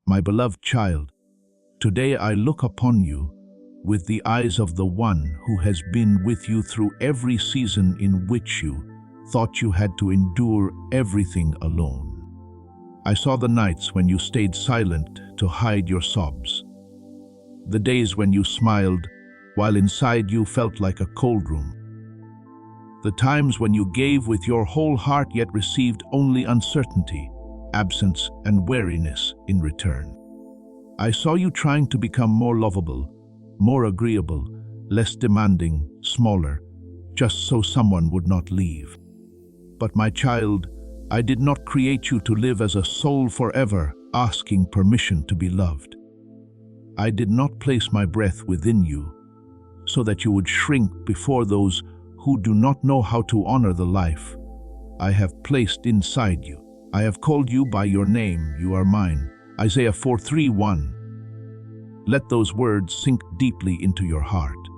My beloved child, today I look upon you with the eyes of the one who has been with you through every season in which you thought you had to endure everything alone. I saw the nights when you stayed silent to hide your sobs, the days when you smiled while inside you felt like a cold room, the times when you gave with your whole heart yet received only uncertainty, absence, and weariness in return. I saw you trying to become more lovable, more agreeable, less demanding, smaller, just so someone would not leave. But my child, I did not create you to live as a soul forever, asking permission to be loved. I did not place my breath within you so that you would shrink before those who do not know how to honor the life I have placed inside you. I have called you by your name, you are mine. Isaiah 4:3-1. Let those words sink deeply into your heart,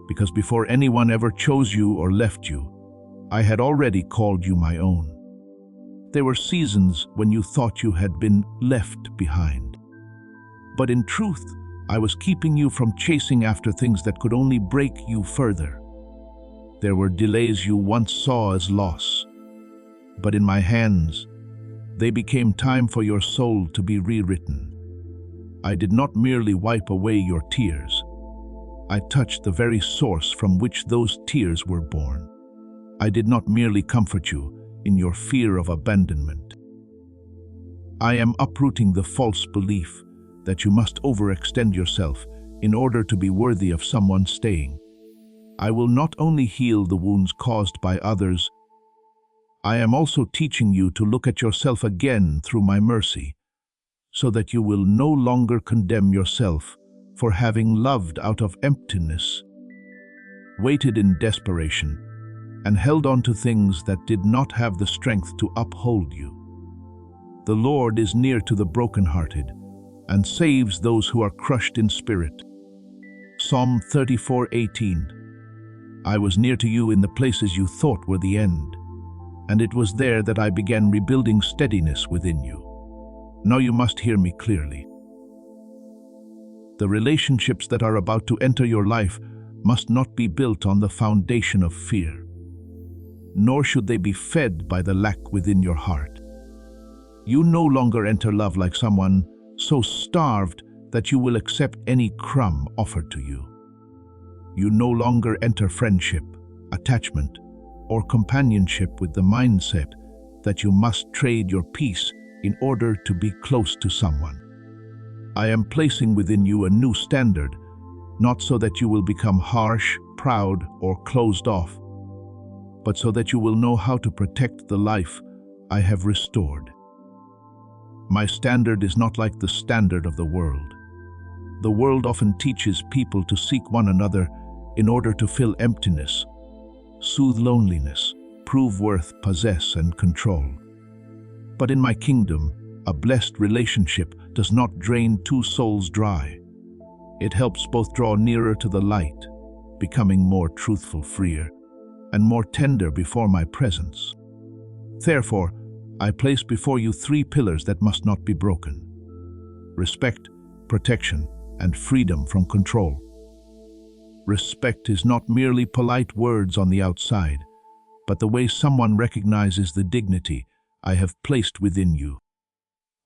because before anyone ever chose you or left you, I had already called you my own. There were seasons when you thought you had been left behind. But in truth, I was keeping you from chasing after things that could only break you further. There were delays you once saw as loss, but in my hands, they became time for your soul to be rewritten. I did not merely wipe away your tears. I touched the very source from which those tears were born. I did not merely comfort you in your fear of abandonment. I am uprooting the false belief that you must overextend yourself in order to be worthy of someone staying. I will not only heal the wounds caused by others, I am also teaching you to look at yourself again through my mercy, so that you will no longer condemn yourself for having loved out of emptiness, waited in desperation, and held on to things that did not have the strength to uphold you. The Lord is near to the brokenhearted and saves those who are crushed in spirit. Psalm 34:18. I was near to you in the places you thought were the end, and it was there that I began rebuilding steadiness within you. Now you must hear me clearly. The relationships that are about to enter your life must not be built on the foundation of fear, nor should they be fed by the lack within your heart. You no longer enter love like someone so starved that you will accept any crumb offered to you. You no longer enter friendship, attachment, or companionship with the mindset that you must trade your peace in order to be close to someone. I am placing within you a new standard, not so that you will become harsh, proud, or closed off, but so that you will know how to protect the life I have restored. My standard is not like the standard of the world. The world often teaches people to seek one another in order to fill emptiness, soothe loneliness, prove worth, possess, and control. But in my kingdom, a blessed relationship does not drain two souls dry. It helps both draw nearer to the light, becoming more truthful, freer, and more tender before my presence. Therefore, I place before you three pillars that must not be broken: respect, protection, and freedom from control. Respect is not merely polite words on the outside, but the way someone recognizes the dignity I have placed within you.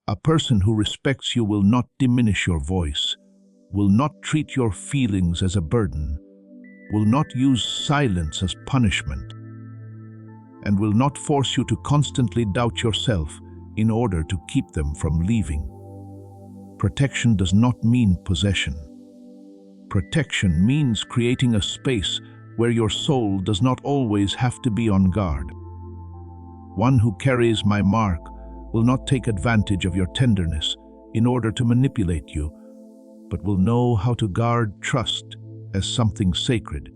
A person who respects you will not diminish your voice, will not treat your feelings as a burden, will not use silence as punishment, and will not force you to constantly doubt yourself in order to keep them from leaving. Protection does not mean possession. Protection means creating a space where your soul does not always have to be on guard. One who carries my mark will not take advantage of your tenderness in order to manipulate you, but will know how to guard trust as something sacred.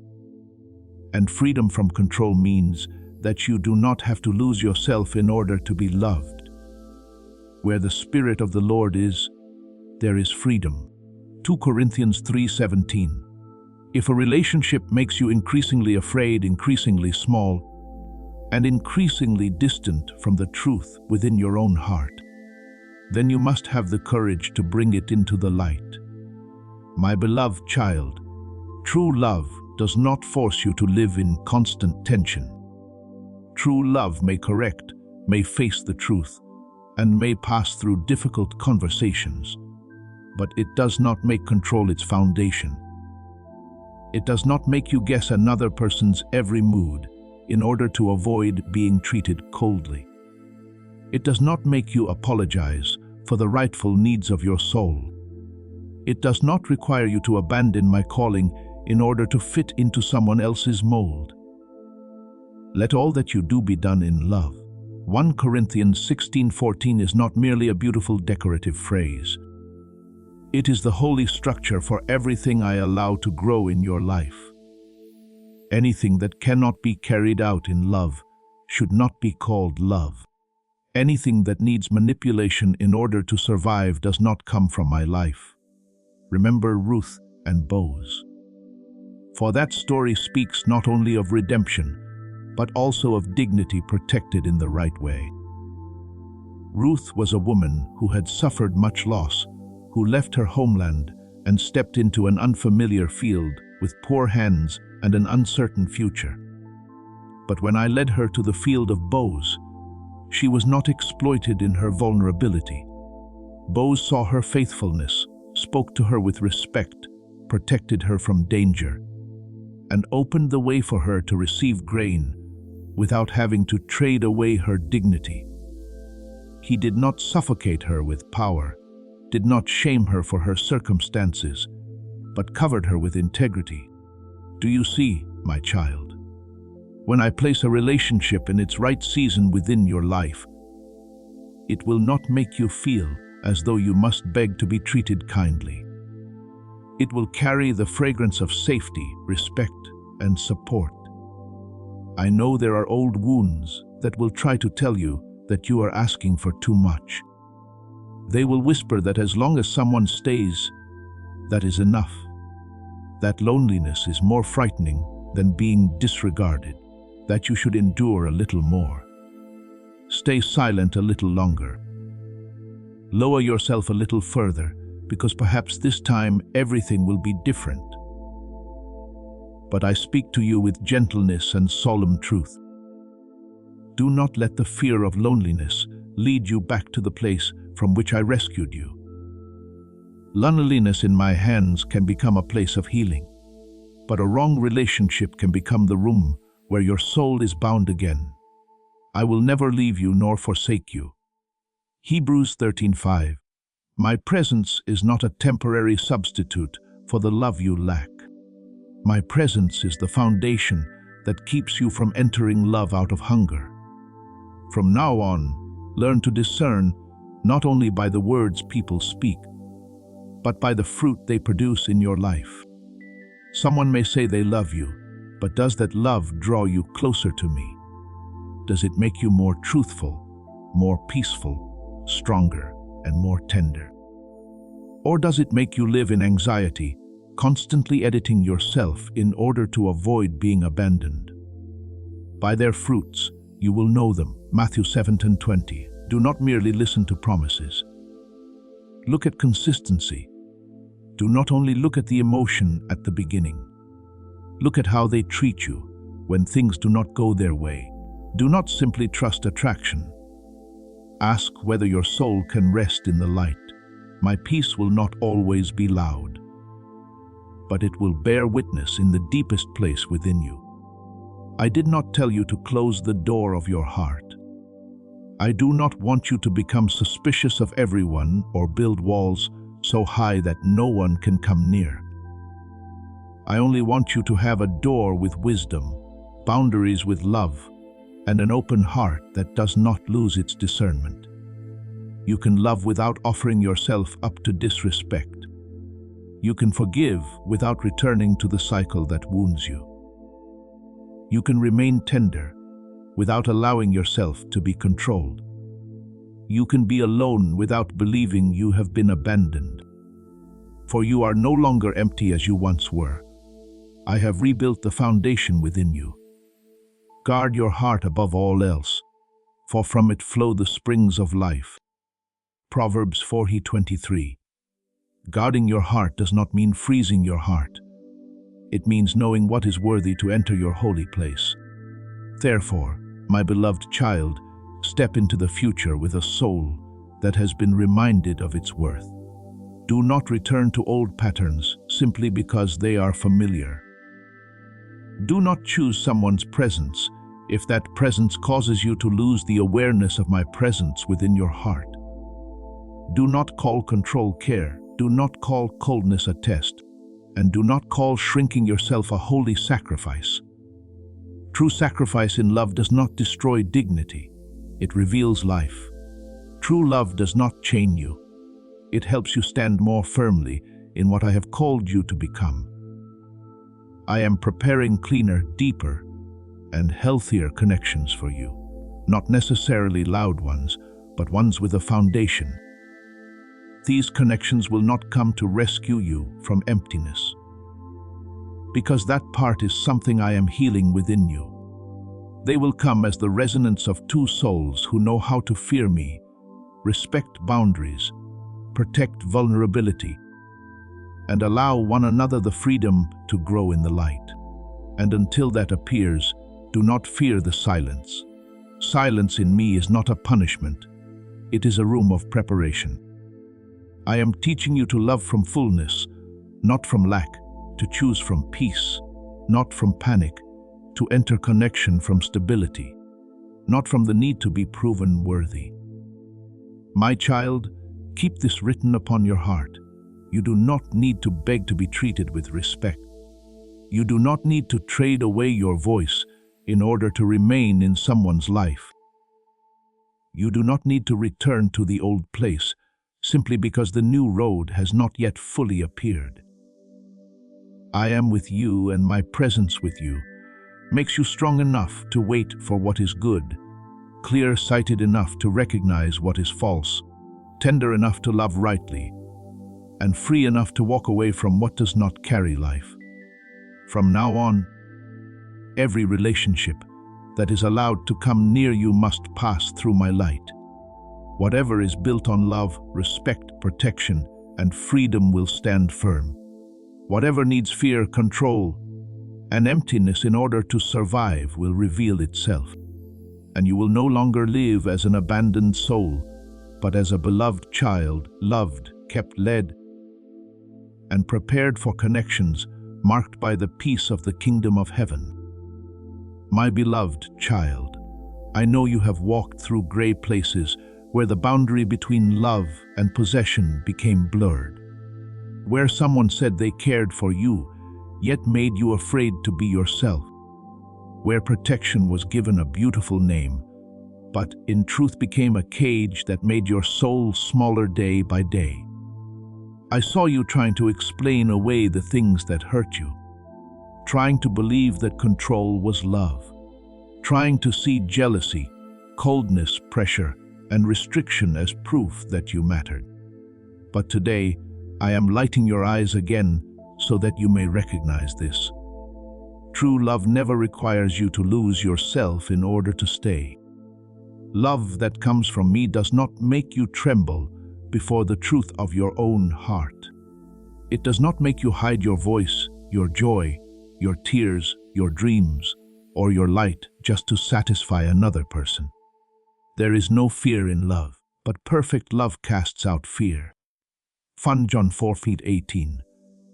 And freedom from control means that you do not have to lose yourself in order to be loved. Where the Spirit of the Lord is, there is freedom. 2 Corinthians 3:17. If a relationship makes you increasingly afraid, increasingly small, and increasingly distant from the truth within your own heart, then you must have the courage to bring it into the light. My beloved child, true love does not force you to live in constant tension. True love may correct, may face the truth, and may pass through difficult conversations, but it does not make control its foundation. It does not make you guess another person's every mood in order to avoid being treated coldly. It does not make you apologize for the rightful needs of your soul. It does not require you to abandon my calling in order to fit into someone else's mold. Let all that you do be done in love. 1 Corinthians 16:14 is not merely a beautiful decorative phrase. It is the holy structure for everything I allow to grow in your life. Anything that cannot be carried out in love should not be called love. Anything that needs manipulation in order to survive does not come from my life. Remember Ruth and Boaz. For that story speaks not only of redemption, but also of dignity protected in the right way. Ruth was a woman who had suffered much loss, who left her homeland and stepped into an unfamiliar field with poor hands and an uncertain future. But when I led her to the field of Boaz, she was not exploited in her vulnerability. Boaz saw her faithfulness, spoke to her with respect, protected her from danger, and opened the way for her to receive grain without having to trade away her dignity. He did not suffocate her with power, did not shame her for her circumstances, but covered her with integrity. Do you see, my child? When I place a relationship in its right season within your life, it will not make you feel as though you must beg to be treated kindly. It will carry the fragrance of safety, respect, and support. I know there are old wounds that will try to tell you that you are asking for too much. They will whisper that as long as someone stays, that is enough. That loneliness is more frightening than being disregarded, that you should endure a little more. Stay silent a little longer. Lower yourself a little further, because perhaps this time everything will be different. But I speak to you with gentleness and solemn truth. Do not let the fear of loneliness lead you back to the place from which I rescued you. Loneliness in my hands can become a place of healing, but a wrong relationship can become the room where your soul is bound again. I will never leave you nor forsake you. Hebrews 13:5. My presence is not a temporary substitute for the love you lack. My presence is the foundation that keeps you from entering love out of hunger. From now on, learn to discern not only by the words people speak, but by the fruit they produce in your life. Someone may say they love you, but does that love draw you closer to me? Does it make you more truthful, more peaceful, stronger, and more tender? Or does it make you live in anxiety, constantly editing yourself in order to avoid being abandoned? By their fruits you will know them. Matthew 7:20. Do not merely listen to promises. Look at consistency. Do not only look at the emotion at the beginning. Look at how they treat you when things do not go their way. Do not simply trust attraction. Ask whether your soul can rest in the light. My peace will not always be loud, but it will bear witness in the deepest place within you. I did not tell you to close the door of your heart. I do not want you to become suspicious of everyone or build walls so high that no one can come near. I only want you to have a door with wisdom, boundaries with love, and an open heart that does not lose its discernment. You can love without offering yourself up to disrespect. You can forgive without returning to the cycle that wounds you. You can remain tender without allowing yourself to be controlled. You can be alone without believing you have been abandoned. For you are no longer empty as you once were. I have rebuilt the foundation within you. Guard your heart above all else, for from it flow the springs of life. Proverbs 4:23. Guarding your heart does not mean freezing your heart. It means knowing what is worthy to enter your holy place. Therefore, my beloved child, step into the future with a soul that has been reminded of its worth. Do not return to old patterns simply because they are familiar. Do not choose someone's presence if that presence causes you to lose the awareness of my presence within your heart. Do not call control care, do not call coldness a test, and do not call shrinking yourself a holy sacrifice. True sacrifice in love does not destroy dignity, it reveals life. True love does not chain you. It helps you stand more firmly in what I have called you to become. I am preparing cleaner, deeper, and healthier connections for you. Not necessarily loud ones, but ones with a foundation. These connections will not come to rescue you from emptiness, because that part is something I am healing within you. They will come as the resonance of two souls who know how to fear me, respect boundaries, protect vulnerability, and allow one another the freedom to grow in the light. And until that appears, do not fear the silence. Silence in me is not a punishment. It is a room of preparation. I am teaching you to love from fullness, not from lack, to choose from peace, not from panic, to enter connection from stability, not from the need to be proven worthy. My child, keep this written upon your heart. You do not need to beg to be treated with respect. You do not need to trade away your voice in order to remain in someone's life. You do not need to return to the old place simply because the new road has not yet fully appeared. I am with you, and my presence with you makes you strong enough to wait for what is good, clear-sighted enough to recognize what is false, tender enough to love rightly, and free enough to walk away from what does not carry life. From now on, every relationship that is allowed to come near you must pass through my light. Whatever is built on love, respect, protection, and freedom will stand firm. Whatever needs fear, control, and emptiness in order to survive will reveal itself. And you will no longer live as an abandoned soul, but as a beloved child, loved, kept led, and prepared for connections marked by the peace of the kingdom of heaven. My beloved child, I know you have walked through gray places where the boundary between love and possession became blurred, where someone said they cared for you, yet made you afraid to be yourself, where protection was given a beautiful name, but in truth became a cage that made your soul smaller day by day. I saw you trying to explain away the things that hurt you, trying to believe that control was love, trying to see jealousy, coldness, pressure, and restriction as proof that you mattered. But today, I am lighting your eyes again so that you may recognize this. True love never requires you to lose yourself in order to stay. Love that comes from me does not make you tremble before the truth of your own heart. It does not make you hide your voice, your joy, your tears, your dreams, or your light just to satisfy another person. There is no fear in love, but perfect love casts out fear. John 4:18.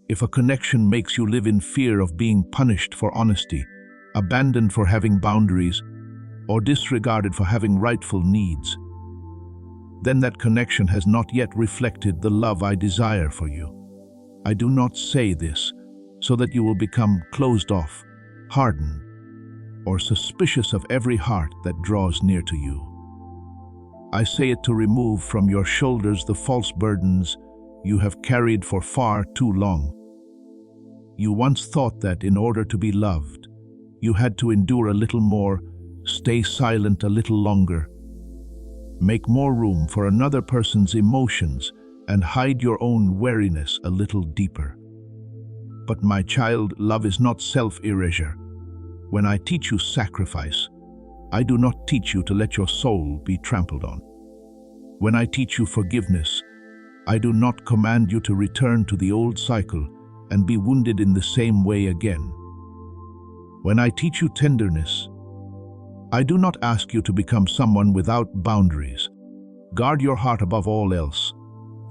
If a connection makes you live in fear of being punished for honesty, abandoned for having boundaries, or disregarded for having rightful needs, then that connection has not yet reflected the love I desire for you. I do not say this so that you will become closed off, hardened, or suspicious of every heart that draws near to you. I say it to remove from your shoulders the false burdens you have carried for far too long. You once thought that in order to be loved, you had to endure a little more, stay silent a little longer, make more room for another person's emotions, and hide your own weariness a little deeper. But my child, love is not self-erasure. When I teach you sacrifice, I do not teach you to let your soul be trampled on. When I teach you forgiveness, I do not command you to return to the old cycle and be wounded in the same way again. When I teach you tenderness, I do not ask you to become someone without boundaries. Guard your heart above all else,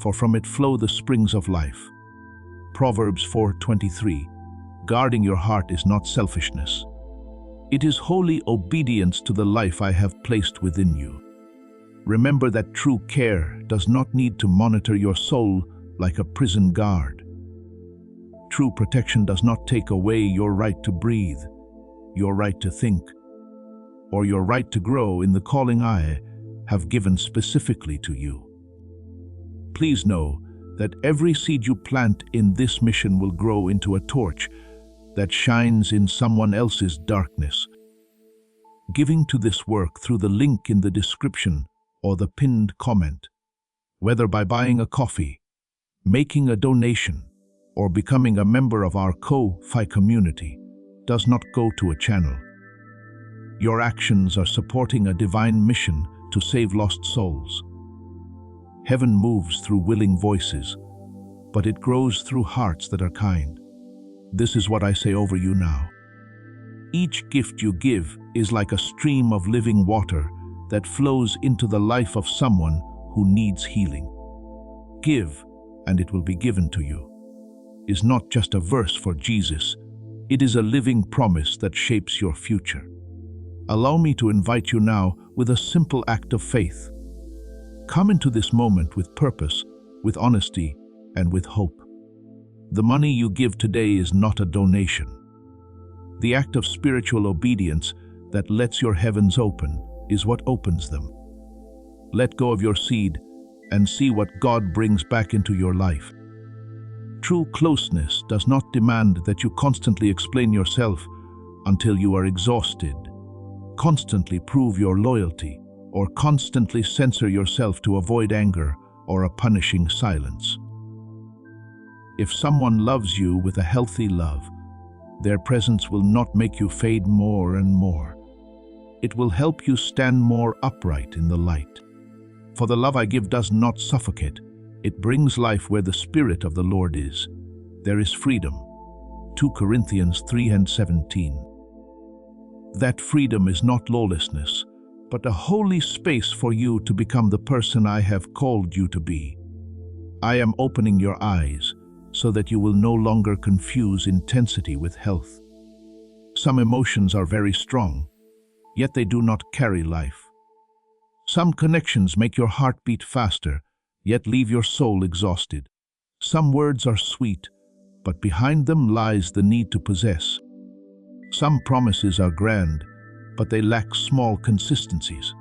for from it flow the springs of life. Proverbs 4:23. Guarding your heart is not selfishness. It is holy obedience to the life I have placed within you. Remember that true care does not need to monitor your soul like a prison guard. True protection does not take away your right to breathe, your right to think, or your right to grow in the calling I have given specifically to you. Please know that every seed you plant in this mission will grow into a torch that shines in someone else's darkness. Giving to this work through the link in the description or the pinned comment, whether by buying a coffee, making a donation, or becoming a member of our Ko-Fi community, does not go to a channel. Your actions are supporting a divine mission to save lost souls. Heaven moves through willing voices, but it grows through hearts that are kind. This is what I say over you now. Each gift you give is like a stream of living water that flows into the life of someone who needs healing. Give, and it will be given to you is not just a verse for Jesus. It is a living promise that shapes your future. Allow me to invite you now with a simple act of faith. Come into this moment with purpose, with honesty, and with hope. The money you give today is not a donation. The act of spiritual obedience that lets your heavens open is what opens them. Let go of your seed and see what God brings back into your life. True closeness does not demand that you constantly explain yourself until you are exhausted, constantly prove your loyalty, or constantly censor yourself to avoid anger or a punishing silence. If someone loves you with a healthy love, their presence will not make you fade more and more. It will help you stand more upright in the light. For the love I give does not suffocate. It brings life where the Spirit of the Lord is. There is freedom. 2 Corinthians 3:17. That freedom is not lawlessness, but a holy space for you to become the person I have called you to be. I am opening your eyes so that you will no longer confuse intensity with health. Some emotions are very strong, yet they do not carry life. Some connections make your heart beat faster, yet leave your soul exhausted. Some words are sweet, but behind them lies the need to possess. Some promises are grand, but they lack small consistencies.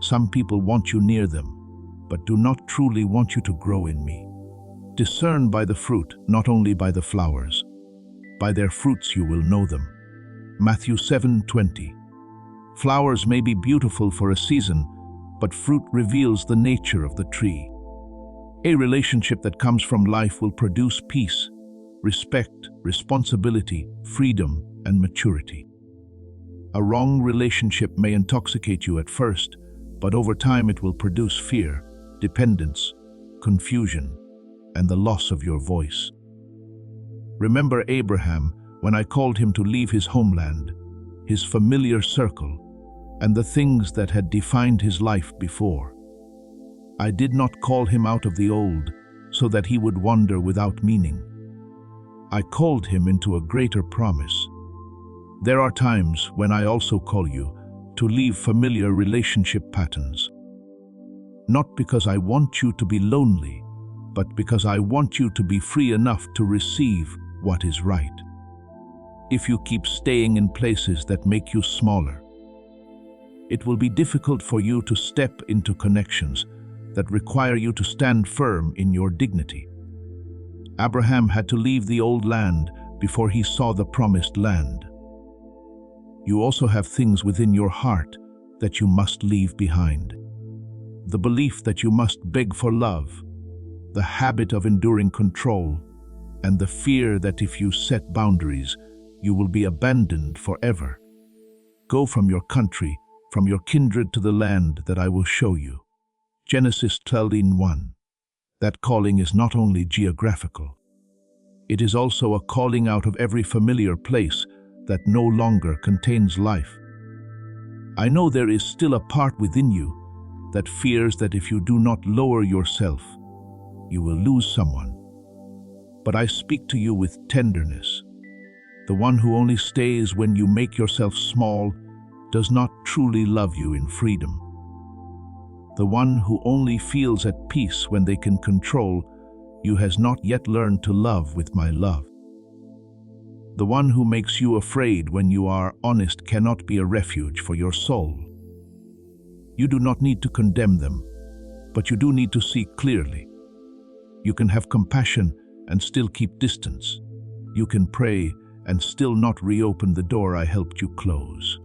Some people want you near them, but do not truly want you to grow in me. Discern by the fruit, not only by the flowers. By their fruits you will know them. Matthew 7:20. Flowers may be beautiful for a season, but fruit reveals the nature of the tree. A relationship that comes from life will produce peace, respect, responsibility, freedom, and maturity. A wrong relationship may intoxicate you at first, but over time it will produce fear, dependence, confusion, and the loss of your voice. Remember Abraham when I called him to leave his homeland, his familiar circle, and the things that had defined his life before. I did not call him out of the old so that he would wander without meaning. I called him into a greater promise. There are times when I also call you to leave familiar relationship patterns. Not because I want you to be lonely, but because I want you to be free enough to receive what is right. If you keep staying in places that make you smaller, it will be difficult for you to step into connections that require you to stand firm in your dignity. Abraham had to leave the old land before he saw the promised land. You also have things within your heart that you must leave behind. The belief that you must beg for love, the habit of enduring control, and the fear that if you set boundaries, you will be abandoned forever. Go from your country, from your kindred to the land that I will show you. Genesis 12:1. That calling is not only geographical. It is also a calling out of every familiar place that no longer contains life. I know there is still a part within you that fears that if you do not lower yourself, you will lose someone. But I speak to you with tenderness. The one who only stays when you make yourself small does not truly love you in freedom. The one who only feels at peace when they can control you has not yet learned to love with my love. The one who makes you afraid when you are honest cannot be a refuge for your soul. You do not need to condemn them, but you do need to see clearly. You can have compassion and still keep distance. You can pray and still not reopen the door I helped you close.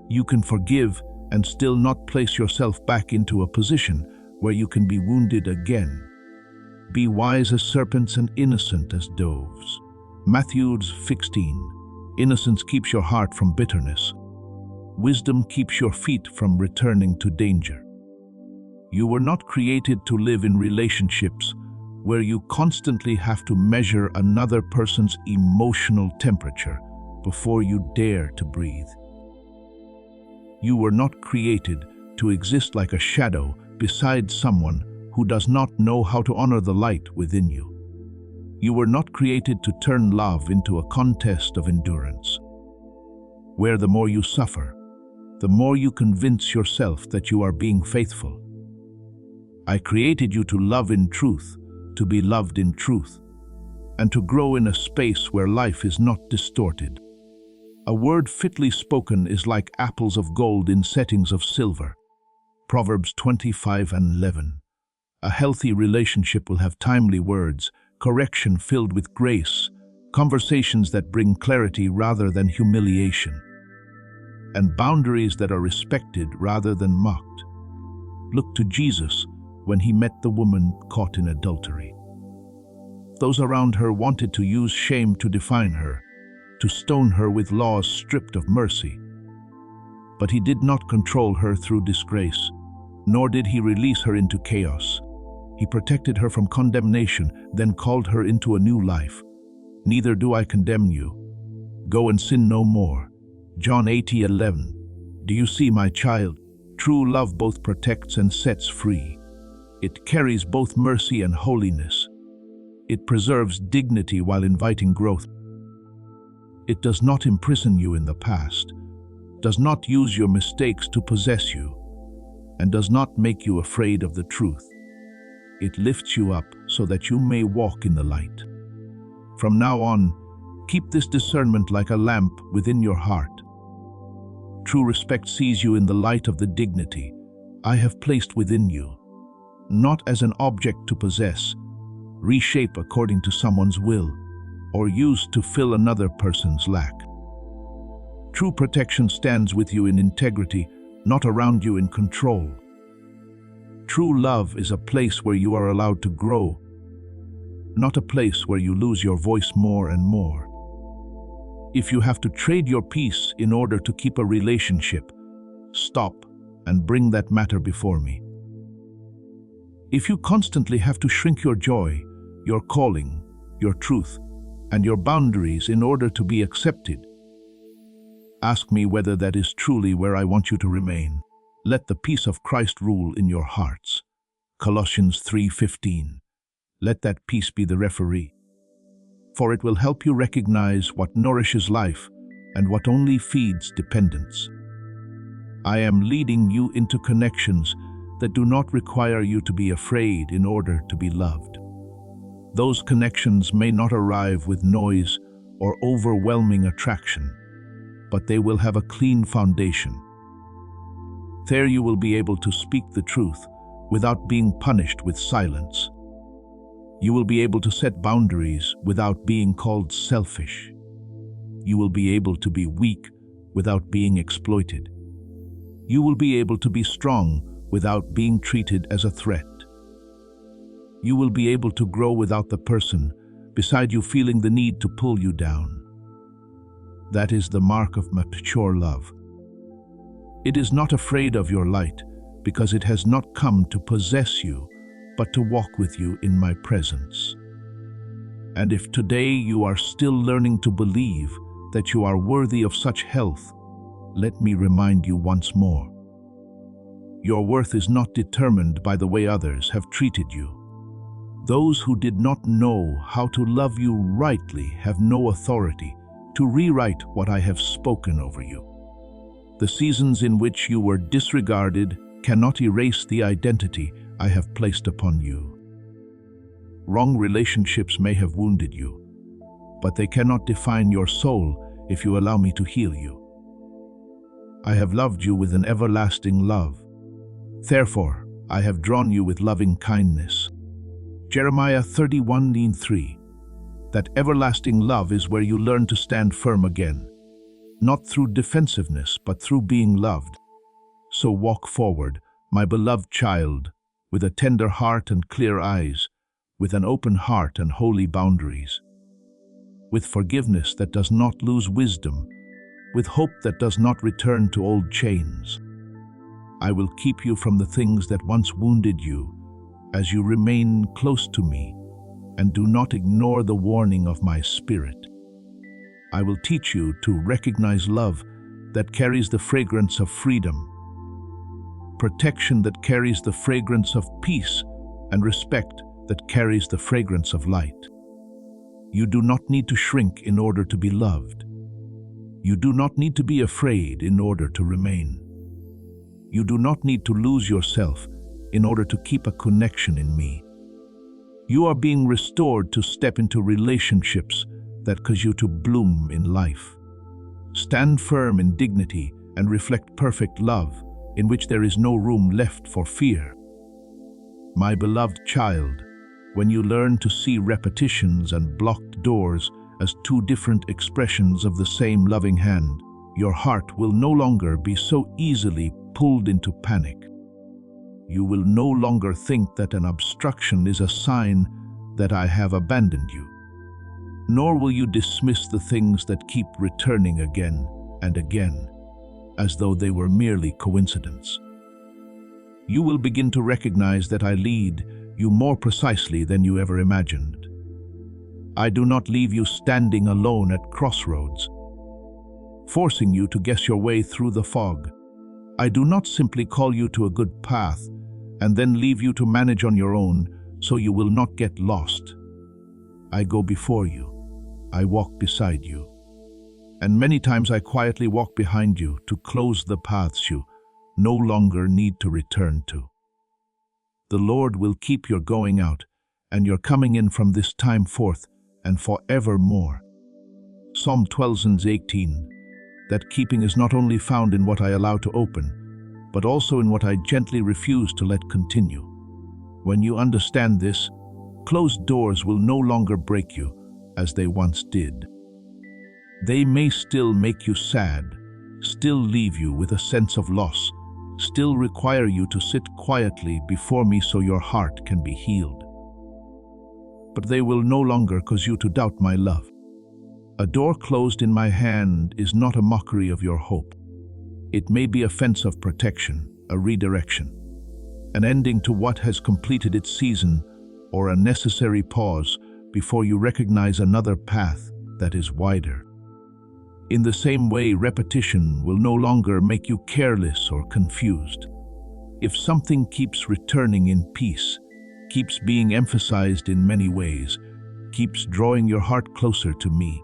You can forgive and still not place yourself back into a position where you can be wounded again. Be wise as serpents and innocent as doves. Matthew 16. Innocence keeps your heart from bitterness. Wisdom keeps your feet from returning to danger. You were not created to live in relationships where you constantly have to measure another person's emotional temperature before you dare to breathe. You were not created to exist like a shadow beside someone who does not know how to honor the light within you. You were not created to turn love into a contest of endurance, where the more you suffer, the more you convince yourself that you are being faithful. I created you to love in truth, to be loved in truth, and to grow in a space where life is not distorted. A word fitly spoken is like apples of gold in settings of silver. Proverbs 25:11. A healthy relationship will have timely words, correction filled with grace, conversations that bring clarity rather than humiliation, and boundaries that are respected rather than mocked. Look to Jesus when he met the woman caught in adultery. Those around her wanted to use shame to define her, to stone her with laws stripped of mercy. But he did not control her through disgrace, nor did he release her into chaos. He protected her from condemnation, then called her into a new life. Neither do I condemn you. Go and sin no more. John 8:11. Do you see, my child? True love both protects and sets free. It carries both mercy and holiness. It preserves dignity while inviting growth. It does not imprison you in the past, does not use your mistakes to possess you, and does not make you afraid of the truth. It lifts you up so that you may walk in the light. From now on, keep this discernment like a lamp within your heart. True respect sees you in the light of the dignity I have placed within you, not as an object to possess, reshape according to someone's will, or use to fill another person's lack. True protection stands with you in integrity, not around you in control. True love is a place where you are allowed to grow, not a place where you lose your voice more and more. If you have to trade your peace in order to keep a relationship, stop and bring that matter before me. If you constantly have to shrink your joy, your calling, your truth, and your boundaries in order to be accepted, ask me whether that is truly where I want you to remain. Let the peace of Christ rule in your hearts. Colossians 3:15. Let that peace be the referee, for it will help you recognize what nourishes life and what only feeds dependence. I am leading you into connections that do not require you to be afraid in order to be loved. Those connections may not arrive with noise or overwhelming attraction, but they will have a clean foundation. There you will be able to speak the truth without being punished with silence. You will be able to set boundaries without being called selfish. You will be able to be weak without being exploited. You will be able to be strong without being treated as a threat. You will be able to grow without the person beside you feeling the need to pull you down. That is the mark of mature love. It is not afraid of your light because it has not come to possess you, but to walk with you in my presence. And if today you are still learning to believe that you are worthy of such health, let me remind you once more. Your worth is not determined by the way others have treated you. Those who did not know how to love you rightly have no authority to rewrite what I have spoken over you. The seasons in which you were disregarded cannot erase the identity I have placed upon you. Wrong relationships may have wounded you, but they cannot define your soul if you allow me to heal you. I have loved you with an everlasting love. Therefore, I have drawn you with loving kindness. Jeremiah 31:3. That everlasting love is where you learn to stand firm again, not through defensiveness, but through being loved. So walk forward, my beloved child, with a tender heart and clear eyes, with an open heart and holy boundaries, with forgiveness that does not lose wisdom, with hope that does not return to old chains. I will keep you from the things that once wounded you, as you remain close to me and do not ignore the warning of my Spirit. I will teach you to recognize love that carries the fragrance of freedom, protection that carries the fragrance of peace, and respect that carries the fragrance of light. You do not need to shrink in order to be loved. You do not need to be afraid in order to remain. You do not need to lose yourself in order to keep a connection in me. You are being restored to step into relationships that cause you to bloom in life. Stand firm in dignity and reflect perfect love in which there is no room left for fear. My beloved child, when you learn to see repetitions and blocked doors as two different expressions of the same loving hand, your heart will no longer be so easily pulled into panic. You will no longer think that an obstruction is a sign that I have abandoned you. Nor will you dismiss the things that keep returning again and again, as though they were merely coincidence. You will begin to recognize that I lead you more precisely than you ever imagined. I do not leave you standing alone at crossroads, forcing you to guess your way through the fog. I do not simply call you to a good path and then leave you to manage on your own so you will not get lost. I go before you. I walk beside you. And many times I quietly walk behind you to close the paths you no longer need to return to. The Lord will keep your going out and your coming in from this time forth and forevermore. Psalm 12:18. That keeping is not only found in what I allow to open, but also in what I gently refuse to let continue. When you understand this, closed doors will no longer break you as they once did. They may still make you sad, still leave you with a sense of loss, still require you to sit quietly before me so your heart can be healed. But they will no longer cause you to doubt my love. A door closed in my hand is not a mockery of your hope. It may be a fence of protection, a redirection, an ending to what has completed its season, or a necessary pause before you recognize another path that is wider. In the same way, repetition will no longer make you careless or confused. If something keeps returning in peace, keeps being emphasized in many ways, keeps drawing your heart closer to me,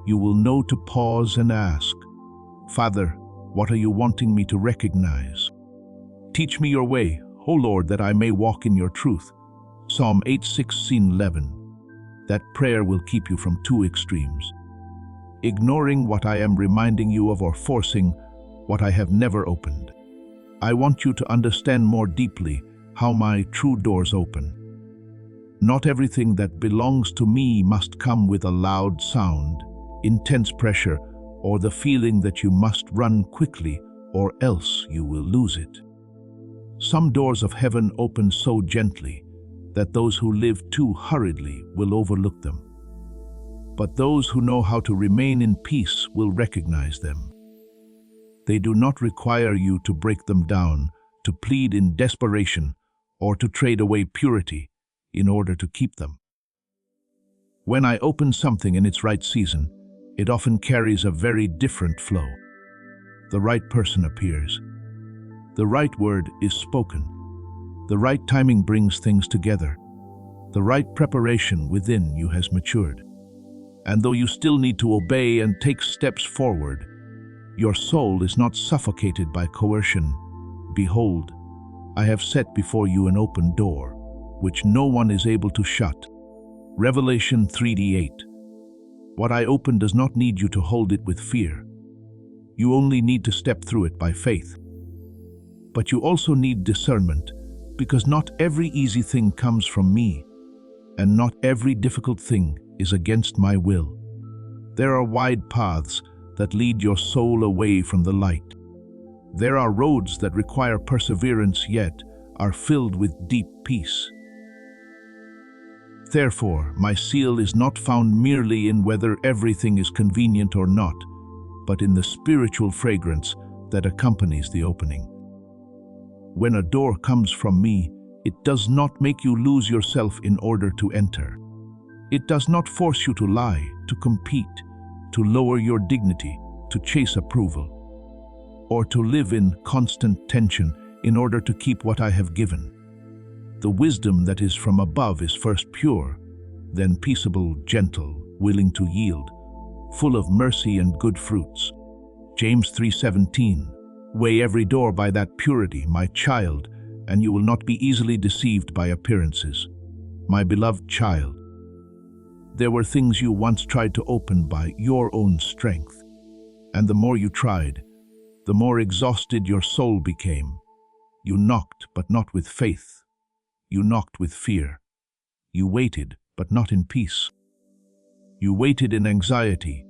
you will know to pause and ask, Father, what are you wanting me to recognize? Teach me your way, O Lord, that I may walk in your truth. Psalm 8:16-11. That prayer will keep you from two extremes. Ignoring what I am reminding you of or forcing what I have never opened. I want you to understand more deeply how my true doors open. Not everything that belongs to me must come with a loud sound, intense pressure, or the feeling that you must run quickly or else you will lose it. Some doors of heaven open so gently that those who live too hurriedly will overlook them. But those who know how to remain in peace will recognize them. They do not require you to break them down to plead in desperation, or to trade away purity in order to keep them. When I open something in its right season, it often carries a very different flow. The right person appears. The right word is spoken. The right timing brings things together. The right preparation within you has matured. And though you still need to obey and take steps forward, your soul is not suffocated by coercion. Behold, I have set before you an open door, which no one is able to shut. Revelation 3:8. What I open does not need you to hold it with fear. You only need to step through it by faith. But you also need discernment, because not every easy thing comes from me, and not every difficult thing is against my will. There are wide paths that lead your soul away from the light. There are roads that require perseverance yet are filled with deep peace. Therefore, my seal is not found merely in whether everything is convenient or not, but in the spiritual fragrance that accompanies the opening. When a door comes from me, it does not make you lose yourself in order to enter. It does not force you to lie, to compete, to lower your dignity, to chase approval, or to live in constant tension in order to keep what I have given. The wisdom that is from above is first pure, then peaceable, gentle, willing to yield, full of mercy and good fruits. James 3:17. Weigh every door by that purity, my child, and you will not be easily deceived by appearances. My beloved child, there were things you once tried to open by your own strength, and the more you tried, the more exhausted your soul became. You knocked, but not with faith. You knocked with fear. You waited, but not in peace. You waited in anxiety,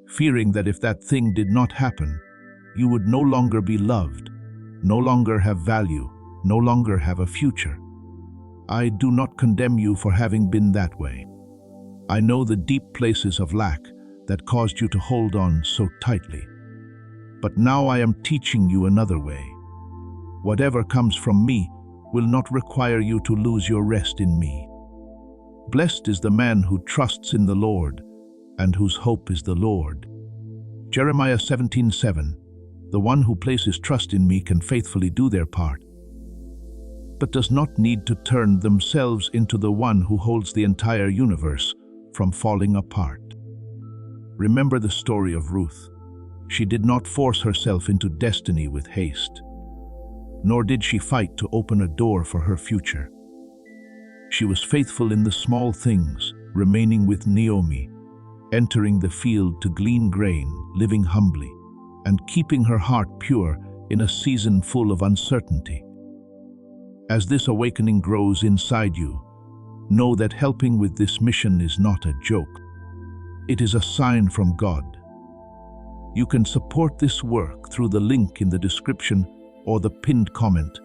fearing that if that thing did not happen, you would no longer be loved, no longer have value, no longer have a future. I do not condemn you for having been that way. I know the deep places of lack that caused you to hold on so tightly. But now I am teaching you another way. Whatever comes from me will not require you to lose your rest in me. Blessed is the man who trusts in the Lord and whose hope is the Lord. Jeremiah 17:7. The one who places trust in me can faithfully do their part, but does not need to turn themselves into the one who holds the entire universe from falling apart. Remember the story of Ruth. She did not force herself into destiny with haste, nor did she fight to open a door for her future. She was faithful in the small things, remaining with Naomi, entering the field to glean grain, living humbly, and keeping her heart pure in a season full of uncertainty. As this awakening grows inside you, know that helping with this mission is not a joke. It is a sign from God. You can support this work through the link in the description or the pinned comment,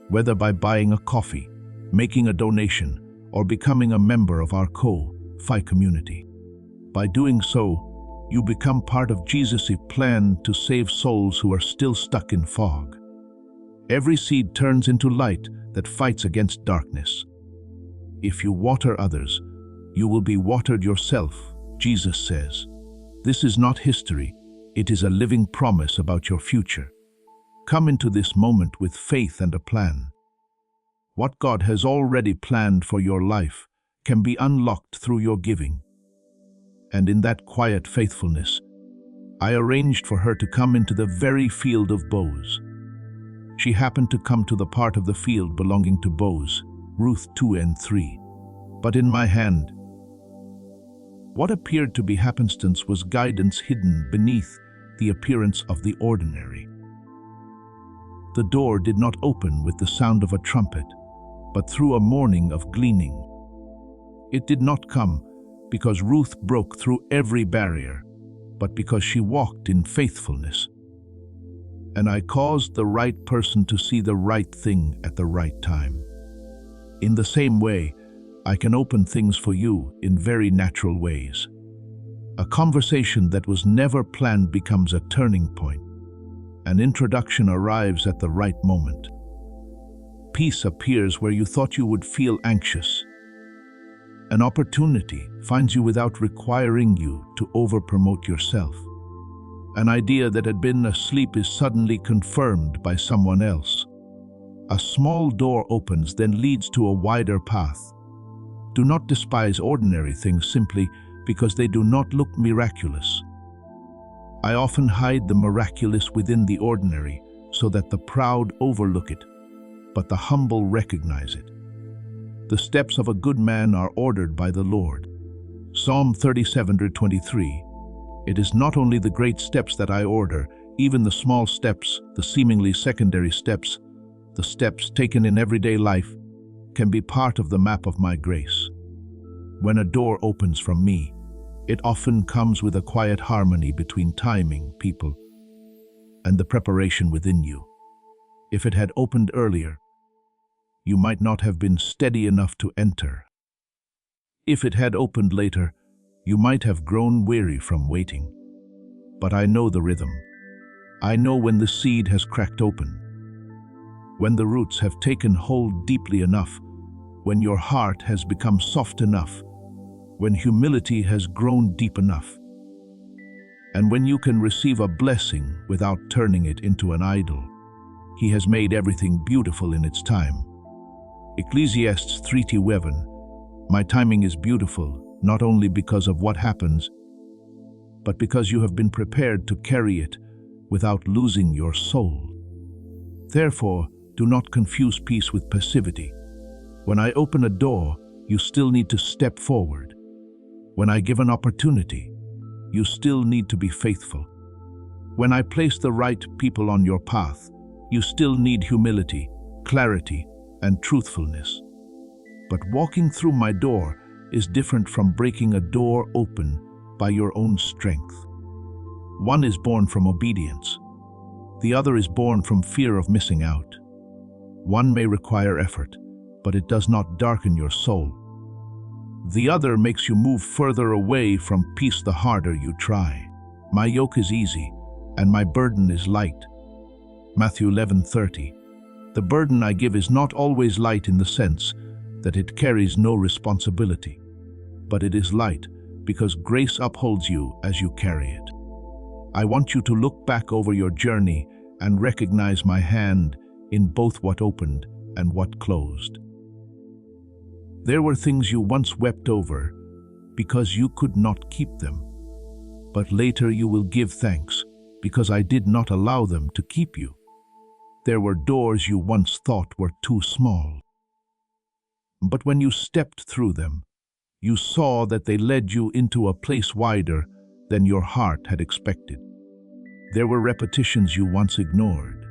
whether by buying a coffee, making a donation, or becoming a member of our Ko-Fi community. By doing so, you become part of Jesus' plan to save souls who are still stuck in fog. Every seed turns into light that fights against darkness. If you water others, you will be watered yourself, Jesus says. This is not history, it is a living promise about your future. Come into this moment with faith and a plan. What God has already planned for your life can be unlocked through your giving. And in that quiet faithfulness, I arranged for her to come into the very field of Boaz. She happened to come to the part of the field belonging to Boaz, Ruth 2:3. But in my hand, what appeared to be happenstance was guidance hidden beneath the appearance of the ordinary. The door did not open with the sound of a trumpet, but through a morning of gleaning. It did not come because Ruth broke through every barrier, but because she walked in faithfulness. And I caused the right person to see the right thing at the right time. In the same way, I can open things for you in very natural ways. A conversation that was never planned becomes a turning point. An introduction arrives at the right moment. peace appears where you thought you would feel anxious. An opportunity finds you without requiring you to over-promote yourself. An idea that had been asleep is suddenly confirmed by someone else. A small door opens, then leads to a wider path. Do not despise ordinary things simply because they do not look miraculous. I often hide the miraculous within the ordinary so that the proud overlook it, but the humble recognize it. The steps of a good man are ordered by the Lord. Psalm 37:23. It is not only the great steps that I order, even the small steps, the seemingly secondary steps, the steps taken in everyday life, can be part of the map of my grace. When a door opens from me, it often comes with a quiet harmony between timing, people, and the preparation within you. If it had opened earlier, you might not have been steady enough to enter. If it had opened later, you might have grown weary from waiting. But I know the rhythm. I know when the seed has cracked open, when the roots have taken hold deeply enough, when your heart has become soft enough, when humility has grown deep enough, and when you can receive a blessing without turning it into an idol. He has made everything beautiful in its time. Ecclesiastes 3:11. My timing is beautiful, not only because of what happens, but because you have been prepared to carry it without losing your soul. Therefore, do not confuse peace with passivity. When I open a door, you still need to step forward. When I give an opportunity, you still need to be faithful. When I place the right people on your path, you still need humility, clarity, and truthfulness. But walking through my door is different from breaking a door open by your own strength. One is born from obedience. The other is born from fear of missing out. One may require effort, but it does not darken your soul. The other makes you move further away from peace the harder you try. My yoke is easy, and my burden is light. Matthew 11:30. The burden I give is not always light in the sense that it carries no responsibility, but it is light because grace upholds you as you carry it. I want you to look back over your journey and recognize my hand in both what opened and what closed. There were things you once wept over because you could not keep them, but later you will give thanks because I did not allow them to keep you. There were doors you once thought were too small, but when you stepped through them, you saw that they led you into a place wider than your heart had expected. There were repetitions you once ignored,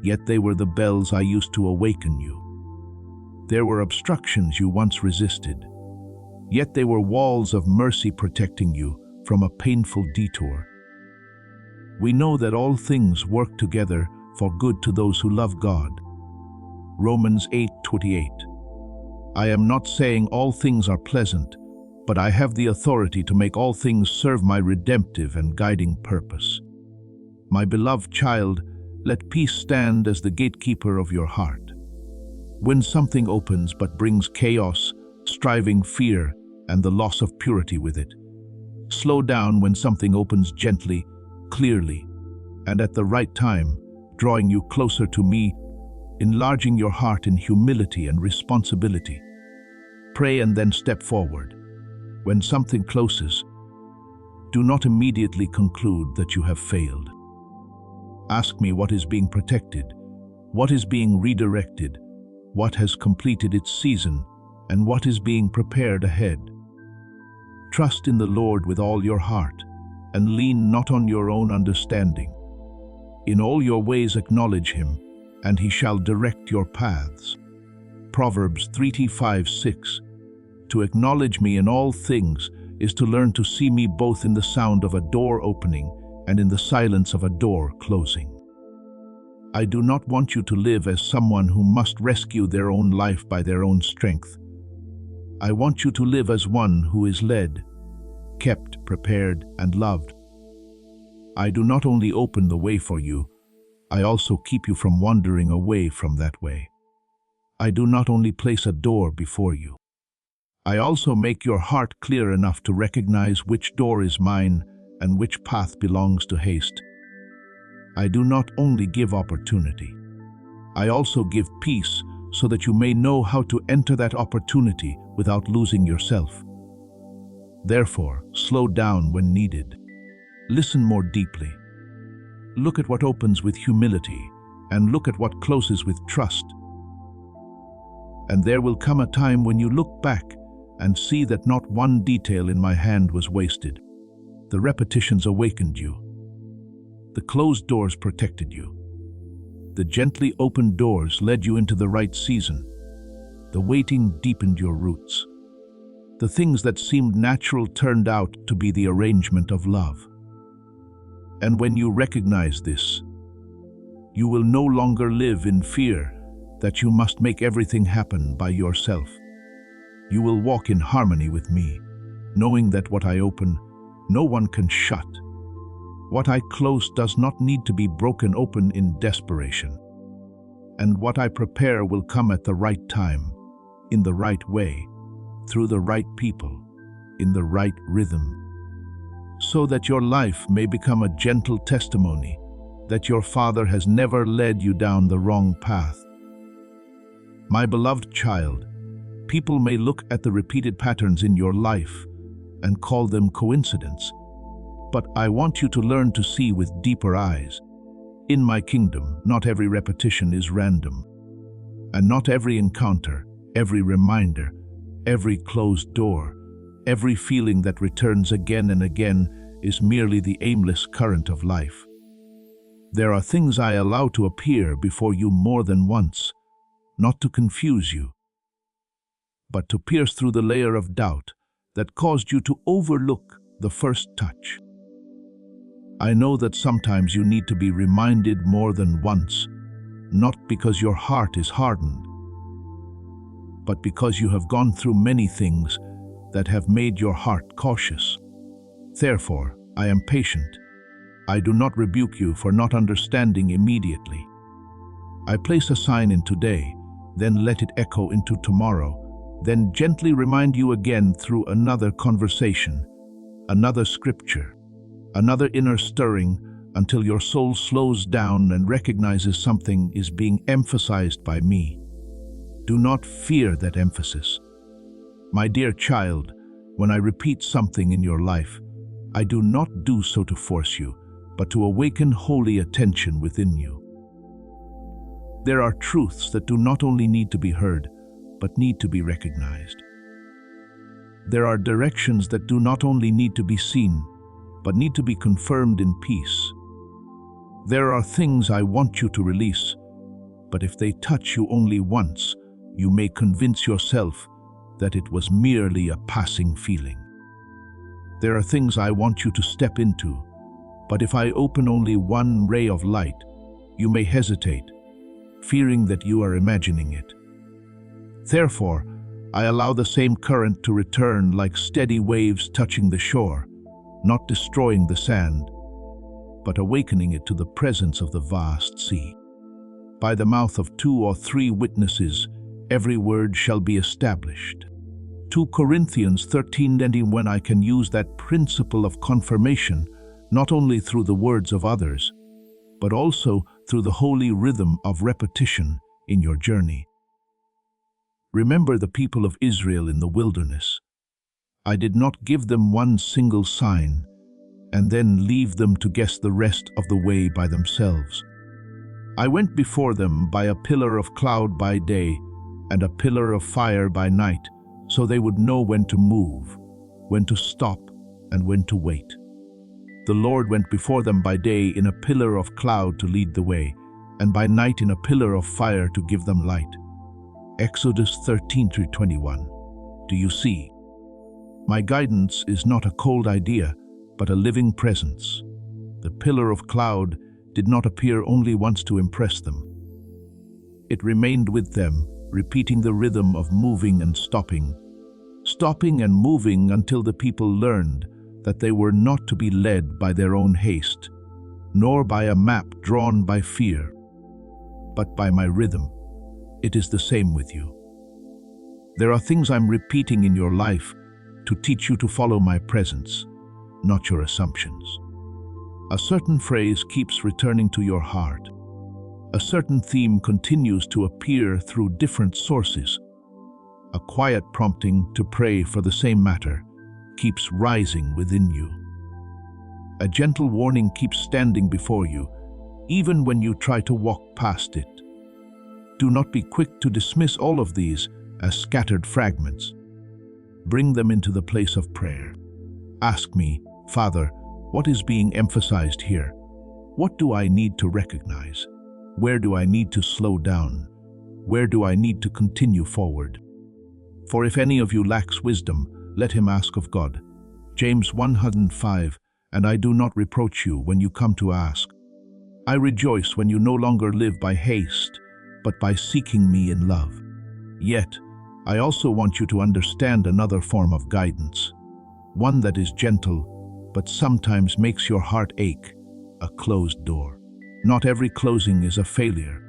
yet they were the bells I used to awaken you. There were obstructions you once resisted, yet they were walls of mercy protecting you from a painful detour. We know that all things work together for good to those who love God. Romans 8:28. I am not saying all things are pleasant, but I have the authority to make all things serve my redemptive and guiding purpose. My beloved child, let peace stand as the gatekeeper of your heart. When something opens but brings chaos, striving, fear, and the loss of purity with it, slow down when something opens gently, clearly, and at the right time, drawing you closer to me, enlarging your heart in humility and responsibility. Pray and then step forward. When something closes, do not immediately conclude that you have failed. Ask me what is being protected, what is being redirected, what has completed its season, and what is being prepared ahead. Trust in the Lord with all your heart, and lean not on your own understanding. In all your ways acknowledge him, and he shall direct your paths. Proverbs 3:5-6. To acknowledge me in all things is to learn to see me both in the sound of a door opening and in the silence of a door closing. I do not want you to live as someone who must rescue their own life by their own strength. I want you to live as one who is led, kept, prepared, and loved. I do not only open the way for you, I also keep you from wandering away from that way. I do not only place a door before you. I also make your heart clear enough to recognize which door is mine and which path belongs to haste. I do not only give opportunity. I also give peace so that you may know how to enter that opportunity without losing yourself. Therefore, slow down when needed. Listen more deeply. Look at what opens with humility and look at what closes with trust. And there will come a time when you look back and see that not one detail in my hand was wasted. The repetitions awakened you. The closed doors protected you. The gently opened doors led you into the right season. The waiting deepened your roots. The things that seemed natural turned out to be the arrangement of love. And when you recognize this, you will no longer live in fear that you must make everything happen by yourself. You will walk in harmony with me, knowing that what I open, no one can shut. What I close does not need to be broken open in desperation. And what I prepare will come at the right time, in the right way, through the right people, in the right rhythm, so that your life may become a gentle testimony that your Father has never led you down the wrong path. My beloved child, people may look at the repeated patterns in your life and call them coincidence, but I want you to learn to see with deeper eyes. In my kingdom, not every repetition is random, and not every encounter, every reminder, every closed door, every feeling that returns again and again is merely the aimless current of life. There are things I allow to appear before you more than once, not to confuse you, but to pierce through the layer of doubt that caused you to overlook the first touch. I know that sometimes you need to be reminded more than once, not because your heart is hardened, but because you have gone through many things that have made your heart cautious. Therefore, I am patient. I do not rebuke you for not understanding immediately. I place a sign in today, then let it echo into tomorrow, then gently remind you again through another conversation, another scripture, another inner stirring, until your soul slows down and recognizes something is being emphasized by me. Do not fear that emphasis. My dear child, when I repeat something in your life, I do not do so to force you, but to awaken holy attention within you. There are truths that do not only need to be heard, but need to be recognized. There are directions that do not only need to be seen, but need to be confirmed in peace. There are things I want you to release, but if they touch you only once, you may convince yourself that it was merely a passing feeling. There are things I want you to step into, but if I open only one ray of light, you may hesitate, fearing that you are imagining it. Therefore, I allow the same current to return like steady waves touching the shore, not destroying the sand, but awakening it to the presence of the vast sea. By the mouth of 2 or 3 witnesses, every word shall be established. 2 Corinthians 13:20. When I can use that principle of confirmation, not only through the words of others, but also through the holy rhythm of repetition in your journey. Remember the people of Israel in the wilderness. I did not give them one single sign and then leave them to guess the rest of the way by themselves. I went before them by a pillar of cloud by day and a pillar of fire by night, so they would know when to move, when to stop, and when to wait. The Lord went before them by day in a pillar of cloud to lead the way, and by night in a pillar of fire to give them light. Exodus 13:21. Do you see? My guidance is not a cold idea, but a living presence. The pillar of cloud did not appear only once to impress them. It remained with them, repeating the rhythm of moving and stopping and moving until the people learned that they were not to be led by their own haste, nor by a map drawn by fear, but by my rhythm. it is the same with you. There are things I'm repeating in your life to teach you to follow my presence, not your assumptions. A certain phrase keeps returning to your heart. A certain theme continues to appear through different sources. A quiet prompting to pray for the same matter keeps rising within you. A gentle warning keeps standing before you, even when you try to walk past it. Do not be quick to dismiss all of these as scattered fragments. Bring them into the place of prayer. Ask me, Father, what is being emphasized here? What do I need to recognize? Where do I need to slow down? Where do I need to continue forward? For if any of you lacks wisdom, let him ask of God. James 1:5, and I do not reproach you when you come to ask. I rejoice when you no longer live by haste, but by seeking me in love. Yet, I also want you to understand another form of guidance, one that is gentle, but sometimes makes your heart ache, a closed door. Not every closing is a failure.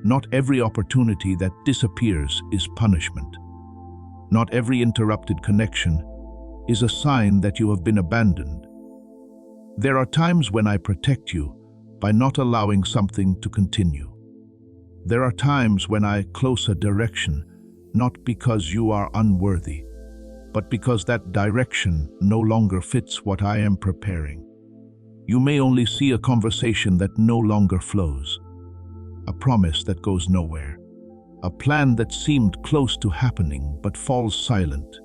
Not every opportunity that disappears is punishment. Not every interrupted connection is a sign that you have been abandoned. There are times when I protect you by not allowing something to continue. There are times when I close a direction, not because you are unworthy, but because that direction no longer fits what I am preparing. You may only see a conversation that no longer flows, a promise that goes nowhere, a plan that seemed close to happening but falls silent,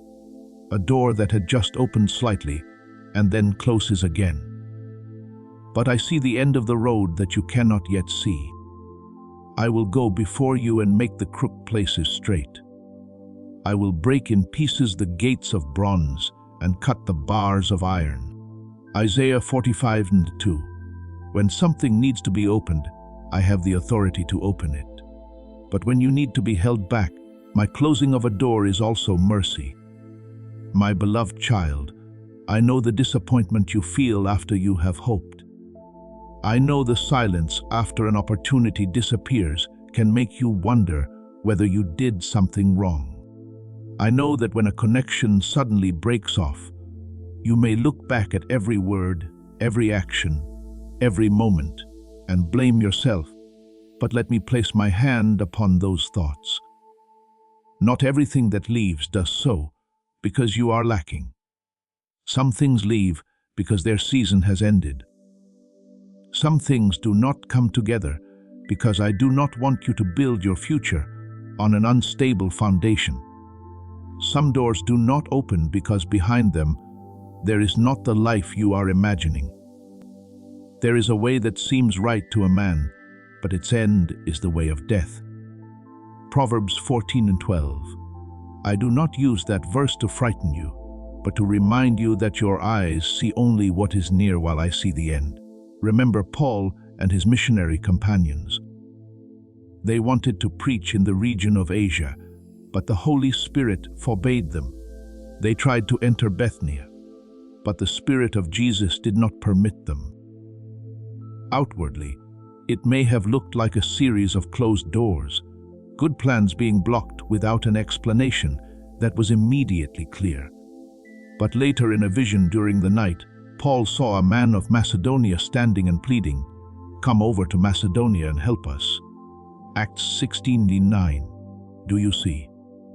a door that had just opened slightly and then closes again. But I see the end of the road that you cannot yet see. I will go before you and make the crooked places straight. I will break in pieces the gates of bronze and cut the bars of iron. Isaiah 45:2. When something needs to be opened, I have the authority to open it. But when you need to be held back, my closing of a door is also mercy. My beloved child, I know the disappointment you feel after you have hoped. I know the silence after an opportunity disappears can make you wonder whether you did something wrong. I know that when a connection suddenly breaks off, you may look back at every word, every action, every moment, and blame yourself, but let me place my hand upon those thoughts. Not everything that leaves does so because you are lacking. Some things leave because their season has ended. Some things do not come together because I do not want you to build your future on an unstable foundation. Some doors do not open because behind them there is not the life you are imagining. There is a way that seems right to a man, but its end is the way of death. Proverbs 14:12. I do not use that verse to frighten you, but to remind you that your eyes see only what is near while I see the end. Remember Paul and his missionary companions. They wanted to preach in the region of Asia, but the Holy Spirit forbade them. They tried to enter Bethany, but the Spirit of Jesus did not permit them. Outwardly, it may have looked like a series of closed doors, good plans being blocked without an explanation that was immediately clear. But later in a vision during the night, Paul saw a man of Macedonia standing and pleading, "Come over to Macedonia and help us." Acts 16:9. Do you see?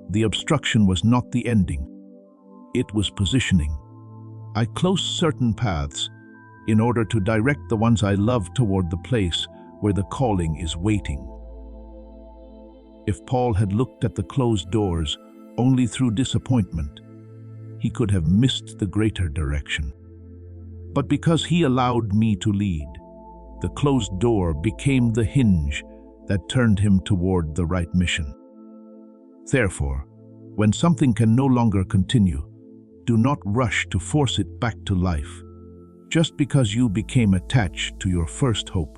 The obstruction was not the ending. It was positioning. I close certain paths in order to direct the ones I love toward the place where the calling is waiting. If Paul had looked at the closed doors only through disappointment, he could have missed the greater direction. But because he allowed me to lead, the closed door became the hinge that turned him toward the right mission. Therefore, when something can no longer continue, do not rush to force it back to life, just because you became attached to your first hope.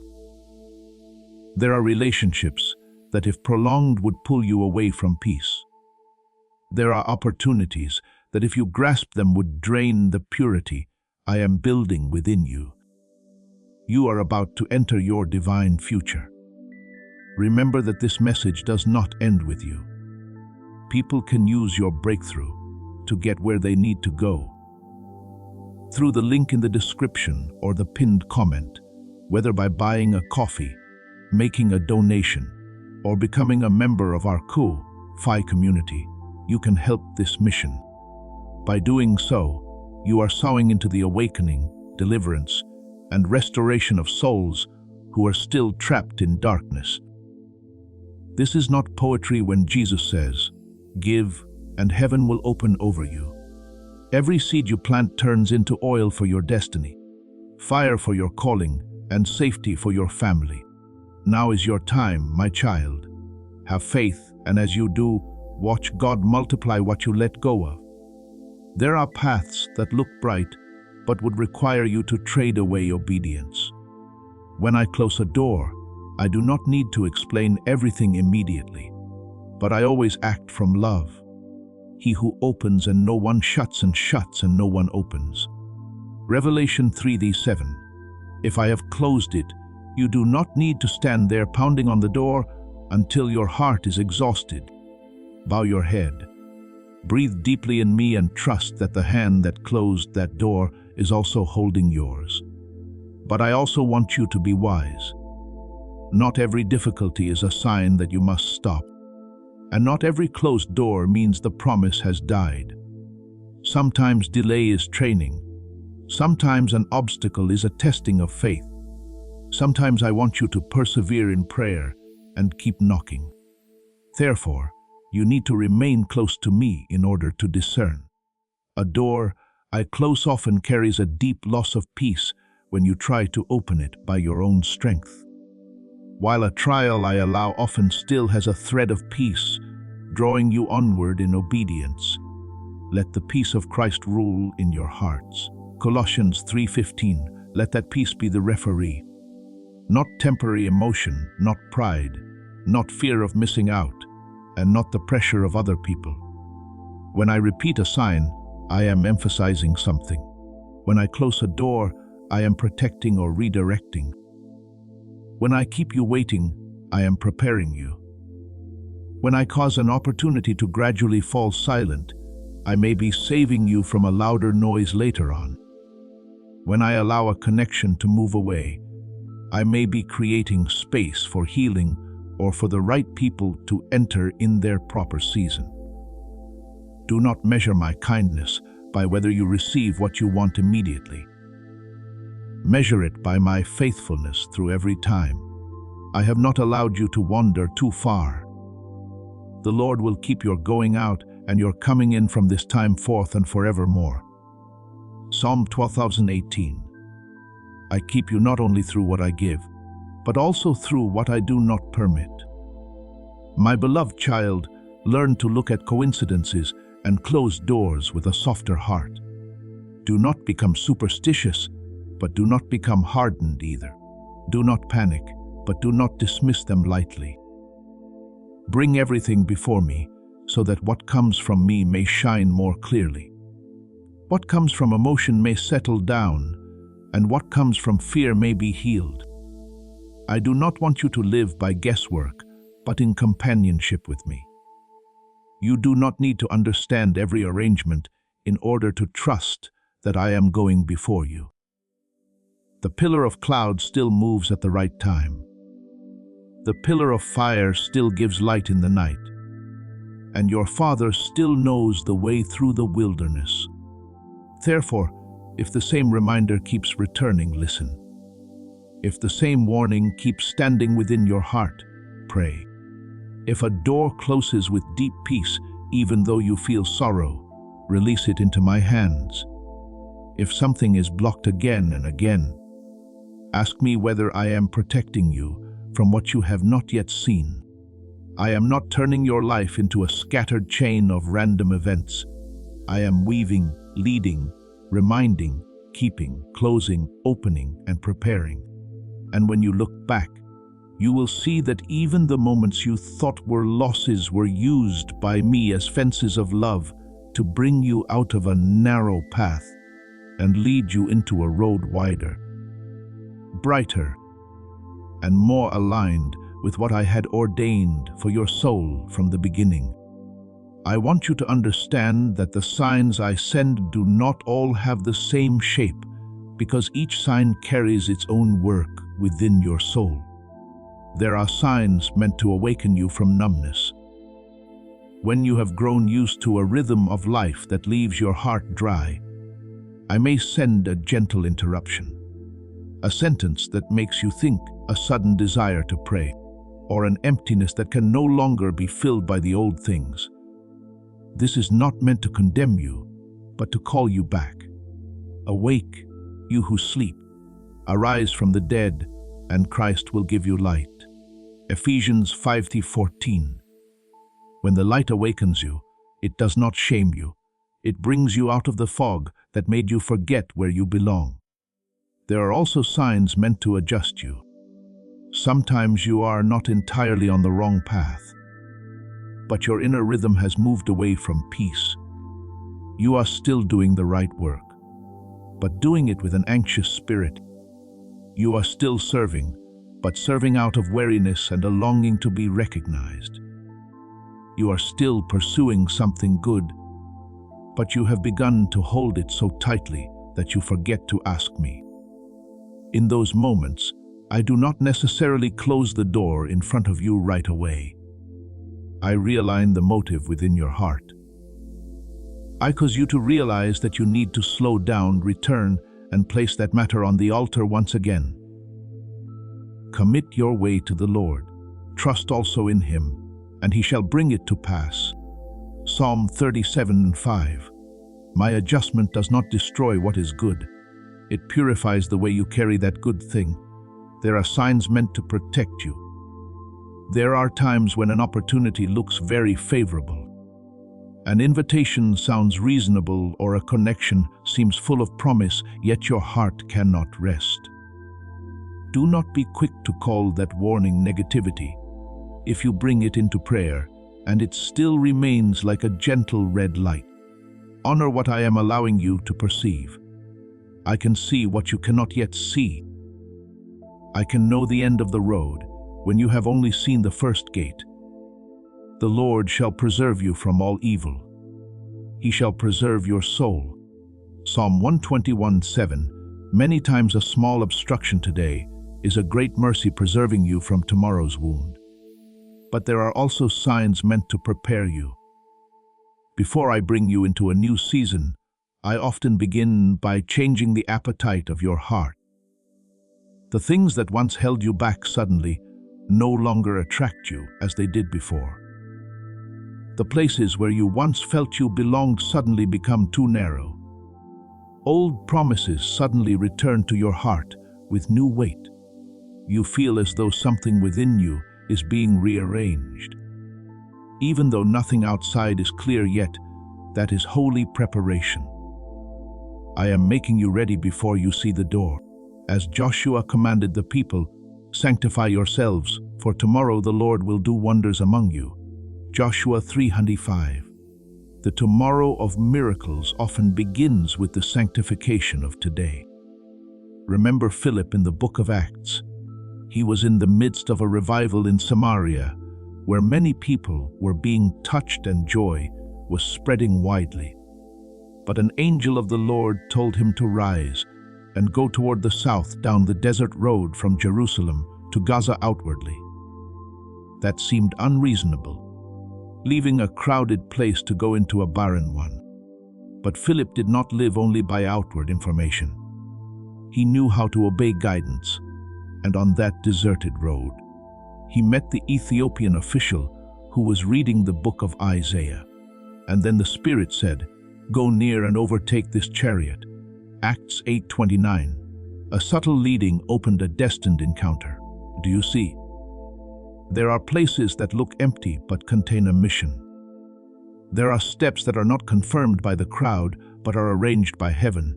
There are relationships that, if prolonged, would pull you away from peace. There are opportunities that, if you grasp them, would drain the purity I am building within you. You are about to enter your divine future. Remember that this message does not end with you. People can use your breakthrough to get where they need to go. Through the link in the description or the pinned comment, whether by buying a coffee, making a donation, or becoming a member of our Fi community, you can help this mission. By doing so, you are sowing into the awakening, deliverance, and restoration of souls who are still trapped in darkness. This is not poetry when Jesus says, "Give, and heaven will open over you." Every seed you plant turns into oil for your destiny, fire for your calling, and safety for your family. Now is your time, my child. Have faith, and as you do, watch God multiply what you let go of. There are paths that look bright, but would require you to trade away obedience. When I close a door, I do not need to explain everything immediately, but I always act from love. He who opens and no one shuts, and shuts and no one opens. Revelation 3:7. If I have closed it, you do not need to stand there pounding on the door until your heart is exhausted. Bow your head. Breathe deeply in me and trust that the hand that closed that door is also holding yours. But I also want you to be wise. Not every difficulty is a sign that you must stop. And not every closed door means the promise has died. Sometimes delay is training. Sometimes an obstacle is a testing of faith. Sometimes I want you to persevere in prayer and keep knocking. Therefore, you need to remain close to me in order to discern. A door I close often carries a deep loss of peace when you try to open it by your own strength. While a trial I allow often still has a thread of peace, drawing you onward in obedience. Let the peace of Christ rule in your hearts. Colossians 3:15, let that peace be the referee. Not temporary emotion, not pride, not fear of missing out, and not the pressure of other people. When I repeat a sign, I am emphasizing something. When I close a door, I am protecting or redirecting. When I keep you waiting, I am preparing you. When I cause an opportunity to gradually fall silent, I may be saving you from a louder noise later on. When I allow a connection to move away, I may be creating space for healing or for the right people to enter in their proper season. Do not measure my kindness by whether you receive what you want immediately. Measure it by my faithfulness through every time. I have not allowed you to wander too far. The Lord will keep your going out and your coming in from this time forth and forevermore. Psalm 12:18. I keep you not only through what I give, but also through what I do not permit. My beloved child, learn to look at coincidences and closed doors with a softer heart. Do not become superstitious, but do not become hardened either. Do not panic, but do not dismiss them lightly. Bring everything before me, so that what comes from me may shine more clearly. What comes from emotion may settle down, and what comes from fear may be healed. I do not want you to live by guesswork, but in companionship with me. You do not need to understand every arrangement in order to trust that I am going before you. The pillar of cloud still moves at the right time. The pillar of fire still gives light in the night. And your Father still knows the way through the wilderness. Therefore, if the same reminder keeps returning, listen. If the same warning keeps standing within your heart, pray. If a door closes with deep peace, even though you feel sorrow, release it into my hands. If something is blocked again and again, ask me whether I am protecting you from what you have not yet seen. I am not turning your life into a scattered chain of random events. I am weaving, leading, reminding, keeping, closing, opening, and preparing. And when you look back, you will see that even the moments you thought were losses were used by me as fences of love to bring you out of a narrow path and lead you into a road wider, brighter, and more aligned with what I had ordained for your soul from the beginning. I want you to understand that the signs I send do not all have the same shape, because each sign carries its own work within your soul. There are signs meant to awaken you from numbness. When you have grown used to a rhythm of life that leaves your heart dry, I may send a gentle interruption, a sentence that makes you think, a sudden desire to pray, or an emptiness that can no longer be filled by the old things. This is not meant to condemn you, but to call you back. Awake, you who sleep. Arise from the dead, and Christ will give you light. Ephesians 5:14. When the light awakens you, it does not shame you. It brings you out of the fog that made you forget where you belong. There are also signs meant to adjust you. Sometimes you are not entirely on the wrong path, but your inner rhythm has moved away from peace. You are still doing the right work, but doing it with an anxious spirit. You are still serving, but serving out of weariness and a longing to be recognized. You are still pursuing something good, but you have begun to hold it so tightly that you forget to ask me. In those moments, I do not necessarily close the door in front of you right away. I realign the motive within your heart. I cause you to realize that you need to slow down, return, and place that matter on the altar once again. Commit your way to the Lord. Trust also in Him, and He shall bring it to pass. Psalm 37:5. My adjustment does not destroy what is good. It purifies the way you carry that good thing. There are signs meant to protect you. There are times when an opportunity looks very favorable. An invitation sounds reasonable, or a connection seems full of promise, yet your heart cannot rest. Do not be quick to call that warning negativity. If you bring it into prayer, and it still remains like a gentle red light, honor what I am allowing you to perceive. I can see what you cannot yet see. I can know the end of the road when you have only seen the first gate. The Lord shall preserve you from all evil. He shall preserve your soul. Psalm 121:7. Many times a small obstruction today is a great mercy preserving you from tomorrow's wound. But there are also signs meant to prepare you. Before I bring you into a new season, I often begin by changing the appetite of your heart. The things that once held you back suddenly no longer attract you as they did before. The places where you once felt you belonged suddenly become too narrow. Old promises suddenly return to your heart with new weight. You feel as though something within you is being rearranged. Even though nothing outside is clear yet, that is holy preparation. I am making you ready before you see the door. As Joshua commanded the people, sanctify yourselves, for tomorrow the Lord will do wonders among you. Joshua 3:5. The tomorrow of miracles often begins with the sanctification of today. Remember Philip in the book of Acts. He was in the midst of a revival in Samaria, where many people were being touched and joy was spreading widely. But an angel of the Lord told him to rise and go toward the south down the desert road from Jerusalem to Gaza outwardly. That seemed unreasonable, leaving a crowded place to go into a barren one. But Philip did not live only by outward information. He knew how to obey guidance, and on that deserted road, he met the Ethiopian official who was reading the book of Isaiah. And then the Spirit said, "Go near and overtake this chariot." Acts 8:29. A subtle leading opened a destined encounter. Do you see? There are places that look empty but contain a mission. There are steps that are not confirmed by the crowd but are arranged by heaven.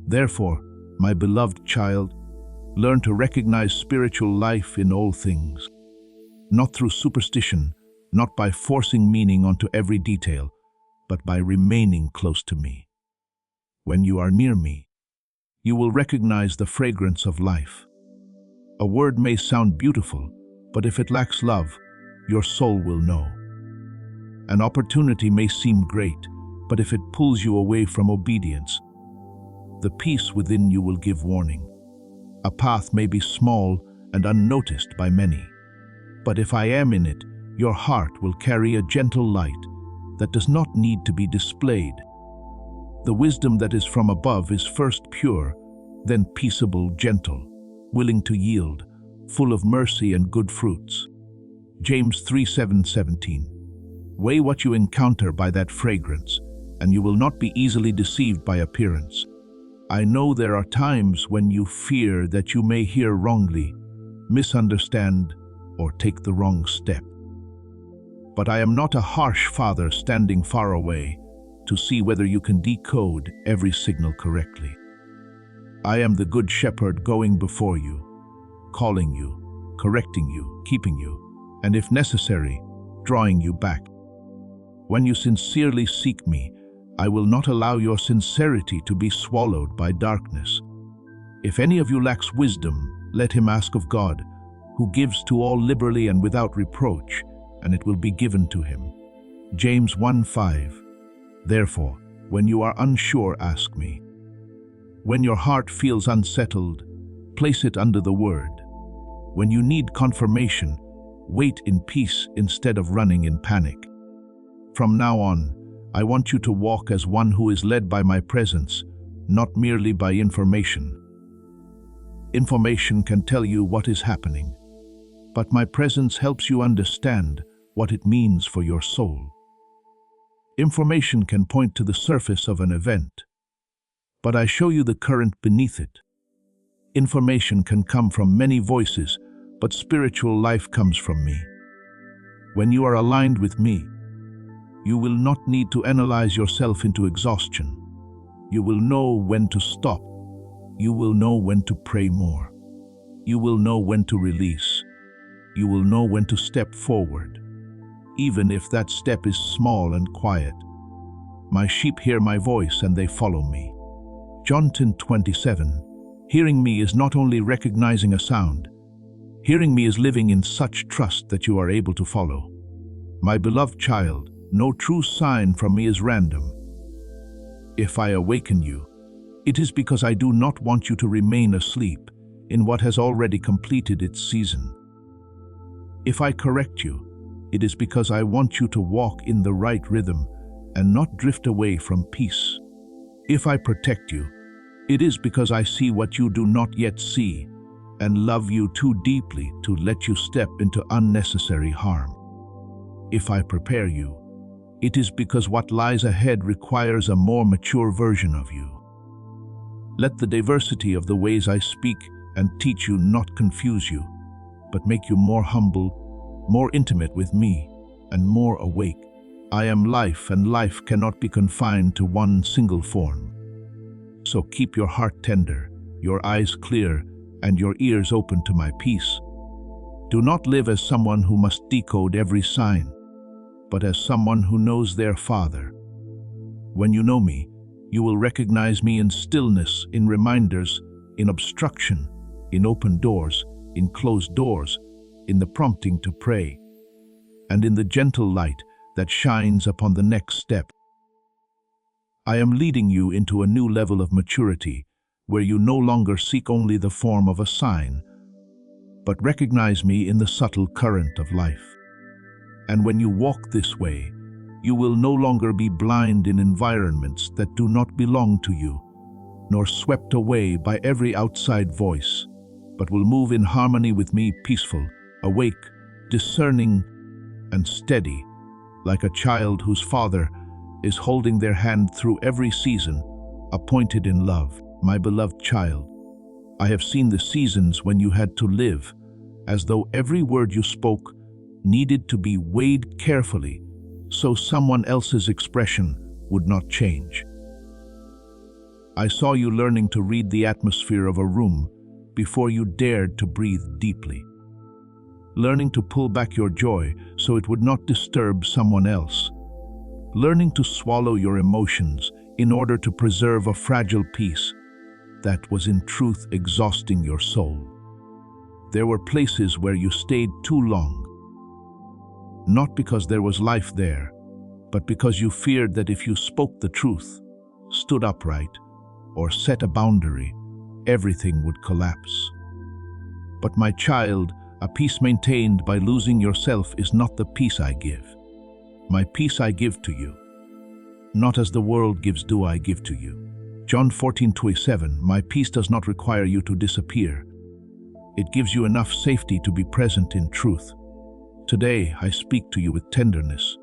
Therefore, my beloved child, learn to recognize spiritual life in all things, not through superstition, not by forcing meaning onto every detail, but by remaining close to me. When you are near me, you will recognize the fragrance of life. A word may sound beautiful, But if it lacks love, your soul will know. An opportunity may seem great, but if it pulls you away from obedience, the peace within you will give warning. A path may be small and unnoticed by many, but if I am in it, your heart will carry a gentle light that does not need to be displayed. The wisdom that is from above is first pure, then peaceable, gentle, willing to yield, full of mercy and good fruits. James 3:17. Weigh what you encounter by that fragrance, and you will not be easily deceived by appearance. I know there are times when you fear that you may hear wrongly, misunderstand, or take the wrong step. But I am not a harsh father standing far away to see whether you can decode every signal correctly. I am the good shepherd going before you, calling you, correcting you, keeping you, and if necessary, drawing you back. When you sincerely seek me, I will not allow your sincerity to be swallowed by darkness. If any of you lacks wisdom, let him ask of God, who gives to all liberally and without reproach, and it will be given to him. James 1:5. Therefore, when you are unsure, ask me. When your heart feels unsettled, place it under the word. When you need confirmation, wait in peace instead of running in panic. From now on, I want you to walk as one who is led by my presence, not merely by information. Information can tell you what is happening, but my presence helps you understand what it means for your soul. Information can point to the surface of an event, but I show you the current beneath it. Information can come from many voices, but spiritual life comes from me. When you are aligned with me, you will not need to analyze yourself into exhaustion. You will know when to stop. You will know when to pray more. You will know when to release. You will know when to step forward, even if that step is small and quiet. My sheep hear my voice and they follow me. John 10:27. Hearing me is not only recognizing a sound. Hearing me is living in such trust that you are able to follow. My beloved child, no true sign from me is random. If I awaken you, it is because I do not want you to remain asleep in what has already completed its season. If I correct you, it is because I want you to walk in the right rhythm and not drift away from peace. If I protect you, it is because I see what you do not yet see and love you too deeply to let you step into unnecessary harm. If I prepare you, it is because what lies ahead requires a more mature version of you. Let the diversity of the ways I speak and teach you not confuse you, but make you more humble, more intimate with me, and more awake. I am life, and life cannot be confined to one single form. So keep your heart tender, your eyes clear, and your ears open to my peace. Do not live as someone who must decode every sign, but as someone who knows their Father. When you know me, you will recognize me in stillness, in reminders, in obstruction, in open doors, in closed doors, in the prompting to pray, and in the gentle light that shines upon the next step. I am leading you into a new level of maturity, where you no longer seek only the form of a sign, but recognize me in the subtle current of life. And when you walk this way, you will no longer be blind in environments that do not belong to you, nor swept away by every outside voice, but will move in harmony with me, peaceful, awake, discerning, and steady, like a child whose father is holding their hand through every season, appointed in love. My beloved child, I have seen the seasons when you had to live as though every word you spoke needed to be weighed carefully so someone else's expression would not change. I saw you learning to read the atmosphere of a room before you dared to breathe deeply, learning to pull back your joy so it would not disturb someone else, learning to swallow your emotions in order to preserve a fragile peace that was in truth exhausting your soul. There were places where you stayed too long. Not because there was life there, but because you feared that if you spoke the truth, stood upright, or set a boundary, everything would collapse. But my child, a peace maintained by losing yourself is not the peace I give. My peace I give to you. Not as the world gives do I give to you. John 14:27, my peace does not require you to disappear. It gives you enough safety to be present in truth. Today I speak to you with tenderness,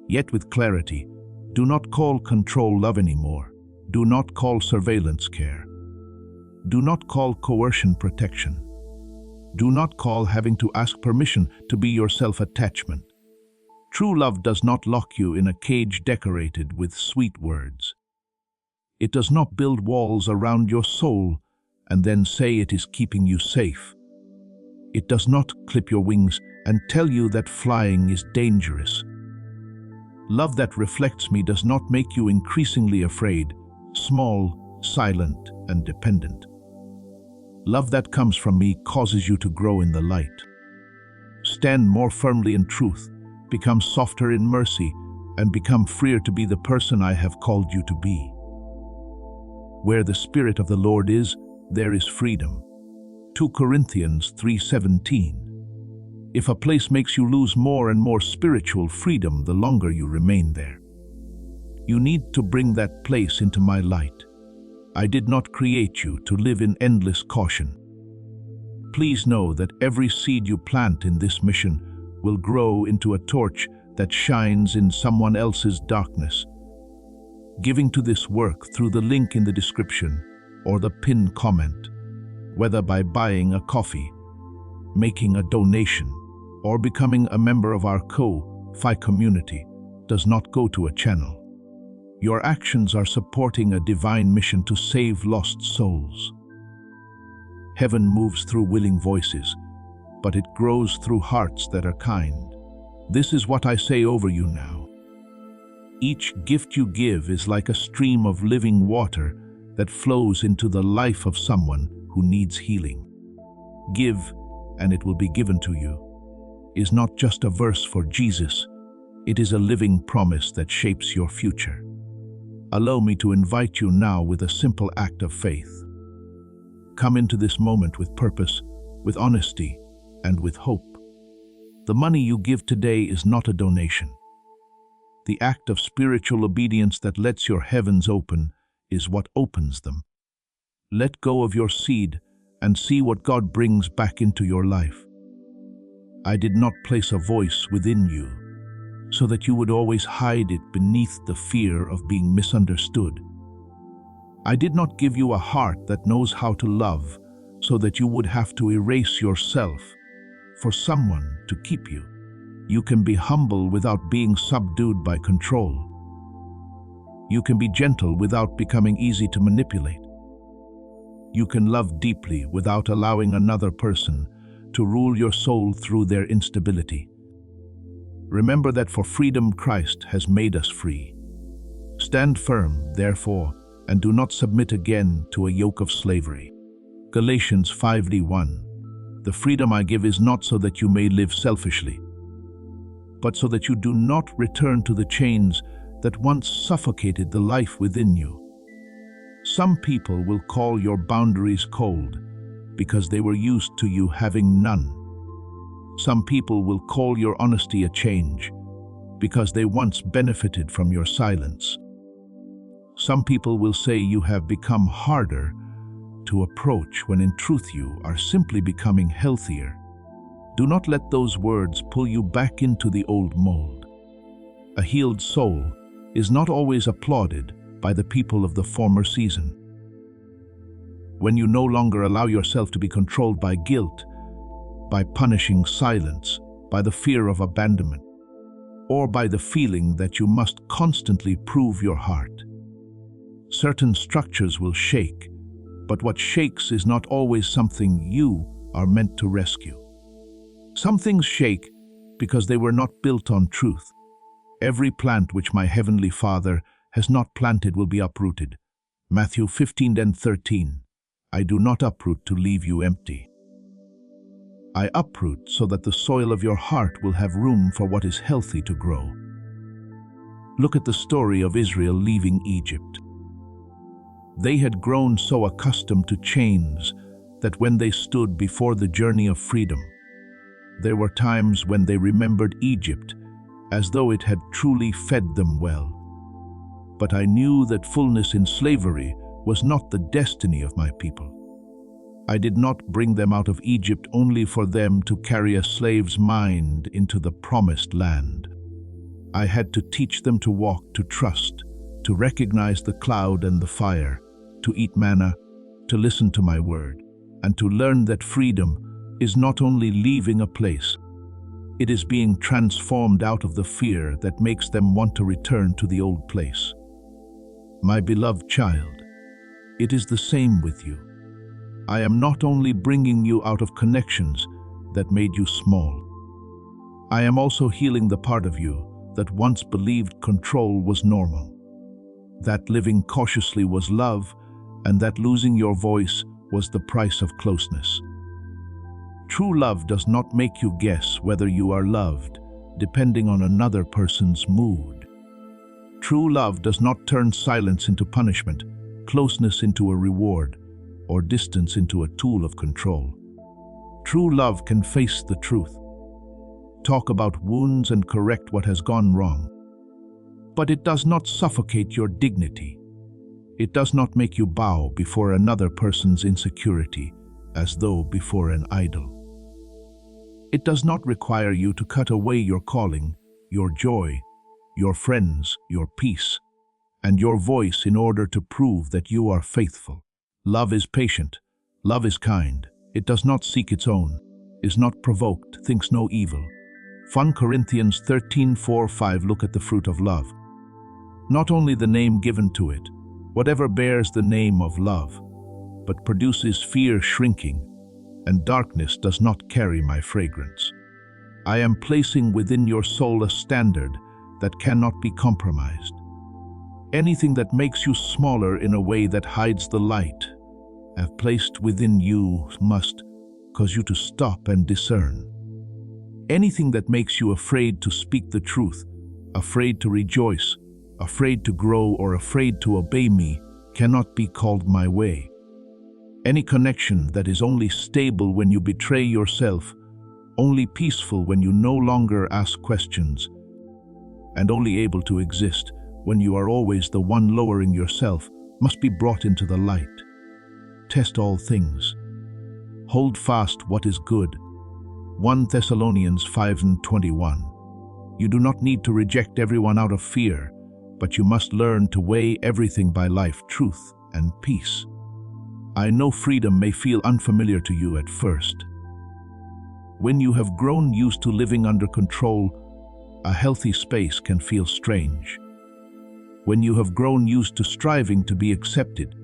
yet with clarity. Do not call control love anymore. Do not call surveillance care. Do not call coercion protection. Do not call having to ask permission to be your self-attachment. True love does not lock you in a cage decorated with sweet words. It does not build walls around your soul and then say it is keeping you safe. It does not clip your wings and tell you that flying is dangerous. Love that reflects me does not make you increasingly afraid, small, silent, and dependent. Love that comes from me causes you to grow in the light. Stand more firmly in truth, become softer in mercy, and become freer to be the person I have called you to be. Where the Spirit of the Lord is, there is freedom. 2 Corinthians 3:17. If a place makes you lose more and more spiritual freedom the longer you remain there, you need to bring that place into my light. I did not create you to live in endless caution. Please know that every seed you plant in this mission will grow into a torch that shines in someone else's darkness. Giving to this work through the link in the description or the pinned comment, whether by buying a coffee, making a donation, or becoming a member of our Ko-Fi community, does not go to a channel. Your actions are supporting a divine mission to save lost souls. Heaven moves through willing voices, but it grows through hearts that are kind. This is what I say over you now. Each gift you give is like a stream of living water that flows into the life of someone who needs healing. Give, and it will be given to you, is not just a verse for Jesus. It is a living promise that shapes your future. Allow me to invite you now with a simple act of faith. Come into this moment with purpose, with honesty, and with hope. The money you give today is not a donation. The act of spiritual obedience that lets your heavens open is what opens them. Let go of your seed and see what God brings back into your life. I did not place a voice within you so that you would always hide it beneath the fear of being misunderstood. I did not give you a heart that knows how to love so that you would have to erase yourself for someone to keep you. You can be humble without being subdued by control. You can be gentle without becoming easy to manipulate. You can love deeply without allowing another person to rule your soul through their instability. Remember that for freedom Christ has made us free. Stand firm, therefore, and do not submit again to a yoke of slavery. Galatians 5:1. The freedom I give is not so that you may live selfishly, but so that you do not return to the chains that once suffocated the life within you. Some people will call your boundaries cold because they were used to you having none. Some people will call your honesty a change because they once benefited from your silence. Some people will say you have become harder to approach when in truth you are simply becoming healthier. Do not let those words pull you back into the old mold. A healed soul is not always applauded by the people of the former season. When you no longer allow yourself to be controlled by guilt, by punishing silence, by the fear of abandonment, or by the feeling that you must constantly prove your heart. Certain structures will shake, but what shakes is not always something you are meant to rescue. Some things shake because they were not built on truth. Every plant which my heavenly Father has not planted will be uprooted. Matthew 15:13. I do not uproot to leave you empty. I uproot so that the soil of your heart will have room for what is healthy to grow. Look at the story of Israel leaving Egypt. They had grown so accustomed to chains that when they stood before the journey of freedom, there were times when they remembered Egypt as though it had truly fed them well. But I knew that fullness in slavery was not the destiny of my people. I did not bring them out of Egypt only for them to carry a slave's mind into the promised land. I had to teach them to walk, to trust, to recognize the cloud and the fire, to eat manna, to listen to my word, and to learn that freedom is not only leaving a place, it is being transformed out of the fear that makes them want to return to the old place. My beloved child, it is the same with you. I am not only bringing you out of connections that made you small. I am also healing the part of you that once believed control was normal, that living cautiously was love, and that losing your voice was the price of closeness. True love does not make you guess whether you are loved, depending on another person's mood. True love does not turn silence into punishment, closeness into a reward, or distance into a tool of control. True love can face the truth, talk about wounds and correct what has gone wrong. But it does not suffocate your dignity. It does not make you bow before another person's insecurity as though before an idol. It does not require you to cut away your calling, your joy, your friends, your peace, and your voice in order to prove that you are faithful. Love is patient. Love is kind. It does not seek its own, is not provoked, thinks no evil. 1 Corinthians 13:4-5. Look at the fruit of love. Not only the name given to it, whatever bears the name of love, but produces fear shrinking, and darkness does not carry my fragrance. I am placing within your soul a standard that cannot be compromised. Anything that makes you smaller in a way that hides the light I've placed within you must cause you to stop and discern. Anything that makes you afraid to speak the truth, afraid to rejoice, afraid to grow, or afraid to obey me cannot be called my way. Any connection that is only stable when you betray yourself, only peaceful when you no longer ask questions, and only able to exist when you are always the one lowering yourself, must be brought into the light. Test all things. Hold fast what is good. 1 Thessalonians 5:21. You do not need to reject everyone out of fear, but you must learn to weigh everything by life, truth, and peace. I know freedom may feel unfamiliar to you at first. When you have grown used to living under control, a healthy space can feel strange. When you have grown used to striving to be accepted,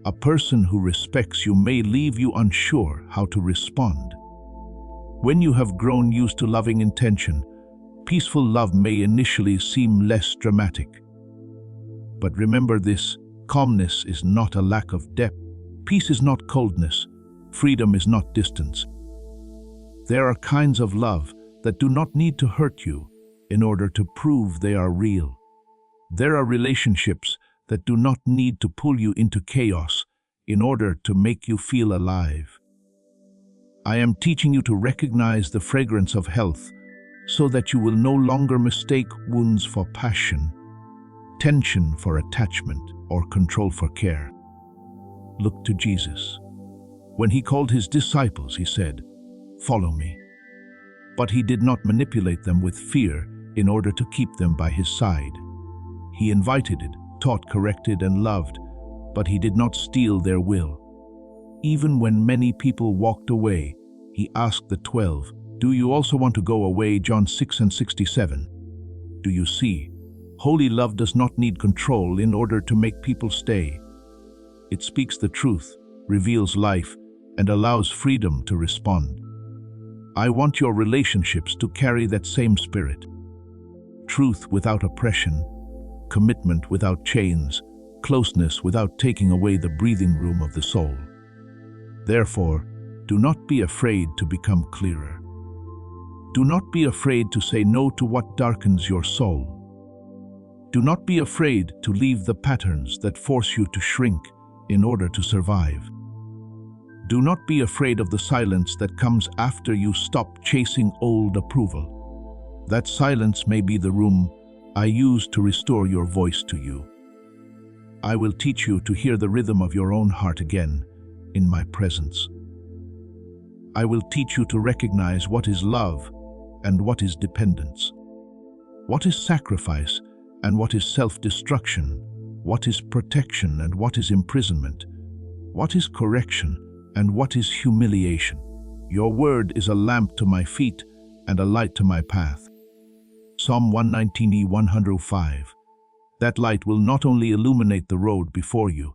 a person who respects you may leave you unsure how to respond. When you have grown used to loving intention, peaceful love may initially seem less dramatic. But remember this, calmness is not a lack of depth. Peace is not coldness. Freedom is not distance. There are kinds of love that do not need to hurt you in order to prove they are real. There are relationships that do not need to pull you into chaos in order to make you feel alive. I am teaching you to recognize the fragrance of health so that you will no longer mistake wounds for passion, tension for attachment, or control for care. Look to Jesus. When he called his disciples, he said, "Follow me." But he did not manipulate them with fear in order to keep them by his side. He invited it, taught, corrected, and loved, but he did not steal their will. Even when many people walked away, he asked the 12, "Do you also want to go away?" John 6:67. Do you see? Holy love does not need control in order to make people stay. It speaks the truth, reveals life, and allows freedom to respond. I want your relationships to carry that same spirit. Truth without oppression, commitment without chains, closeness without taking away the breathing room of the soul. Therefore, Do not be afraid to become clearer. Do not be afraid to say no to what darkens your soul. Do not be afraid to leave the patterns that force you to shrink in order to survive. Do not be afraid of the silence that comes after you stop chasing old approval. That silence may be the room I use to restore your voice to you. I will teach you to hear the rhythm of your own heart again in my presence. I will teach you to recognize what is love and what is dependence, what is sacrifice and what is self-destruction, what is protection and what is imprisonment, what is correction and what is humiliation. Your word is a lamp to my feet and a light to my path. Psalm 119:105. That light will not only illuminate the road before you,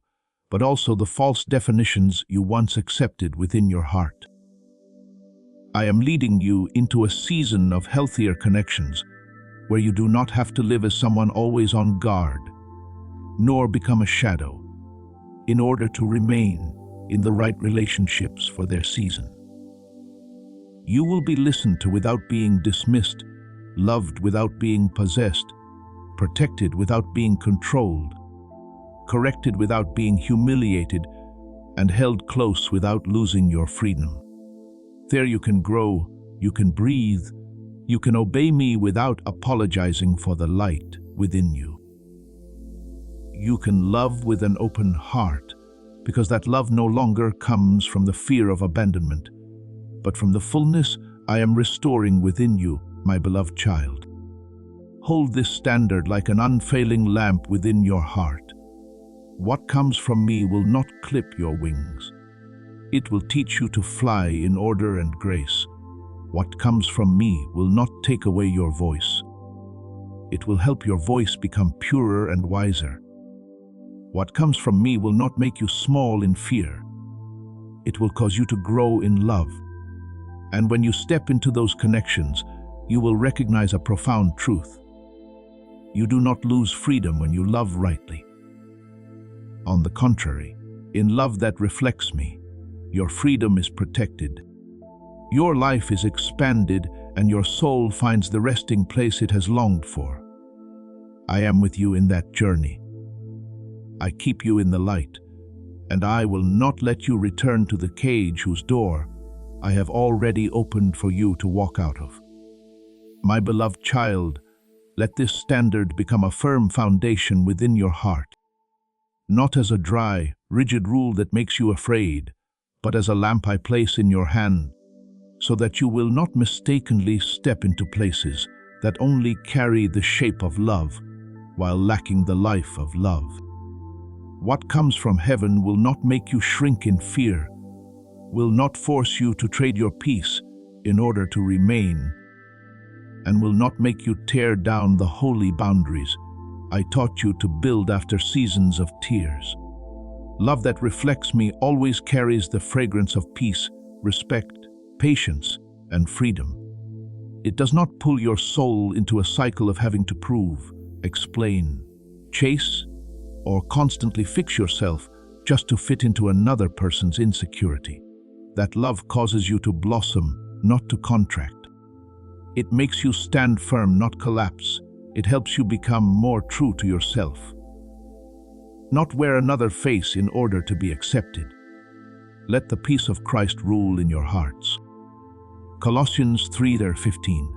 but also the false definitions you once accepted within your heart. I am leading you into a season of healthier connections, where you do not have to live as someone always on guard, nor become a shadow, in order to remain in the right relationships for their season. You will be listened to without being dismissed, loved without being possessed, protected without being controlled, corrected without being humiliated, and held close without losing your freedom. There you can grow, you can breathe, you can obey me without apologizing for the light within you. You can love with an open heart, because that love no longer comes from the fear of abandonment, but from the fullness I am restoring within you, my beloved child. Hold this standard like an unfailing lamp within your heart. What comes from me will not clip your wings. It will teach you to fly in order and grace. What comes from me will not take away your voice. It will help your voice become purer and wiser. What comes from me will not make you small in fear. It will cause you to grow in love. And when you step into those connections, you will recognize a profound truth. You do not lose freedom when you love rightly. On the contrary, in love that reflects me, your freedom is protected. Your life is expanded and your soul finds the resting place it has longed for. I am with you in that journey. I keep you in the light, and I will not let you return to the cage whose door I have already opened for you to walk out of. My beloved child, let this standard become a firm foundation within your heart, not as a dry, rigid rule that makes you afraid, but as a lamp I place in your hand, so that you will not mistakenly step into places that only carry the shape of love, while lacking the life of love. What comes from heaven will not make you shrink in fear, will not force you to trade your peace in order to remain, and will not make you tear down the holy boundaries I taught you to build after seasons of tears. Love that reflects me always carries the fragrance of peace, respect, patience, and freedom. It does not pull your soul into a cycle of having to prove, explain, chase, or constantly fix yourself just to fit into another person's insecurity. That love causes you to blossom, not to contract. It makes you stand firm, not collapse. It helps you become more true to yourself. Not wear another face in order to be accepted. Let the peace of Christ rule in your hearts. Colossians 3:15.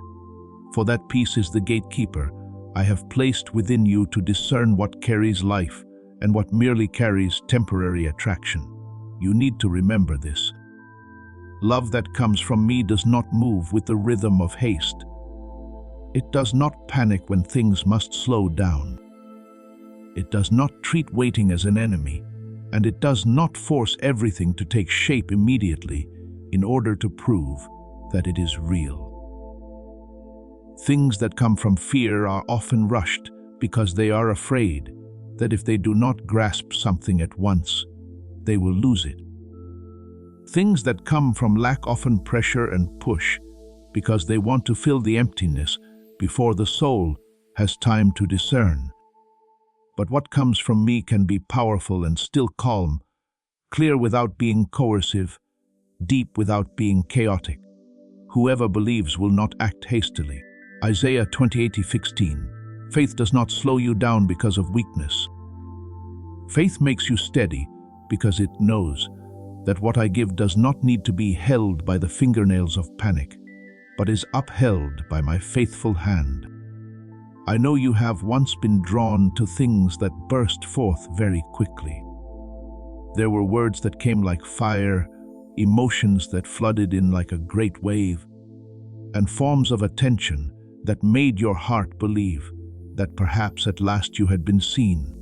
For that peace is the gatekeeper I have placed within you to discern what carries life and what merely carries temporary attraction. You need to remember this. Love that comes from me does not move with the rhythm of haste. It does not panic when things must slow down. It does not treat waiting as an enemy, and it does not force everything to take shape immediately in order to prove that it is real. Things that come from fear are often rushed because they are afraid that if they do not grasp something at once, they will lose it. Things that come from lack often pressure and push because they want to fill the emptiness before the soul has time to discern. But what comes from me can be powerful and still calm, clear without being coercive, deep without being chaotic. Whoever believes will not act hastily. Isaiah 28:16. Faith does not slow you down because of weakness. Faith makes you steady because it knows that what I give does not need to be held by the fingernails of panic, but is upheld by my faithful hand. I know you have once been drawn to things that burst forth very quickly. There were words that came like fire, emotions that flooded in like a great wave, and forms of attention that made your heart believe that perhaps at last you had been seen.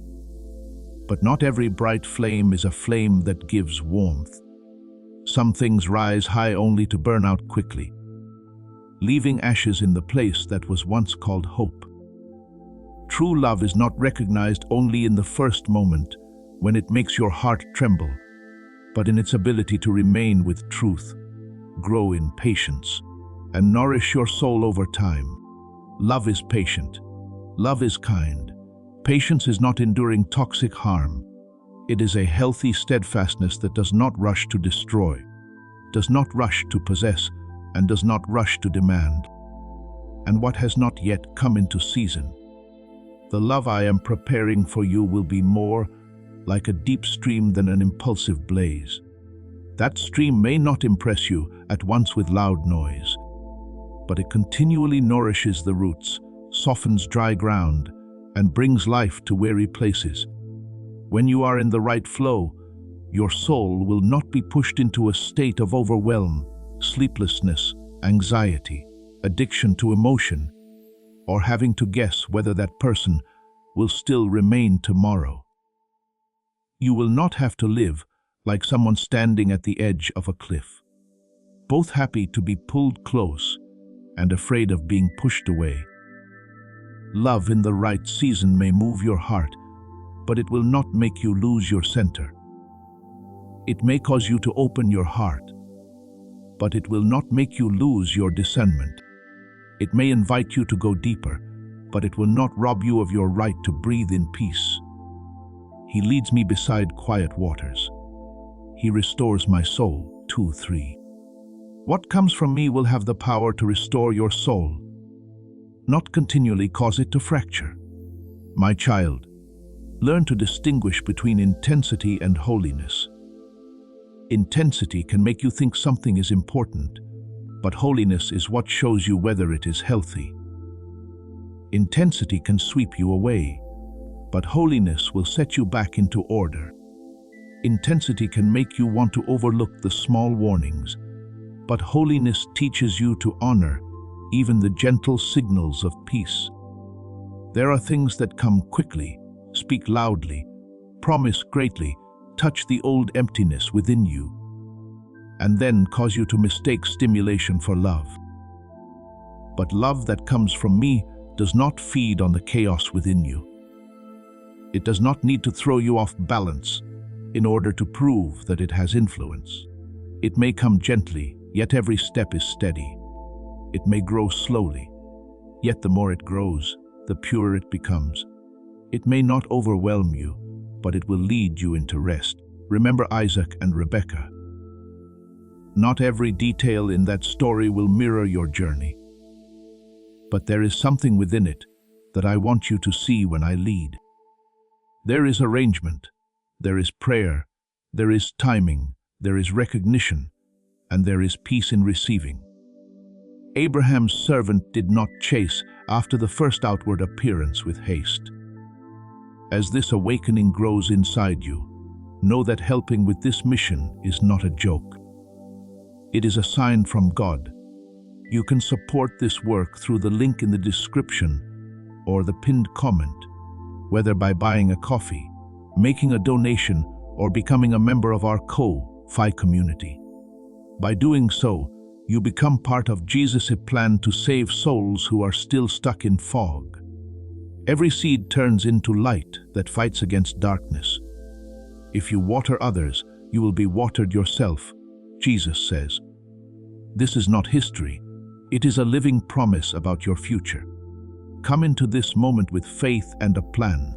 But not every bright flame is a flame that gives warmth. Some things rise high only to burn out quickly, leaving ashes in the place that was once called hope. True love is not recognized only in the first moment when it makes your heart tremble, but in its ability to remain with truth, grow in patience, and nourish your soul over time. Love is patient. Love is kind. Patience is not enduring toxic harm. It is a healthy steadfastness that does not rush to destroy, does not rush to possess, and does not rush to demand. And what has not yet come into season. The love I am preparing for you will be more like a deep stream than an impulsive blaze. That stream may not impress you at once with loud noise, but it continually nourishes the roots, softens dry ground, and brings life to weary places. When you are in the right flow, your soul will not be pushed into a state of overwhelm, sleeplessness, anxiety, addiction to emotion, or having to guess whether that person will still remain tomorrow. You will not have to live like someone standing at the edge of a cliff, both happy to be pulled close and afraid of being pushed away. Love in the right season may move your heart, but it will not make you lose your center. It may cause you to open your heart, but it will not make you lose your discernment. It may invite you to go deeper, but it will not rob you of your right to breathe in peace. He leads me beside quiet waters. He restores my soul. 2:3. What comes from me will have the power to restore your soul, not continually cause it to fracture. My child, learn to distinguish between intensity and holiness. Intensity can make you think something is important, but holiness is what shows you whether it is healthy. Intensity can sweep you away, but holiness will set you back into order. Intensity can make you want to overlook the small warnings, but holiness teaches you to honor even the gentle signals of peace. There are things that come quickly, speak loudly, promise greatly, touch the old emptiness within you, and then cause you to mistake stimulation for love. But love that comes from me does not feed on the chaos within you. It does not need to throw you off balance in order to prove that it has influence. It may come gently, yet every step is steady. It may grow slowly, yet the more it grows, the purer it becomes. It may not overwhelm you, but it will lead you into rest. Remember Isaac and Rebekah. Not every detail in that story will mirror your journey, but there is something within it that I want you to see when I lead. There is arrangement, there is prayer, there is timing, there is recognition, and there is peace in receiving. Abraham's servant did not chase after the first outward appearance with haste. As this awakening grows inside you, know that helping with this mission is not a joke. It is a sign from God. You can support this work through the link in the description or the pinned comment, whether by buying a coffee, making a donation, or becoming a member of our Ko-Fi community. By doing so, you become part of Jesus' plan to save souls who are still stuck in fog. Every seed turns into light that fights against darkness. If you water others, you will be watered yourself, Jesus says. This is not history. It is a living promise about your future. Come into this moment with faith and a plan.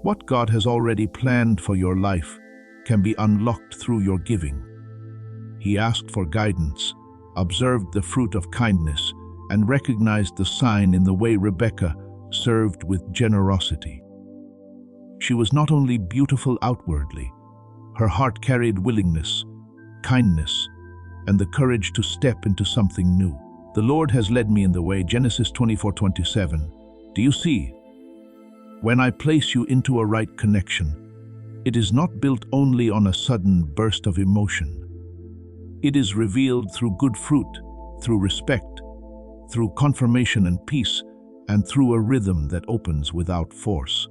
What God has already planned for your life can be unlocked through your giving. He asked for guidance, observed the fruit of kindness, and recognized the sign in the way Rebecca served with generosity. She was not only beautiful outwardly, her heart carried willingness, kindness, and the courage to step into something new. The Lord has led me in the way, Genesis 24:27. Do you see? When I place you into a right connection, it is not built only on a sudden burst of emotion. It is revealed through good fruit, through respect, through confirmation and peace, and through a rhythm that opens without force.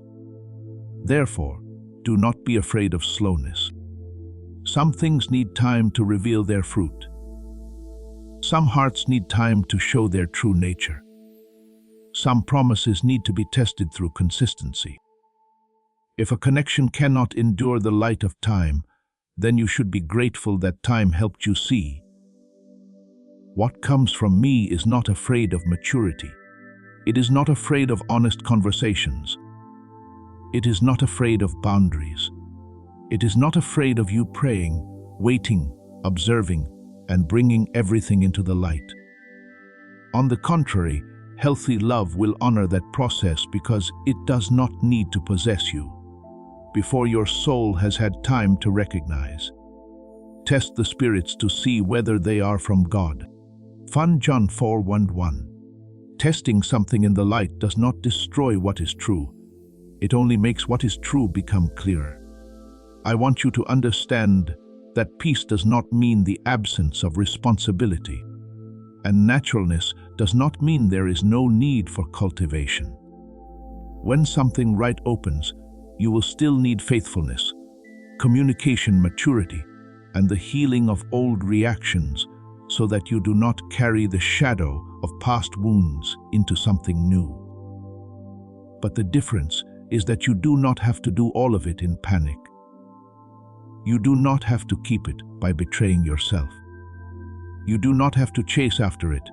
Therefore, do not be afraid of slowness. Some things need time to reveal their fruit. Some hearts need time to show their true nature. Some promises need to be tested through consistency. If a connection cannot endure the light of time, then you should be grateful that time helped you see. What comes from me is not afraid of maturity. It is not afraid of honest conversations. It is not afraid of boundaries. It is not afraid of you praying, waiting, observing, and bringing everything into the light. On the contrary, healthy love will honor that process because it does not need to possess you before your soul has had time to recognize. Test the spirits to see whether they are from God. 1 John 4:1. Testing something in the light does not destroy what is true. It only makes what is true become clearer. I want you to understand that peace does not mean the absence of responsibility, and naturalness does not mean there is no need for cultivation. When something right opens, you will still need faithfulness, communication maturity, and the healing of old reactions so that you do not carry the shadow of past wounds into something new. But the difference is that you do not have to do all of it in panic. You do not have to keep it by betraying yourself. You do not have to chase after it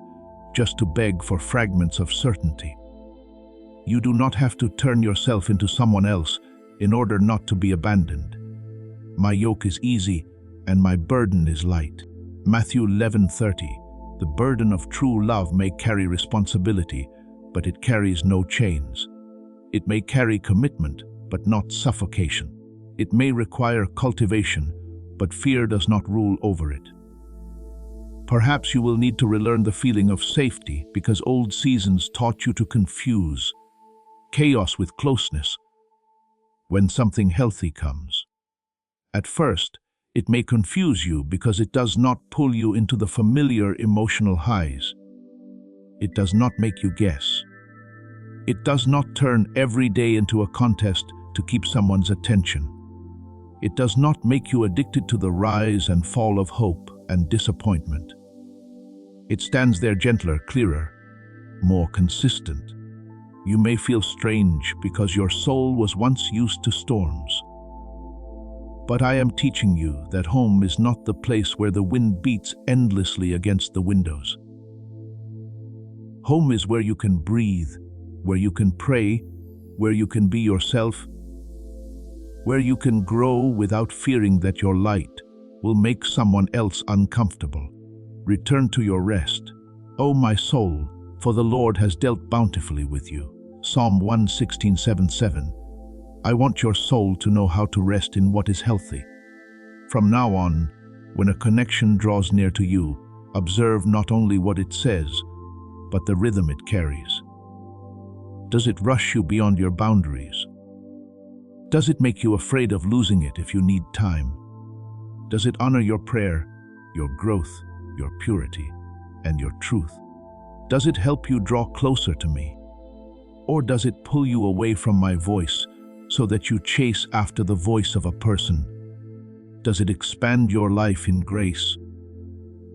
just to beg for fragments of certainty. You do not have to turn yourself into someone else in order not to be abandoned. My yoke is easy and my burden is light. Matthew 11:30. The burden of true love may carry responsibility, but it carries no chains. It may carry commitment, but not suffocation. It may require cultivation, but fear does not rule over it. Perhaps you will need to relearn the feeling of safety because old seasons taught you to confuse chaos with closeness when something healthy comes. At first, it may confuse you because it does not pull you into the familiar emotional highs. It does not make you guess. It does not turn every day into a contest to keep someone's attention. It does not make you addicted to the rise and fall of hope and disappointment. It stands there gentler, clearer, more consistent. You may feel strange because your soul was once used to storms. But I am teaching you that home is not the place where the wind beats endlessly against the windows. Home is where you can breathe, where you can pray, where you can be yourself, where you can grow without fearing that your light will make someone else uncomfortable. Return to your rest, O my soul, for the Lord has dealt bountifully with you. Psalm 116:7. I want your soul to know how to rest in what is healthy. From now on, when a connection draws near to you, observe not only what it says, but the rhythm it carries. Does it rush you beyond your boundaries? Does it make you afraid of losing it if you need time? Does it honor your prayer, your growth, your purity, and your truth? Does it help you draw closer to me? Or does it pull you away from my voice so that you chase after the voice of a person? Does it expand your life in grace?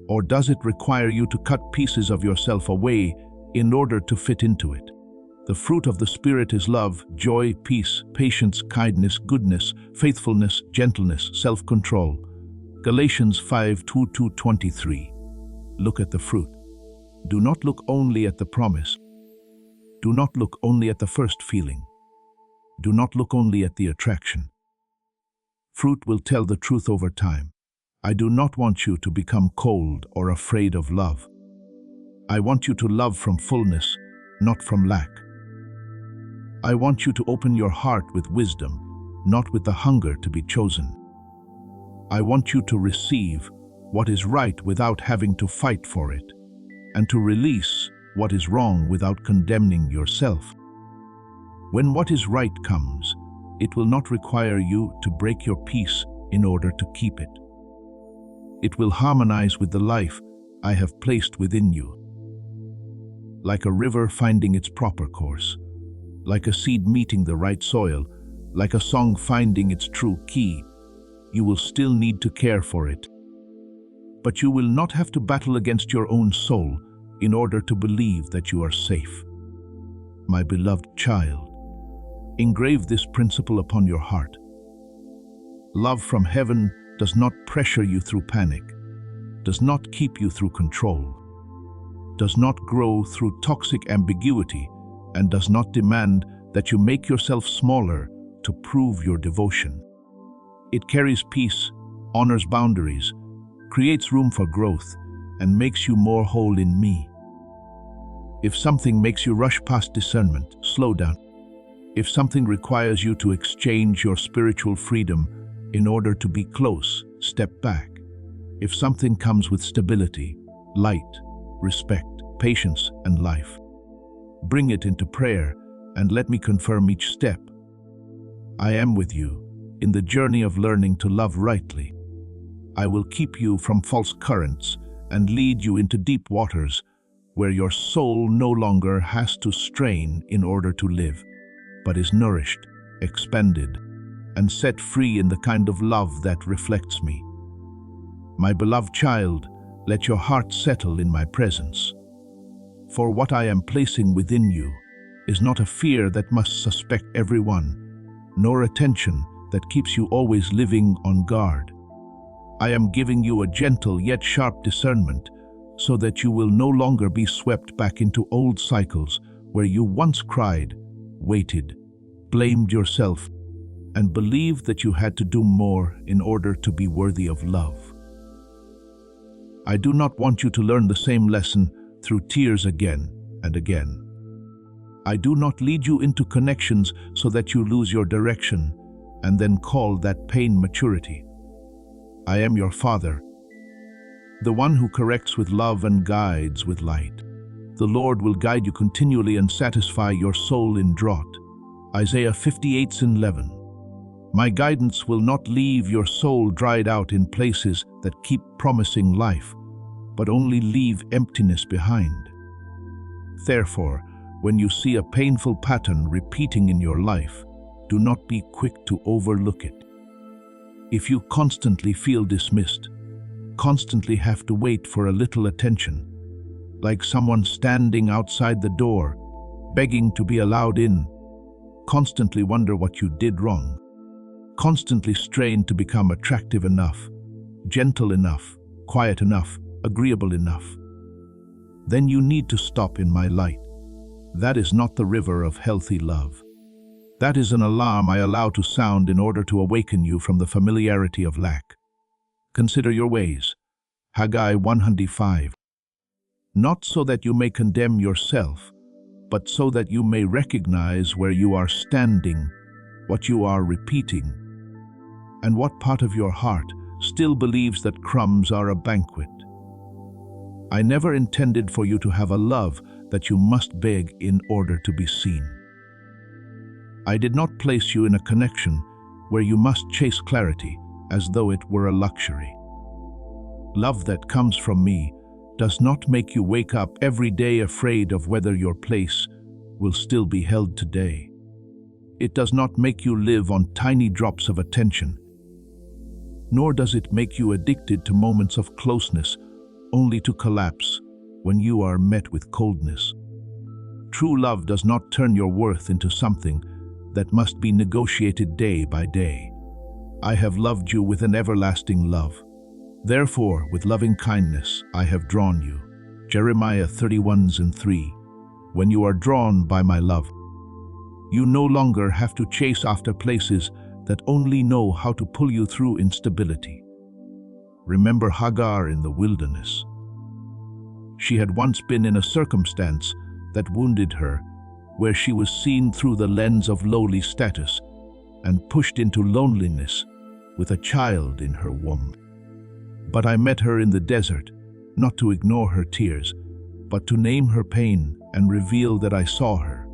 Or does it require you to cut pieces of yourself away in order to fit into it? The fruit of the Spirit is love, joy, peace, patience, kindness, goodness, faithfulness, gentleness, self-control. Galatians 5:22-23. Look at the fruit. Do not look only at the promise. Do not look only at the first feeling. Do not look only at the attraction. Fruit will tell the truth over time. I do not want you to become cold or afraid of love. I want you to love from fullness, not from lack. I want you to open your heart with wisdom, not with the hunger to be chosen. I want you to receive what is right without having to fight for it, and to release what is wrong without condemning yourself. When what is right comes, it will not require you to break your peace in order to keep it. It will harmonize with the life I have placed within you. Like a river finding its proper course, like a seed meeting the right soil, like a song finding its true key, you will still need to care for it. But you will not have to battle against your own soul in order to believe that you are safe. My beloved child, engrave this principle upon your heart. Love from heaven does not pressure you through panic, does not keep you through control, does not grow through toxic ambiguity, and does not demand that you make yourself smaller to prove your devotion. It carries peace, honors boundaries, creates room for growth, and makes you more whole in me. If something makes you rush past discernment, slow down. If something requires you to exchange your spiritual freedom in order to be close, step back. If something comes with stability, light, respect, patience, and life, bring it into prayer and let me confirm each step. I am with you in the journey of learning to love rightly. I will keep you from false currents and lead you into deep waters where your soul no longer has to strain in order to live, but is nourished, expanded, and set free in the kind of love that reflects me. My beloved child, let your heart settle in my presence. For what I am placing within you is not a fear that must suspect everyone, nor a tension that keeps you always living on guard. I am giving you a gentle yet sharp discernment so that you will no longer be swept back into old cycles where you once cried, waited, blamed yourself, and believed that you had to do more in order to be worthy of love. I do not want you to learn the same lesson through tears again and again. I do not lead you into connections so that you lose your direction and then call that pain maturity. I am your Father, the one who corrects with love and guides with light. The Lord will guide you continually and satisfy your soul in drought. Isaiah 58:11. My guidance will not leave your soul dried out in places that keep promising life, but only leave emptiness behind. Therefore, when you see a painful pattern repeating in your life, do not be quick to overlook it. If you constantly feel dismissed, constantly have to wait for a little attention, like someone standing outside the door, begging to be allowed in, constantly wonder what you did wrong, constantly strain to become attractive enough, gentle enough, quiet enough, agreeable enough, then you need to stop in my light. That is not the river of healthy love. That is an alarm I allow to sound in order to awaken you from the familiarity of lack. Consider your ways. Haggai 1:5. Not so that you may condemn yourself, but so that you may recognize where you are standing, what you are repeating, and what part of your heart still believes that crumbs are a banquet. I never intended for you to have a love that you must beg in order to be seen. I did not place you in a connection where you must chase clarity as though it were a luxury. Love that comes from me does not make you wake up every day afraid of whether your place will still be held today. It does not make you live on tiny drops of attention, nor does it make you addicted to moments of closeness only to collapse when you are met with coldness. True love does not turn your worth into something that must be negotiated day by day. I have loved you with an everlasting love. Therefore, with loving kindness, I have drawn you. Jeremiah 31:3. When you are drawn by my love, you no longer have to chase after places that only know how to pull you through instability. Remember Hagar in the wilderness. She had once been in a circumstance that wounded her, where she was seen through the lens of lowly status and pushed into loneliness with a child in her womb. But I met her in the desert, not to ignore her tears, but to name her pain and reveal that I saw her.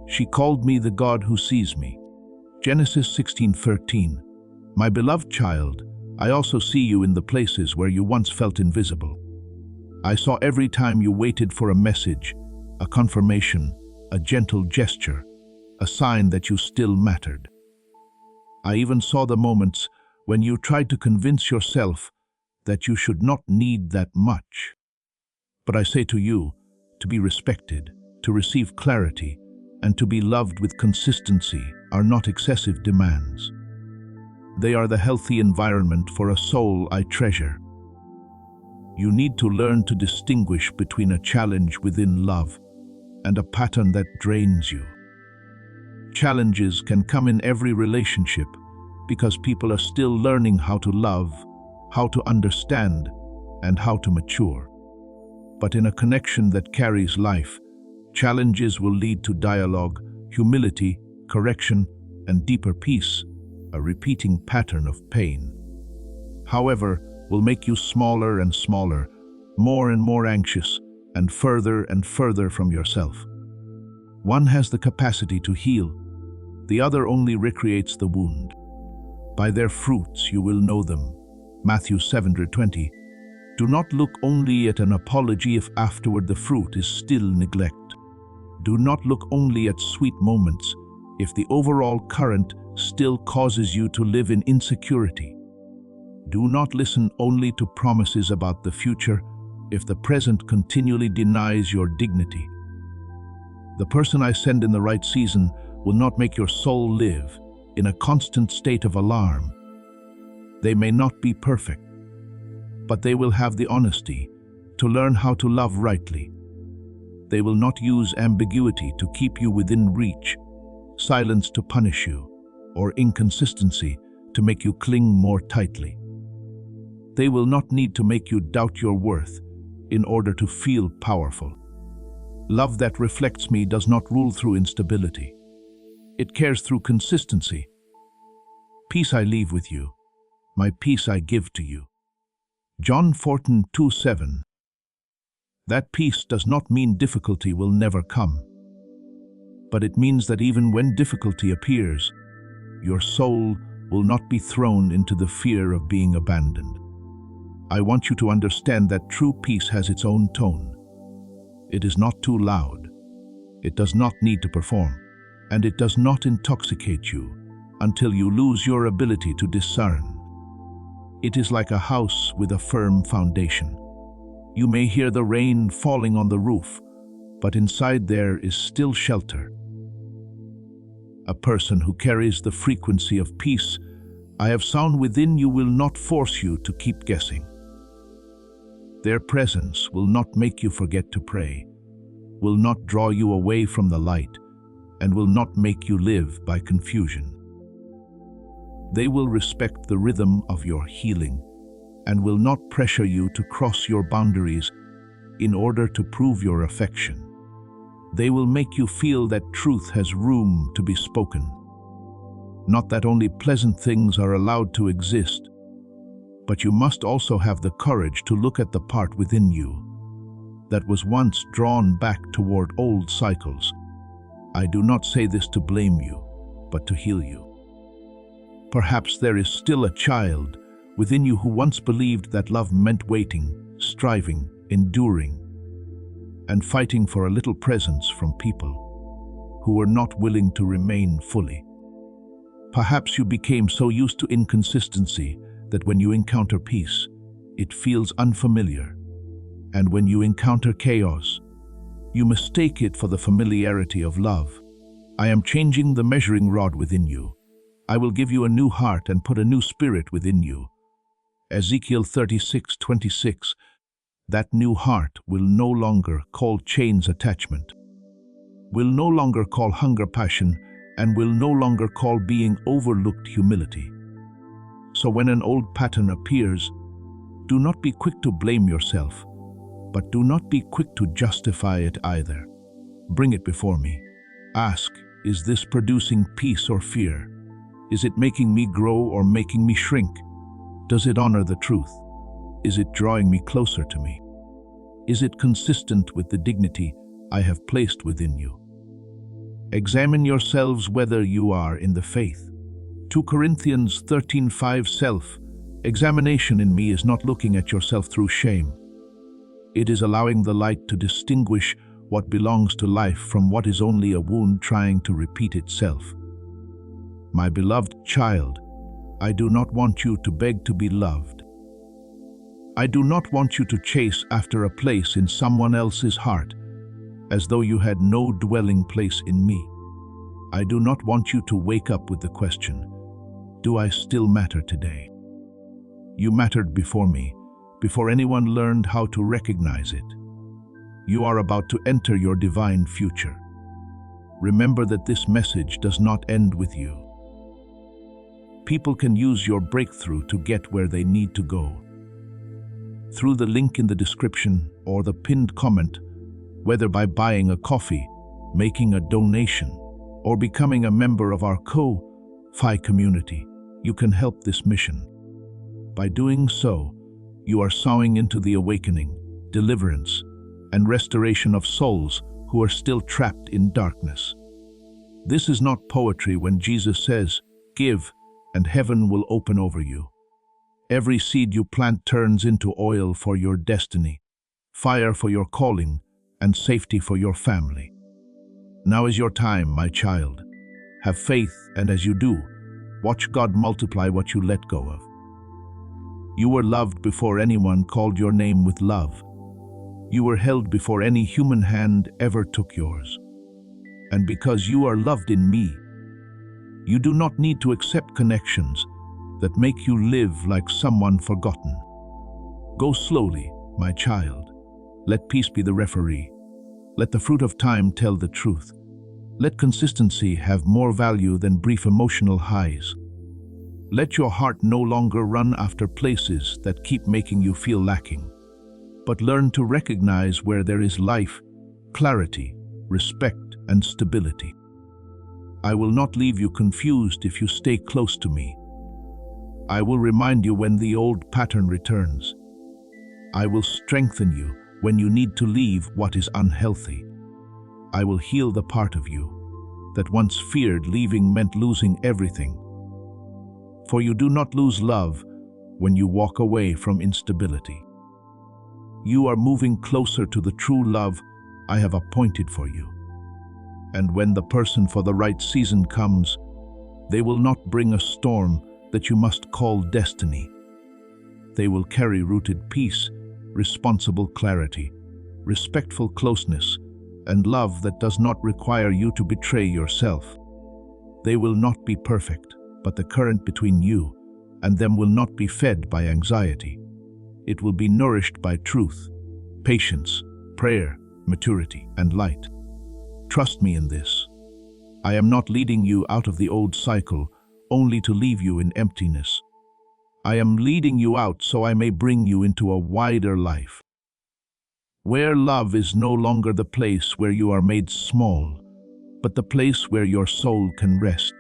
She called me the God who sees me. Genesis 16:13. My beloved child, I also see you in the places where you once felt invisible. I saw every time you waited for a message, a confirmation, a gentle gesture, a sign that you still mattered. I even saw the moments when you tried to convince yourself that you should not need that much. But I say to you, to be respected, to receive clarity, and to be loved with consistency are not excessive demands. They are the healthy environment for a soul I treasure. You need to learn to distinguish between a challenge within love and a pattern that drains you. Challenges can come in every relationship because people are still learning how to love, how to understand, and how to mature. But in a connection that carries life, challenges will lead to dialogue, humility, correction, and deeper peace, a repeating pattern of pain. However, will make you smaller and smaller, more and more anxious, and further from yourself. One has the capacity to heal, the other only recreates the wound. By their fruits you will know them. Matthew 7:20. Do not look only at an apology if afterward the fruit is still neglect. Do not look only at sweet moments if the overall current still causes you to live in insecurity. Do not listen only to promises about the future if the present continually denies your dignity. The person I send in the right season will not make your soul live in a constant state of alarm. They may not be perfect, but they will have the honesty to learn how to love rightly. They will not use ambiguity to keep you within reach, silence to punish you, or inconsistency to make you cling more tightly. They will not need to make you doubt your worth in order to feel powerful. Love that reflects me does not rule through instability. It cares through consistency. Peace I leave with you, my peace I give to you. John 14:2-7. That peace does not mean difficulty will never come, but it means that even when difficulty appears, your soul will not be thrown into the fear of being abandoned. I want you to understand that true peace has its own tone. It is not too loud. It does not need to perform, and it does not intoxicate you until you lose your ability to discern. It is like a house with a firm foundation. You may hear the rain falling on the roof, but inside there is still shelter. A person who carries the frequency of peace I have sown within you will not force you to keep guessing. Their presence will not make you forget to pray, will not draw you away from the light, and will not make you live by confusion. They will respect the rhythm of your healing and will not pressure you to cross your boundaries in order to prove your affection. They will make you feel that truth has room to be spoken, not that only pleasant things are allowed to exist, but you must also have the courage to look at the part within you that was once drawn back toward old cycles. I do not say this to blame you, but to heal you. Perhaps there is still a child within you who once believed that love meant waiting, striving, enduring, and fighting for a little presence from people who were not willing to remain fully. Perhaps you became so used to inconsistency that when you encounter peace, it feels unfamiliar, and when you encounter chaos, you mistake it for the familiarity of love. I am changing the measuring rod within you. I will give you a new heart and put a new spirit within you. Ezekiel 36:26. That new heart will no longer call chains attachment, will no longer call hunger passion, and will no longer call being overlooked humility. So when an old pattern appears, Do not be quick to blame yourself, but do not be quick to justify it either. Bring it before me. Ask, is this producing peace or fear? Is it making me grow or making me shrink? Does it honor the truth? Is it drawing me closer to me? Is it consistent with the dignity I have placed within you? Examine yourselves whether you are in the faith. 2 Corinthians 13:5 Self-examination in me is not looking at yourself through shame. It is allowing the light to distinguish what belongs to life from what is only a wound trying to repeat itself. My beloved child, I do not want you to beg to be loved. I do not want you to chase after a place in someone else's heart, as though you had no dwelling place in me. I do not want you to wake up with the question, do I still matter today? You mattered before me, before anyone learned how to recognize it. You are about to enter your divine future. Remember that this message does not end with you. People can use your breakthrough to get where they need to go. Through the link in the description or the pinned comment, whether by buying a coffee, making a donation, or becoming a member of our Ko-Fi community, you can help this mission. By doing so, you are sowing into the awakening, deliverance, and restoration of souls who are still trapped in darkness. This is not poetry when Jesus says, "Give, and heaven will open over you." Every seed you plant turns into oil for your destiny, fire for your calling, and safety for your family. Now is your time, my child. Have faith, and as you do, watch God multiply what you let go of. You were loved before anyone called your name with love. You were held before any human hand ever took yours. And because you are loved in me, you do not need to accept connections that make you live like someone forgotten. Go slowly, my child. Let peace be the referee. Let the fruit of time tell the truth. Let consistency have more value than brief emotional highs. Let your heart no longer run after places that keep making you feel lacking, but learn to recognize where there is life, clarity, respect, and stability. I will not leave you confused if you stay close to me. I will remind you when the old pattern returns. I will strengthen you when you need to leave what is unhealthy. I will heal the part of you that once feared leaving meant losing everything. For you do not lose love when you walk away from instability. You are moving closer to the true love I have appointed for you. And when the person for the right season comes, they will not bring a storm that you must call destiny. They will carry rooted peace, responsible clarity, respectful closeness, and love that does not require you to betray yourself. They will not be perfect, but the current between you and them will not be fed by anxiety. It will be nourished by truth, patience, prayer, maturity, and light. Trust me in this. I am not leading you out of the old cycle only to leave you in emptiness. I am leading you out so I may bring you into a wider life, where love is no longer the place where you are made small, but the place where your soul can rest.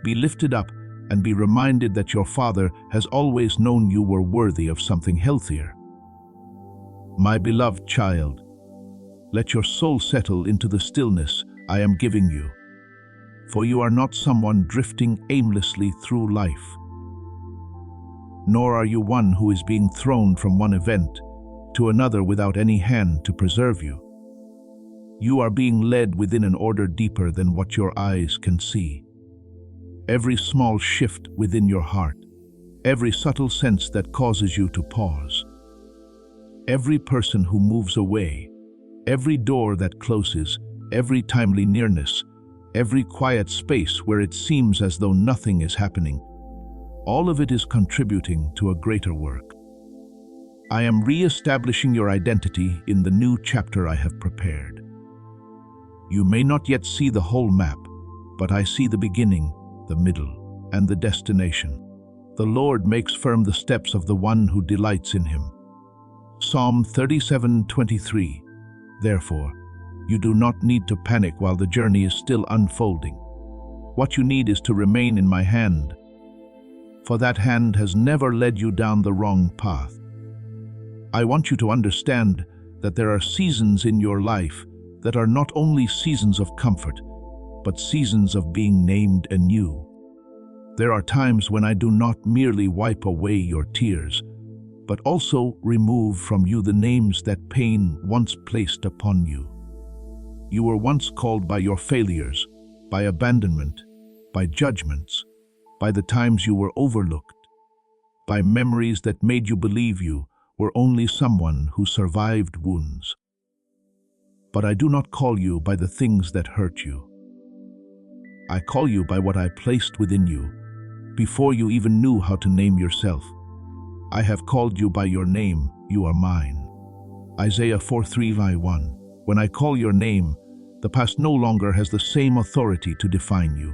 Be lifted up and be reminded that your Father has always known you were worthy of something healthier. My beloved child, let your soul settle into the stillness I am giving you, for you are not someone drifting aimlessly through life, nor are you one who is being thrown from one event to another without any hand to preserve you. You are being led within an order deeper than what your eyes can see. Every small shift within your heart, every subtle sense that causes you to pause, every person who moves away, every door that closes, every timely nearness, every quiet space where it seems as though nothing is happening, all of it is contributing to a greater work. I am re-establishing your identity in the new chapter I have prepared. You may not yet see the whole map, but I see the beginning, the middle, and the destination. The Lord makes firm the steps of the one who delights in him. Psalm 37:23. Therefore, you do not need to panic while the journey is still unfolding. What you need is to remain in my hand, for that hand has never led you down the wrong path. I want you to understand that there are seasons in your life that are not only seasons of comfort, but seasons of being named anew. There are times when I do not merely wipe away your tears, but also remove from you the names that pain once placed upon you. You were once called by your failures, by abandonment, by judgments, by the times you were overlooked, by memories that made you believe you were only someone who survived wounds. But I do not call you by the things that hurt you. I call you by what I placed within you, before you even knew how to name yourself. I have called you by your name, you are mine. Isaiah 4:3-1. When I call your name, the past no longer has the same authority to define you.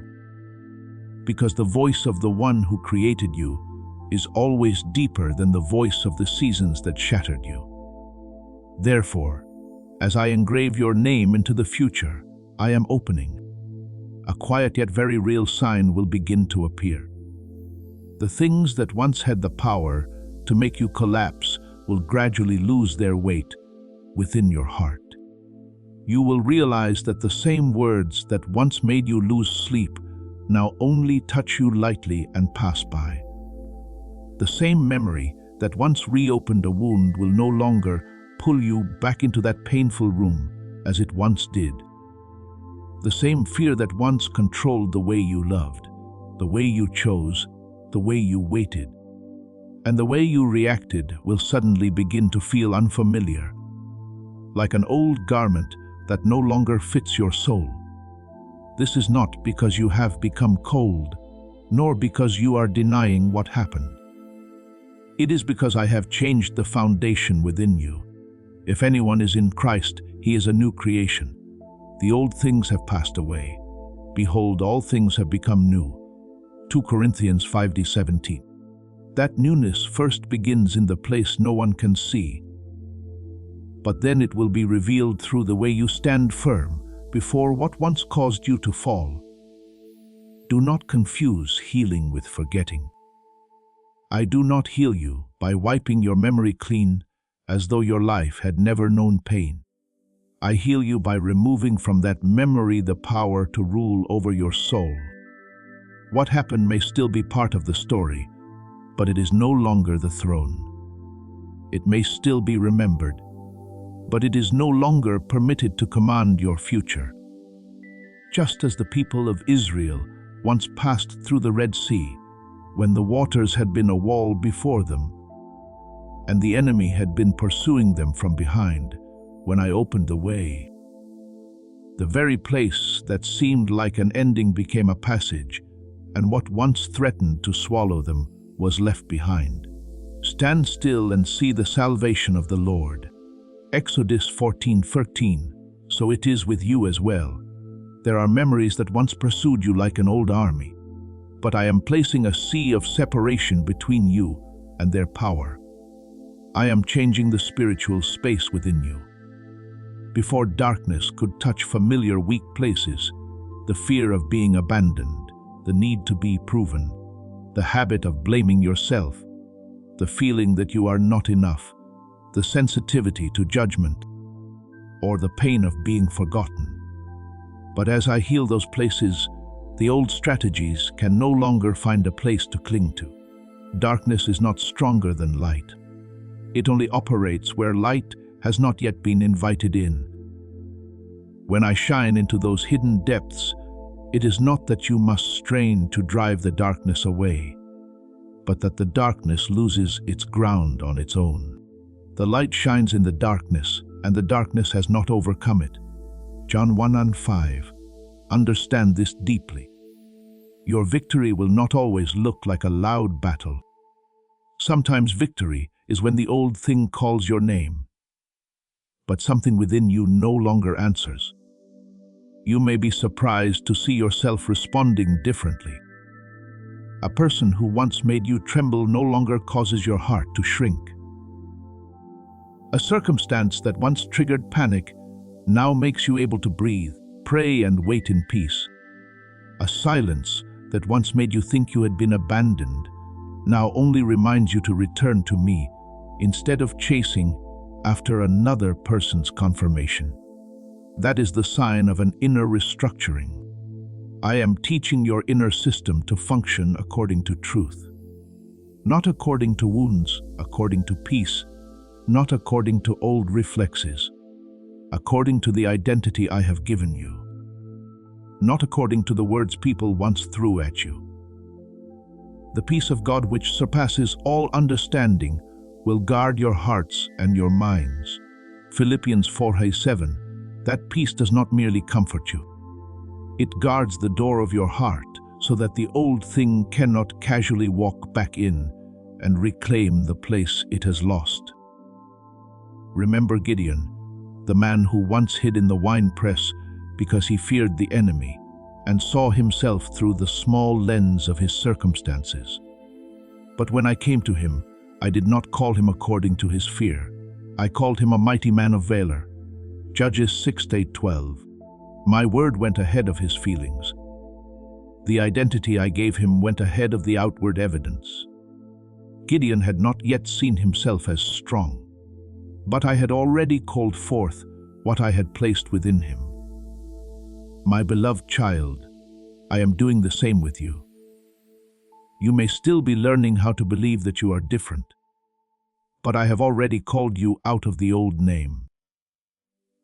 Because the voice of the one who created you is always deeper than the voice of the seasons that shattered you. Therefore, as I engrave your name into the future, I am opening. A quiet yet very real sign will begin to appear. The things that once had the power to make you collapse will gradually lose their weight within your heart. You will realize that the same words that once made you lose sleep now only touch you lightly and pass by. The same memory that once reopened a wound will no longer pull you back into that painful room as it once did. The same fear that once controlled the way you loved, the way you chose, the way you waited, and the way you reacted will suddenly begin to feel unfamiliar, like an old garment that no longer fits your soul. This is not because you have become cold, nor because you are denying what happened. It is because I have changed the foundation within you. If anyone is in Christ, he is a new creation. The old things have passed away. Behold, all things have become new. 2 Corinthians 5:17. That newness first begins in the place no one can see, but then it will be revealed through the way you stand firm before what once caused you to fall. Do not confuse healing with forgetting. I do not heal you by wiping your memory clean as though your life had never known pain. I heal you by removing from that memory the power to rule over your soul. What happened may still be part of the story, but it is no longer the throne. It may still be remembered, but it is no longer permitted to command your future. Just as the people of Israel once passed through the Red Sea, when the waters had been a wall before them, and the enemy had been pursuing them from behind, when I opened the way. The very place that seemed like an ending became a passage, and what once threatened to swallow them was left behind. Stand still and see the salvation of the Lord. Exodus 14:13. So it is with you as well. There are memories that once pursued you like an old army, but I am placing a sea of separation between you and their power. I am changing the spiritual space within you. Before darkness could touch familiar weak places, the fear of being abandoned, the need to be proven, the habit of blaming yourself, the feeling that you are not enough, the sensitivity to judgment, or the pain of being forgotten. But as I heal those places, the old strategies can no longer find a place to cling to. Darkness is not stronger than light. It only operates where light has not yet been invited in. When I shine into those hidden depths, it is not that you must strain to drive the darkness away, but that the darkness loses its ground on its own. The light shines in the darkness, and the darkness has not overcome it. John 1:5. Understand this deeply. Your victory will not always look like a loud battle. Sometimes victory is when the old thing calls your name, but something within you no longer answers. You may be surprised to see yourself responding differently. A person who once made you tremble no longer causes your heart to shrink. A circumstance that once triggered panic now makes you able to breathe, pray, and wait in peace. A silence that once made you think you had been abandoned now only reminds you to return to me instead of chasing after another person's confirmation. That is the sign of an inner restructuring. I am teaching your inner system to function according to truth. Not according to wounds, according to peace, not according to old reflexes, according to the identity I have given you. Not according to the words people once threw at you. The peace of God which surpasses all understanding will guard your hearts and your minds. Philippians 4:7. That peace does not merely comfort you. It guards the door of your heart so that the old thing cannot casually walk back in and reclaim the place it has lost. Remember Gideon, the man who once hid in the winepress because he feared the enemy and saw himself through the small lens of his circumstances. But when I came to him, I did not call him according to his fear. I called him a mighty man of valor. Judges 6:12. My word went ahead of his feelings. The identity I gave him went ahead of the outward evidence. Gideon had not yet seen himself as strong, but I had already called forth what I had placed within him. My beloved child, I am doing the same with you. You may still be learning how to believe that you are different, but I have already called you out of the old name.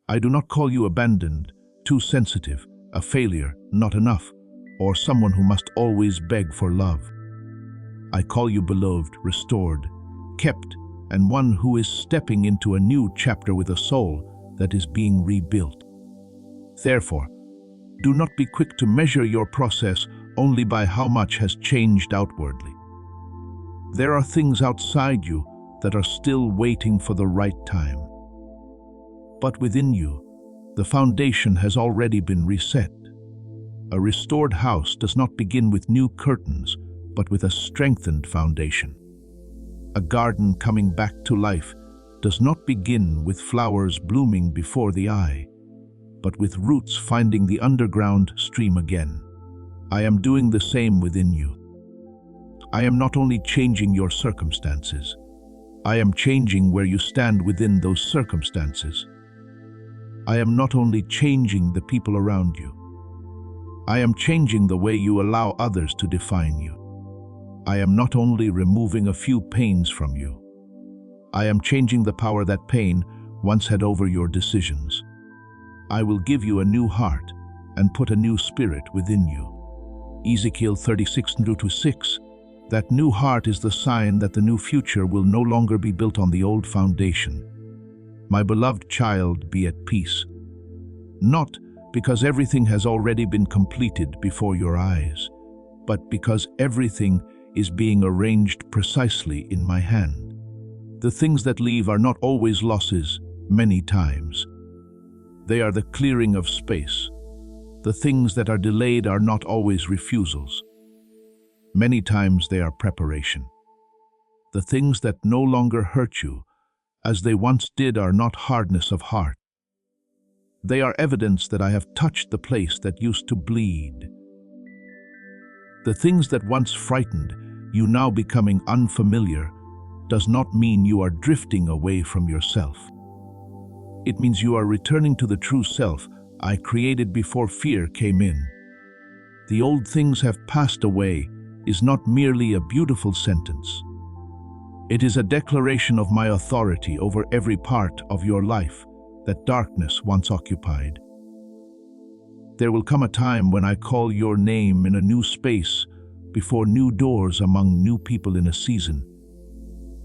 I do not call you abandoned, too sensitive, a failure, not enough, or someone who must always beg for love. I call you beloved, restored, kept, and one who is stepping into a new chapter with a soul that is being rebuilt. Therefore, do not be quick to measure your process only by how much has changed outwardly. There are things outside you that are still waiting for the right time. But within you, the foundation has already been reset. A restored house does not begin with new curtains, but with a strengthened foundation. A garden coming back to life does not begin with flowers blooming before the eye, but with roots finding the underground stream again. I am doing the same within you. I am not only changing your circumstances, I am changing where you stand within those circumstances. I am not only changing the people around you, I am changing the way you allow others to define you. I am not only removing a few pains from you, I am changing the power that pain once had over your decisions. I will give you a new heart and put a new spirit within you. Ezekiel 36:6. That new heart is the sign that the new future will no longer be built on the old foundation. My beloved child, be at peace. Not because everything has already been completed before your eyes, but because everything is being arranged precisely in my hand. The things that leave are not always losses, many times. They are the clearing of space. The things that are delayed are not always refusals. Many times they are preparation. The things that no longer hurt you, as they once did, are not hardness of heart. They are evidence that I have touched the place that used to bleed. The things that once frightened you now becoming unfamiliar does not mean you are drifting away from yourself. It means you are returning to the true self I created before fear came in. The old things have passed away is not merely a beautiful sentence. It is a declaration of my authority over every part of your life that darkness once occupied. There will come a time when I call your name in a new space before new doors among new people in a season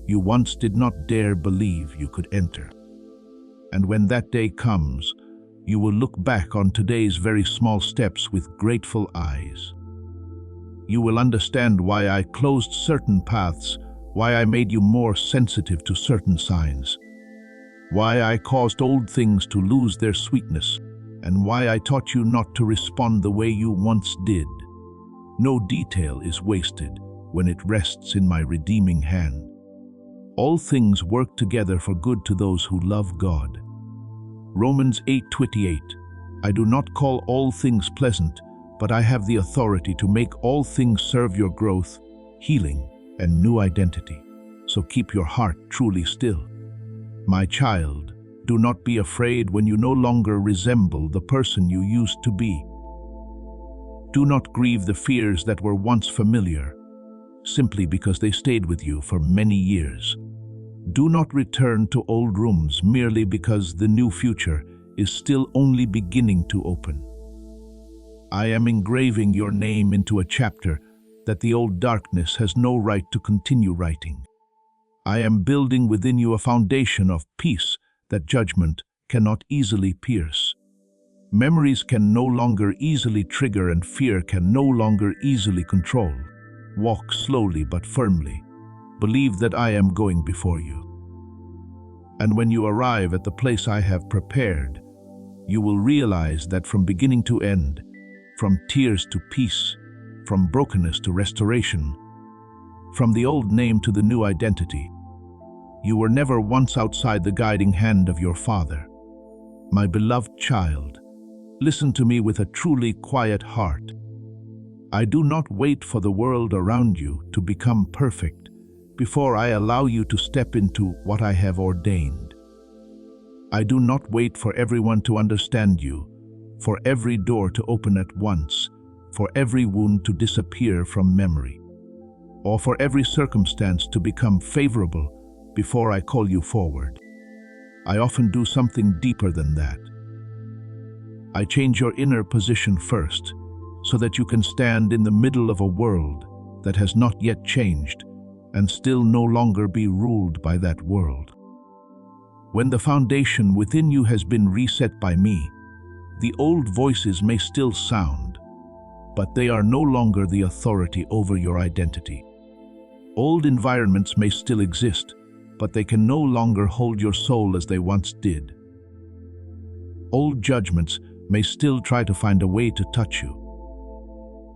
you once did not dare believe you could enter. And when that day comes, you will look back on today's very small steps with grateful eyes. You will understand why I closed certain paths, why I made you more sensitive to certain signs, why I caused old things to lose their sweetness, and why I taught you not to respond the way you once did. No detail is wasted. when it rests in my redeeming hand. All things work together for good to those who love God. Romans 8:28. I do not call all things pleasant, but I have the authority to make all things serve your growth, healing, and new identity. So keep your heart truly still. My child, do not be afraid when you no longer resemble the person you used to be. Do not grieve the fears that were once familiar, simply because they stayed with you for many years. Do not return to old rooms merely because the new future is still only beginning to open. I am engraving your name into a chapter that the old darkness has no right to continue writing. I am building within you a foundation of peace that judgment cannot easily pierce. Memories can no longer easily trigger and fear can no longer easily control. Walk slowly but firmly. Believe that I am going before you. And when you arrive at the place I have prepared, you will realize that from beginning to end, from tears to peace, from brokenness to restoration, from the old name to the new identity, you were never once outside the guiding hand of your Father. My beloved child, listen to me with a truly quiet heart. I do not wait for the world around you to become perfect before I allow you to step into what I have ordained. I do not wait for everyone to understand you, for every door to open at once, for every wound to disappear from memory, or for every circumstance to become favorable before I call you forward. I often do something deeper than that. I change your inner position first, so that you can stand in the middle of a world that has not yet changed and still no longer be ruled by that world. When the foundation within you has been reset by me, the old voices may still sound, but they are no longer the authority over your identity. Old environments may still exist, but they can no longer hold your soul as they once did. Old judgments may still try to find a way to touch you,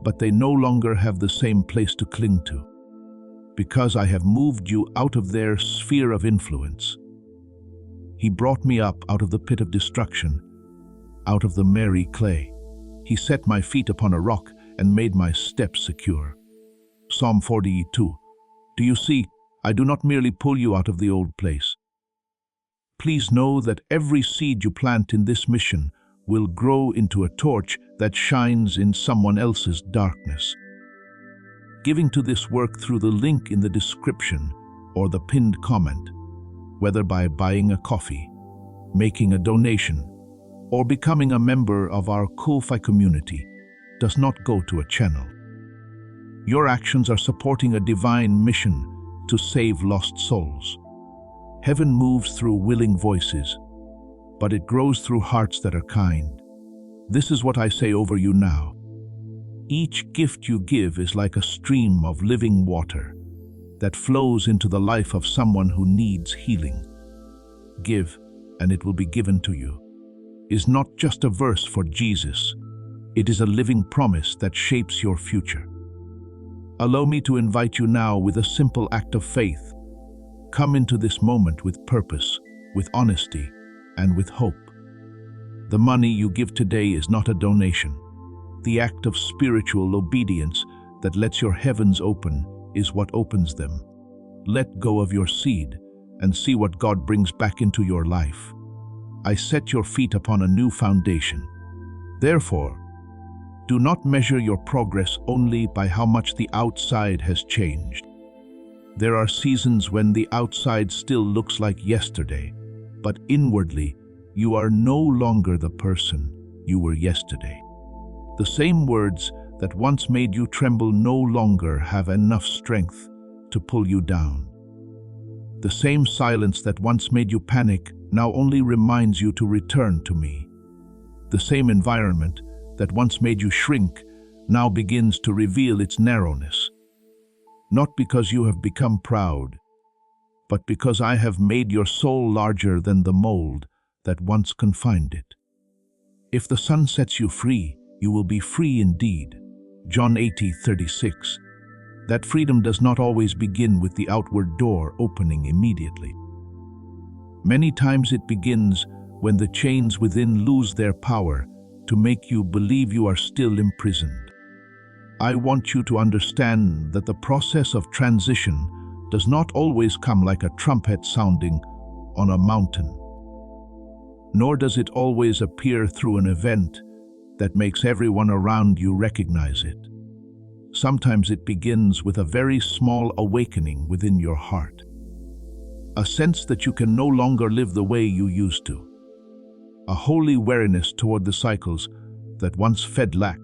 but they no longer have the same place to cling to, because I have moved you out of their sphere of influence. He brought me up out of the pit of destruction, out of the miry clay. He set my feet upon a rock and made my steps secure. Psalm 42. Do you see? I do not merely pull you out of the old place. Please know that every seed you plant in this mission will grow into a torch that shines in someone else's darkness. Giving to this work through the link in the description or the pinned comment, whether by buying a coffee, making a donation, or becoming a member of our Ko-Fi community, does not go to a channel. Your actions are supporting a divine mission to save lost souls. Heaven moves through willing voices, but it grows through hearts that are kind. This is what I say over you now. Each gift you give is like a stream of living water that flows into the life of someone who needs healing. Give, and it will be given to you is not just a verse for Jesus. It is a living promise that shapes your future. Allow me to invite you now with a simple act of faith. Come into this moment with purpose, with honesty, and with hope. The money you give today is not a donation. The act of spiritual obedience that lets your heavens open is what opens them. Let go of your seed and see what God brings back into your life. I set your feet upon a new foundation. Therefore, do not measure your progress only by how much the outside has changed. There are seasons when the outside still looks like yesterday, but inwardly, you are no longer the person you were yesterday. The same words that once made you tremble no longer have enough strength to pull you down. The same silence that once made you panic now only reminds you to return to me. The same environment that once made you shrink now begins to reveal its narrowness. Not because you have become proud, but because I have made your soul larger than the mold that once confined it. If the sun sets you free, you will be free indeed. John 8:36. That freedom does not always begin with the outward door opening immediately. Many times it begins when the chains within lose their power to make you believe you are still imprisoned. I want you to understand that the process of transition does not always come like a trumpet sounding on a mountain, nor does it always appear through an event that makes everyone around you recognize it. Sometimes it begins with a very small awakening within your heart, a sense that you can no longer live the way you used to, a holy wariness toward the cycles that once fed lack,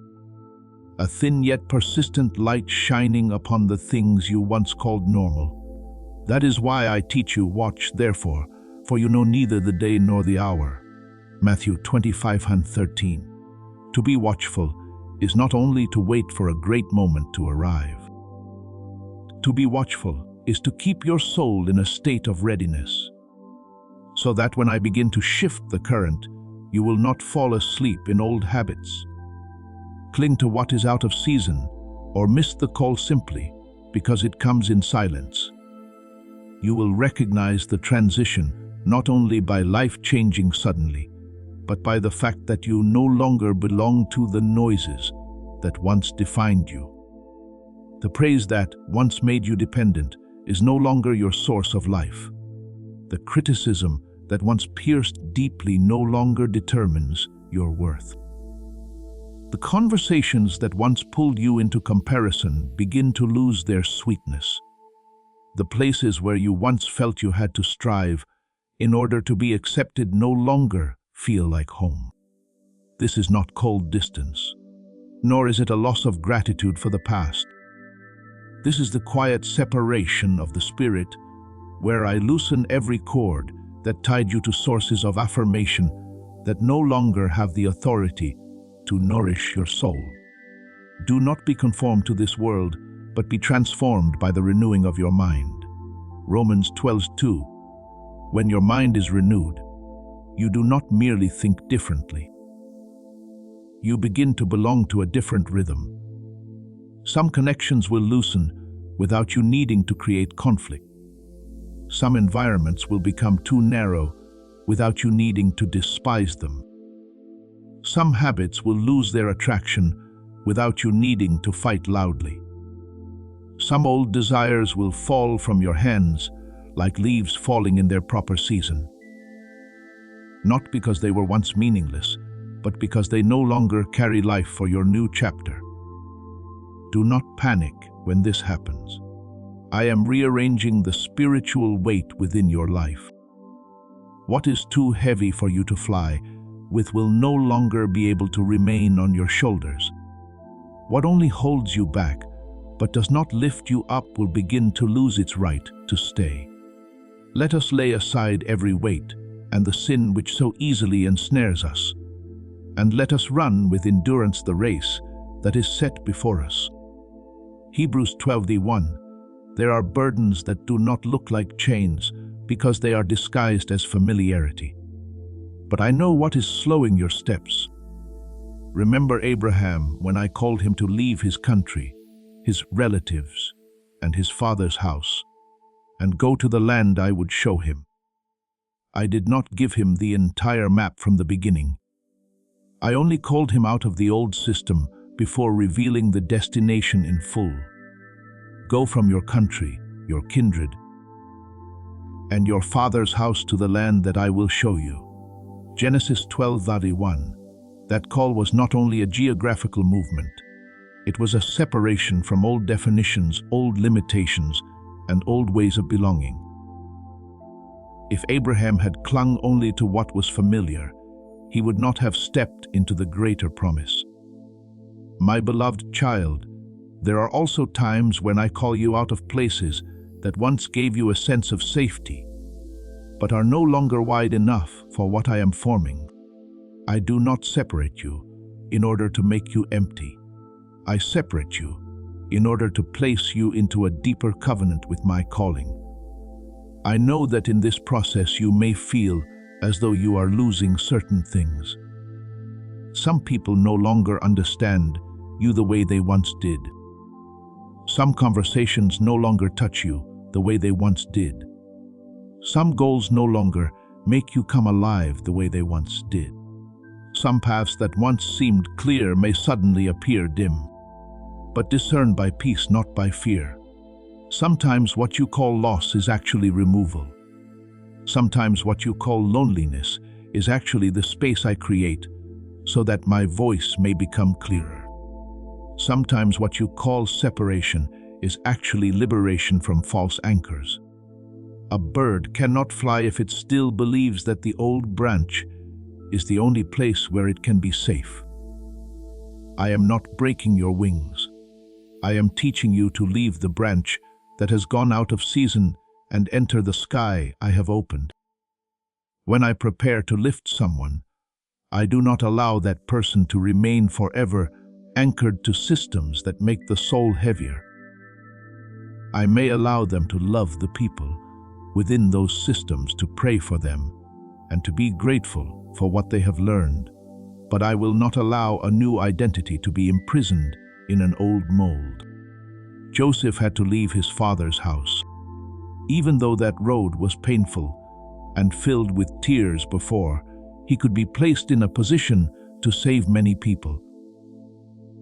a thin yet persistent light shining upon the things you once called normal. That is why I teach you, watch therefore, for you know neither the day nor the hour. Matthew 25:13. To be watchful is not only to wait for a great moment to arrive. To be watchful is to keep your soul in a state of readiness, so that when I begin to shift the current, you will not fall asleep in old habits, cling to what is out of season, or miss the call simply because it comes in silence. You will recognize the transition not only by life changing suddenly, but by the fact that you no longer belong to the noises that once defined you. The praise that once made you dependent is no longer your source of life. The criticism that once pierced deeply no longer determines your worth. The conversations that once pulled you into comparison begin to lose their sweetness. The places where you once felt you had to strive in order to be accepted no longer feel like home. This is not cold distance, nor is it a loss of gratitude for the past. This is the quiet separation of the spirit, where I loosen every cord that tied you to sources of affirmation that no longer have the authority to nourish your soul. Do not be conformed to this world, but be transformed by the renewing of your mind. Romans 12:2. When your mind is renewed, you do not merely think differently. You begin to belong to a different rhythm. Some connections will loosen without you needing to create conflict. Some environments will become too narrow without you needing to despise them. Some habits will lose their attraction without you needing to fight loudly. Some old desires will fall from your hands like leaves falling in their proper season. Not because they were once meaningless, but because they no longer carry life for your new chapter. Do not panic when this happens. I am rearranging the spiritual weight within your life. What is too heavy for you to fly with will no longer be able to remain on your shoulders. What only holds you back but does not lift you up will begin to lose its right to stay. Let us lay aside every weight and the sin which so easily ensnares us, and let us run with endurance the race that is set before us. Hebrews 12:1. There are burdens that do not look like chains because they are disguised as familiarity. But I know what is slowing your steps. Remember Abraham when I called him to leave his country, his relatives, and his father's house, and go to the land I would show him. I did not give him the entire map from the beginning. I only called him out of the old system before revealing the destination in full. Go from your country, your kindred, and your father's house to the land that I will show you. Genesis 12:31. That call was not only a geographical movement, it was a separation from old definitions, old limitations, and old ways of belonging. If Abraham had clung only to what was familiar, he would not have stepped into the greater promise. My beloved child, there are also times when I call you out of places that once gave you a sense of safety, but are no longer wide enough for what I am forming. I do not separate you in order to make you empty. I separate you in order to place you into a deeper covenant with my calling. I know that in this process you may feel as though you are losing certain things. Some people no longer understand you the way they once did. Some conversations no longer touch you the way they once did. Some goals no longer make you come alive the way they once did. Some paths that once seemed clear may suddenly appear dim, but discerned by peace, not by fear. Sometimes what you call loss is actually removal. Sometimes what you call loneliness is actually the space I create so that my voice may become clearer. Sometimes what you call separation is actually liberation from false anchors. A bird cannot fly if it still believes that the old branch is the only place where it can be safe. I am not breaking your wings. I am teaching you to leave the branch that has gone out of season and enter the sky I have opened. When I prepare to lift someone, I do not allow that person to remain forever anchored to systems that make the soul heavier. I may allow them to love the people within those systems, to pray for them, and to be grateful for what they have learned, but I will not allow a new identity to be imprisoned in an old mold. Joseph had to leave his father's house. Even though that road was painful and filled with tears before, he could be placed in a position to save many people.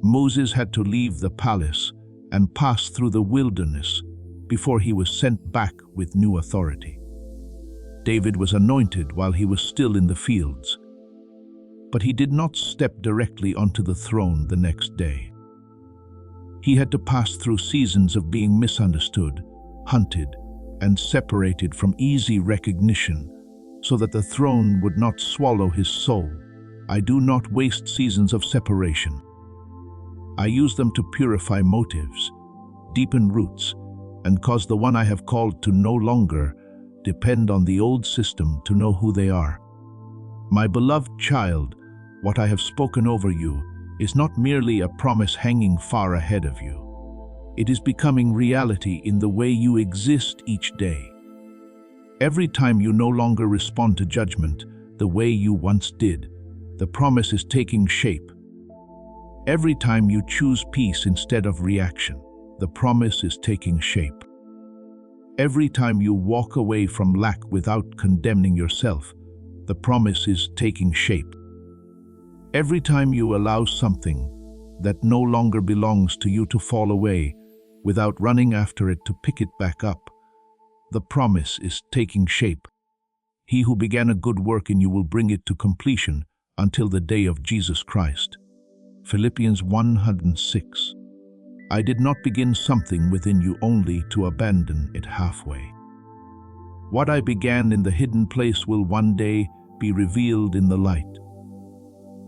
Moses had to leave the palace and pass through the wilderness before he was sent back with new authority. David was anointed while he was still in the fields, but he did not step directly onto the throne the next day. He had to pass through seasons of being misunderstood, hunted, and separated from easy recognition so that the throne would not swallow his soul. I do not waste seasons of separation. I use them to purify motives, deepen roots, and cause the one I have called to no longer depend on the old system to know who they are. My beloved child, what I have spoken over you is not merely a promise hanging far ahead of you. It is becoming reality in the way you exist each day. Every time you no longer respond to judgment the way you once did, the promise is taking shape. Every time you choose peace instead of reaction, the promise is taking shape. Every time you walk away from lack without condemning yourself, the promise is taking shape. Every time you allow something that no longer belongs to you to fall away without running after it to pick it back up, the promise is taking shape. He who began a good work in you will bring it to completion until the day of Jesus Christ. Philippians 1:6. I did not begin something within you only to abandon it halfway. What I began in the hidden place will one day be revealed in the light.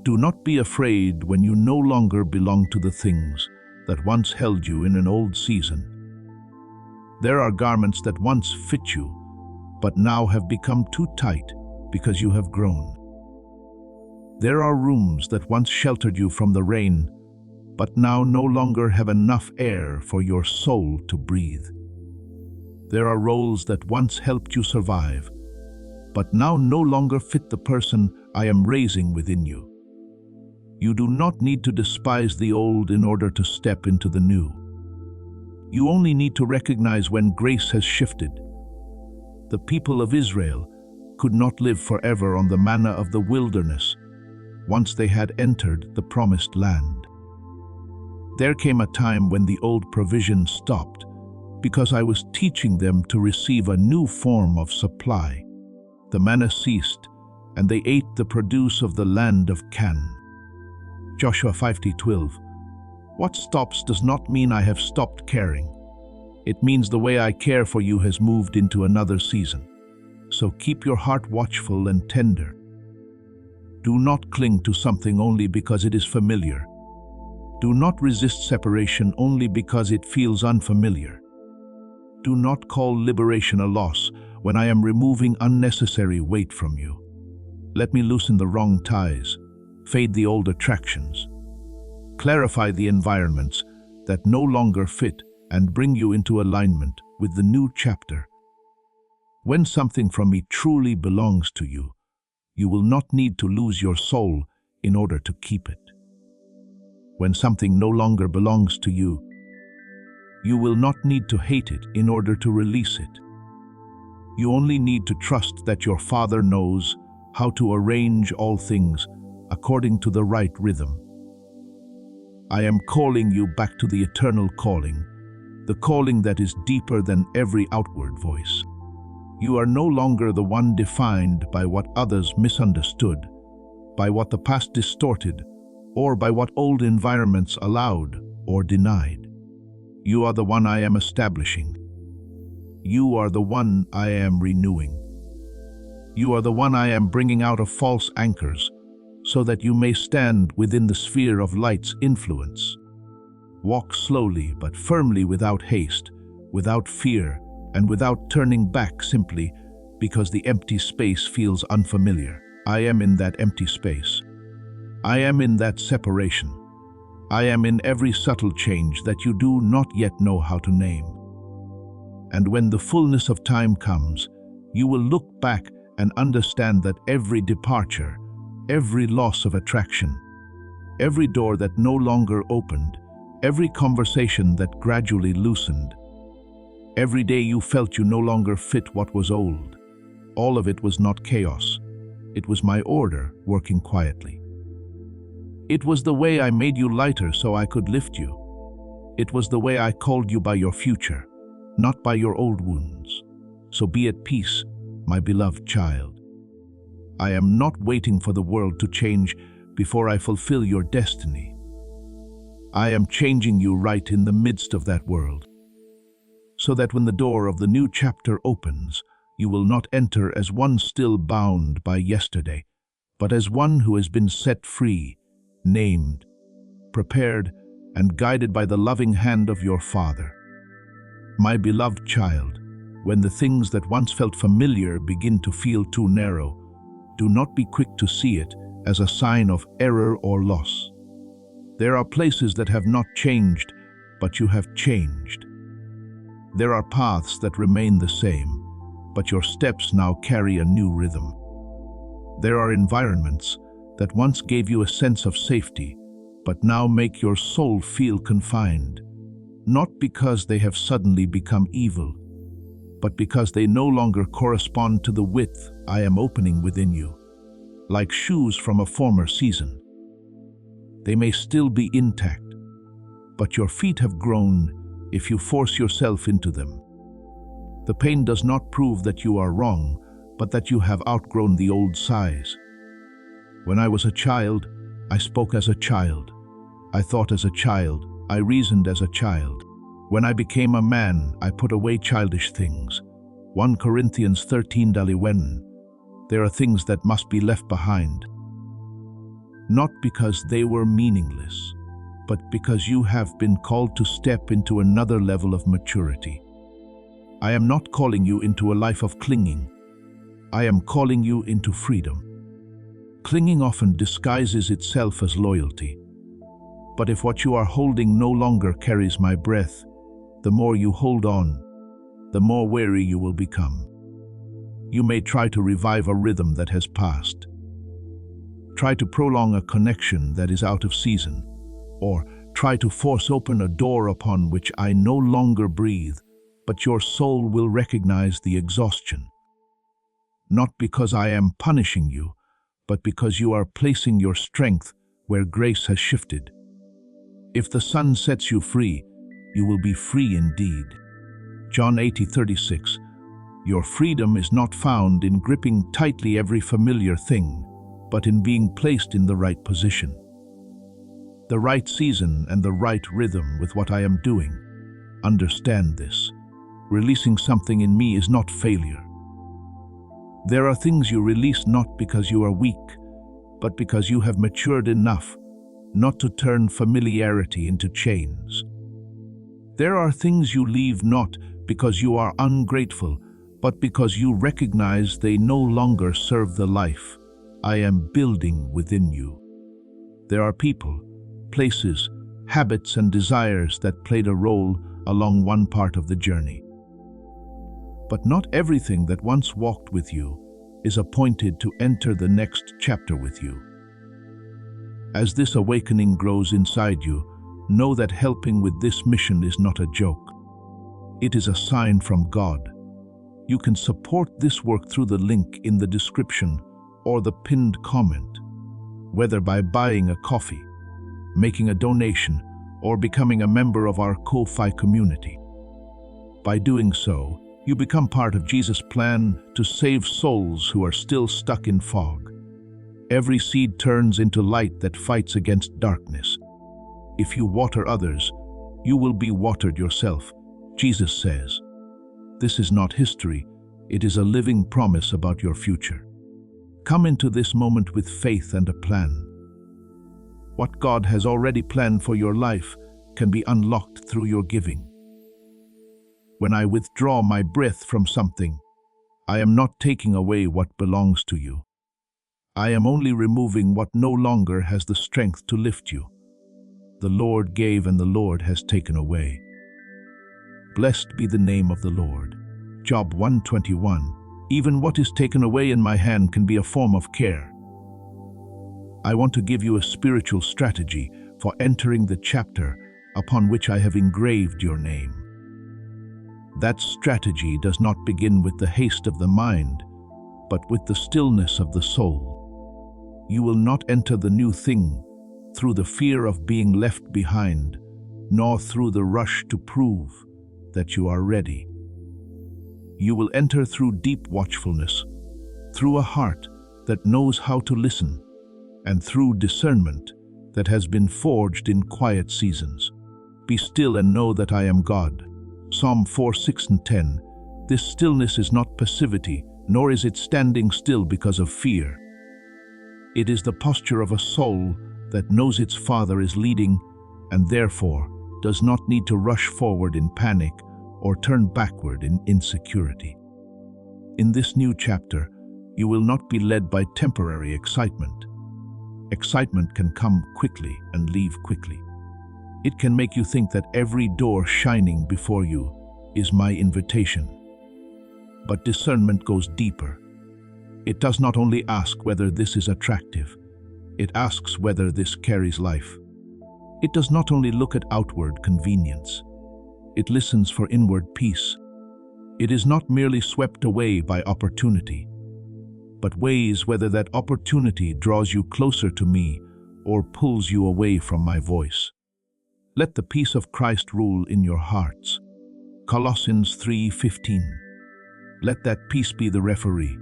Do not be afraid when you no longer belong to the things that once held you in an old season. There are garments that once fit you, but now have become too tight because you have grown. There are rooms that once sheltered you from the rain, but now no longer have enough air for your soul to breathe. There are roles that once helped you survive, but now no longer fit the person I am raising within you. You do not need to despise the old in order to step into the new. You only need to recognize when grace has shifted. The people of Israel could not live forever on the manna of the wilderness once they had entered the promised land. There came a time when the old provision stopped because I was teaching them to receive a new form of supply. The manna ceased, and they ate the produce of the land of Canaan. Joshua 5:12. What stops does not mean I have stopped caring. It means the way I care for you has moved into another season. So keep your heart watchful and tender. Do not cling to something only because it is familiar. Do not resist separation only because it feels unfamiliar. Do not call liberation a loss when I am removing unnecessary weight from you. Let me loosen the wrong ties, fade the old attractions, clarify the environments that no longer fit, and bring you into alignment with the new chapter. When something from me truly belongs to you, you will not need to lose your soul in order to keep it. When something no longer belongs to you, You will not need to hate it in order to release it. You only need to trust that your Father knows how to arrange all things according to the right rhythm. I am calling you back to the eternal calling, the calling that is deeper than every outward voice. You are no longer the one defined by what others misunderstood, by what the past distorted, or by what old environments allowed or denied. You are the one I am establishing. You are the one I am renewing. You are the one I am bringing out of false anchors, so that you may stand within the sphere of light's influence. Walk slowly but firmly, without haste, without fear, and without turning back simply because the empty space feels unfamiliar. I am in that empty space. I am in that separation. I am in every subtle change that you do not yet know how to name. And when the fullness of time comes, you will look back and understand that every departure, every loss of attraction, every door that no longer opened, every conversation that gradually loosened, every day you felt you no longer fit what was old, all of it was not chaos. It was my order working quietly. It was the way I made you lighter so I could lift you. It was the way I called you by your future, not by your old wounds. So be at peace, my beloved child. I am not waiting for the world to change before I fulfill your destiny. I am changing you right in the midst of that world, so that when the door of the new chapter opens, you will not enter as one still bound by yesterday, but as one who has been set free, named, prepared, and guided by the loving hand of your Father. My beloved child, when the things that once felt familiar begin to feel too narrow, do not be quick to see it as a sign of error or loss. There are places that have not changed, but you have changed. There are paths that remain the same, but your steps now carry a new rhythm. There are environments that once gave you a sense of safety, but now make your soul feel confined, not because they have suddenly become evil, but because they no longer correspond to the width I am opening within you, like shoes from a former season. They may still be intact, but your feet have grown if you force yourself into them. The pain does not prove that you are wrong, but that you have outgrown the old size. When I was a child, I spoke as a child. I thought as a child. I reasoned as a child. When I became a man, I put away childish things. 1 Corinthians 13:11. There are things that must be left behind. Not because they were meaningless, but because you have been called to step into another level of maturity. I am not calling you into a life of clinging. I am calling you into freedom. Clinging often disguises itself as loyalty. But if what you are holding no longer carries my breath, the more you hold on, the more weary you will become. You may try to revive a rhythm that has passed. Try to prolong a connection that is out of season, or try to force open a door upon which I no longer breathe, but your soul will recognize the exhaustion. Not because I am punishing you, but because you are placing your strength where grace has shifted. If the sun sets you free, you will be free indeed. John 8:36. Your freedom is not found in gripping tightly every familiar thing, but in being placed in the right position, the right season, and the right rhythm with what I am doing. Understand this. Releasing something in me is not failure. There are things you release not because you are weak, but because you have matured enough not to turn familiarity into chains. There are things you leave not because you are ungrateful, but because you recognize they no longer serve the life I am building within you. There are people, places, habits, and desires that played a role along one part of the journey. But not everything that once walked with you is appointed to enter the next chapter with you. As this awakening grows inside you, know that helping with this mission is not a joke. It is a sign from God. You can support this work through the link in the description or the pinned comment, whether by buying a coffee, making a donation, or becoming a member of our Ko-Fi community. By doing so, you become part of Jesus' plan to save souls who are still stuck in fog. Every seed turns into light that fights against darkness. If you water others, you will be watered yourself, Jesus says. This is not history, it is a living promise about your future. Come into this moment with faith and a plan. What God has already planned for your life can be unlocked through your giving. When I withdraw my breath from something, I am not taking away what belongs to you. I am only removing what no longer has the strength to lift you. The Lord gave and the Lord has taken away. Blessed be the name of the Lord. Job 121. Even what is taken away in my hand can be a form of care. I want to give you a spiritual strategy for entering the chapter upon which I have engraved your name. That strategy does not begin with the haste of the mind, but with the stillness of the soul. You will not enter the new thing through the fear of being left behind, nor through the rush to prove that you are ready. You will enter through deep watchfulness, through a heart that knows how to listen, and through discernment that has been forged in quiet seasons. Be still and know that I am God. Psalm 4:6 and 10. This stillness is not passivity, nor is it standing still because of fear. It is the posture of a soul that knows its Father is leading and therefore does not need to rush forward in panic or turn backward in insecurity. In this new chapter, you will not be led by temporary excitement. Excitement can come quickly and leave quickly. It can make you think that every door shining before you is my invitation. But discernment goes deeper. It does not only ask whether this is attractive, it asks whether this carries life. It does not only look at outward convenience, it listens for inward peace. It is not merely swept away by opportunity, but weighs whether that opportunity draws you closer to me or pulls you away from my voice. Let the peace of Christ rule in your hearts. Colossians 3:15. Let that peace be the referee,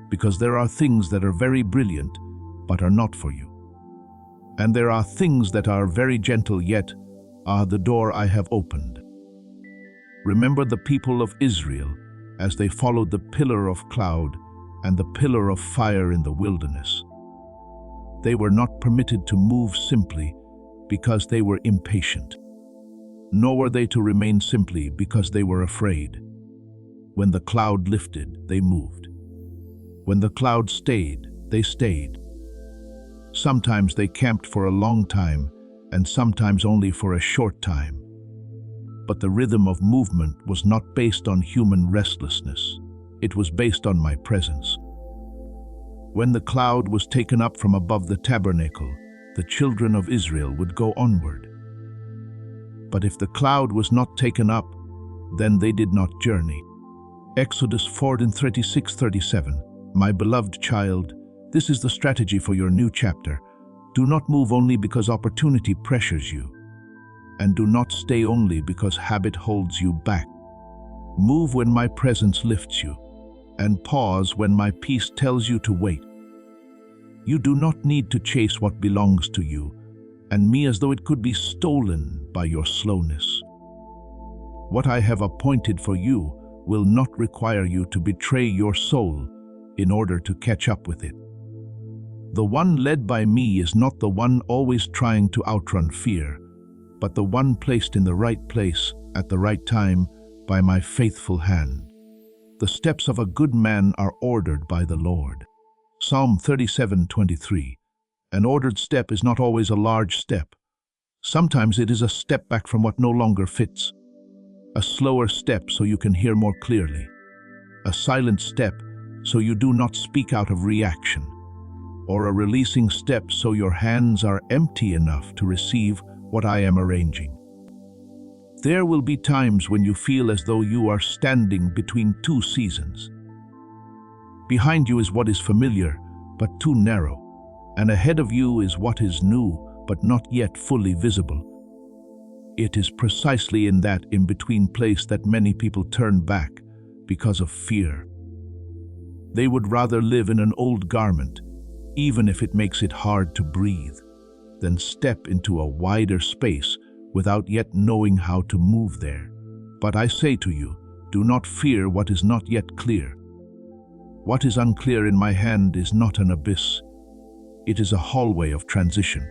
because there are things that are very brilliant but are not for you. And there are things that are very gentle yet are the door I have opened. Remember the people of Israel as they followed the pillar of cloud and the pillar of fire in the wilderness. They were not permitted to move simply because they were impatient, nor were they to remain simply because they were afraid. When the cloud lifted, they moved. When the cloud stayed, they stayed. Sometimes they camped for a long time, and sometimes only for a short time. But the rhythm of movement was not based on human restlessness. It was based on my presence. When the cloud was taken up from above the tabernacle, the children of Israel would go onward. But if the cloud was not taken up, then they did not journey. Exodus 4:36-37. My beloved child, this is the strategy for your new chapter. Do not move only because opportunity pressures you, and do not stay only because habit holds you back. Move when my presence lifts you, and pause when my peace tells you to wait. You do not need to chase what belongs to you, and me as though it could be stolen by your slowness. What I have appointed for you will not require you to betray your soul in order to catch up with it. The one led by me is not the one always trying to outrun fear, but the one placed in the right place at the right time by my faithful hand. The steps of a good man are ordered by the Lord. Psalm 37:23. An ordered step is not always a large step. Sometimes it is a step back from what no longer fits. A slower step so you can hear more clearly. A silent step so you do not speak out of reaction. Or a releasing step so your hands are empty enough to receive what I am arranging. There will be times when you feel as though you are standing between two seasons. Behind you is what is familiar, but too narrow, and ahead of you is what is new, but not yet fully visible. It is precisely in that in-between place that many people turn back because of fear. They would rather live in an old garment, even if it makes it hard to breathe, than step into a wider space without yet knowing how to move there. But I say to you, do not fear what is not yet clear. What is unclear in my hand is not an abyss. It is a hallway of transition.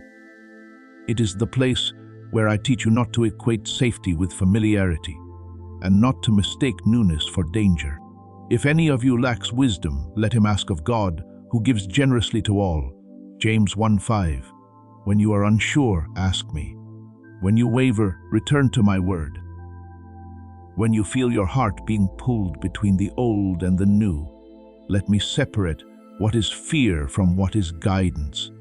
It is the place where I teach you not to equate safety with familiarity, and not to mistake newness for danger. If any of you lacks wisdom, let him ask of God, who gives generously to all. James 1:5. When you are unsure, ask me. When you waver, return to my word. When you feel your heart being pulled between the old and the new, let me separate what is fear from what is guidance.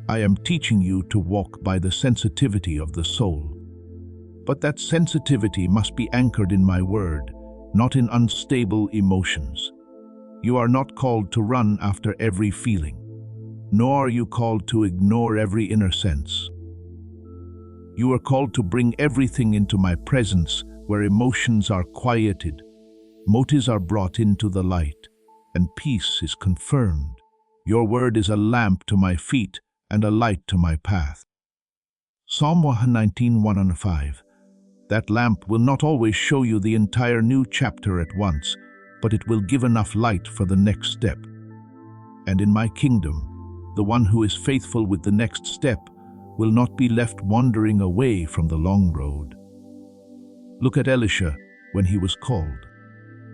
I am teaching you to walk by the sensitivity of the soul. But that sensitivity must be anchored in my word, not in unstable emotions. You are not called to run after every feeling, nor are you called to ignore every inner sense. You are called to bring everything into my presence, where emotions are quieted, motives are brought into the light, and peace is confirmed. Your word is a lamp to my feet and a light to my path. Psalm 119:1-5. That lamp will not always show you the entire new chapter at once, but it will give enough light for the next step. And in my kingdom, the one who is faithful with the next step will not be left wandering away from the long road. Look at Elisha when he was called.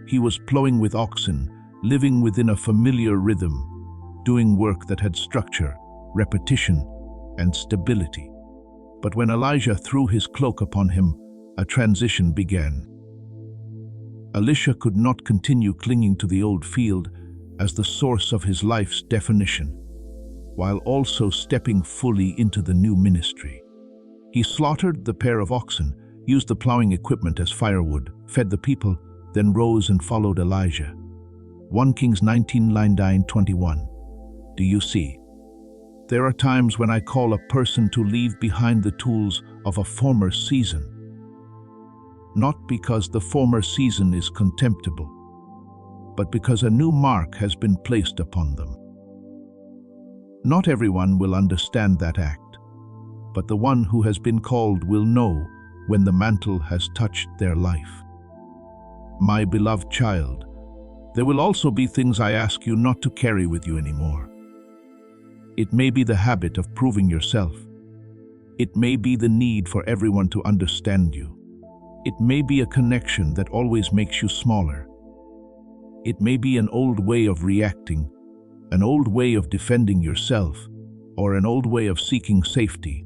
He was plowing with oxen, living within a familiar rhythm, doing work that had structure, repetition, and stability. But when Elijah threw his cloak upon him, a transition began. Elisha could not continue clinging to the old field as the source of his life's definition, while also stepping fully into the new ministry. He slaughtered the pair of oxen, used the plowing equipment as firewood, fed the people, then rose and followed Elijah. 1 Kings 19:9-21. Do you see? There are times when I call a person to leave behind the tools of a former season. Not because the former season is contemptible, but because a new mark has been placed upon them. Not everyone will understand that act, but the one who has been called will know when the mantle has touched their life. My beloved child, there will also be things I ask you not to carry with you anymore. It may be the habit of proving yourself. It may be the need for everyone to understand you. It may be a connection that always makes you smaller. It may be an old way of reacting, an old way of defending yourself, or an old way of seeking safety.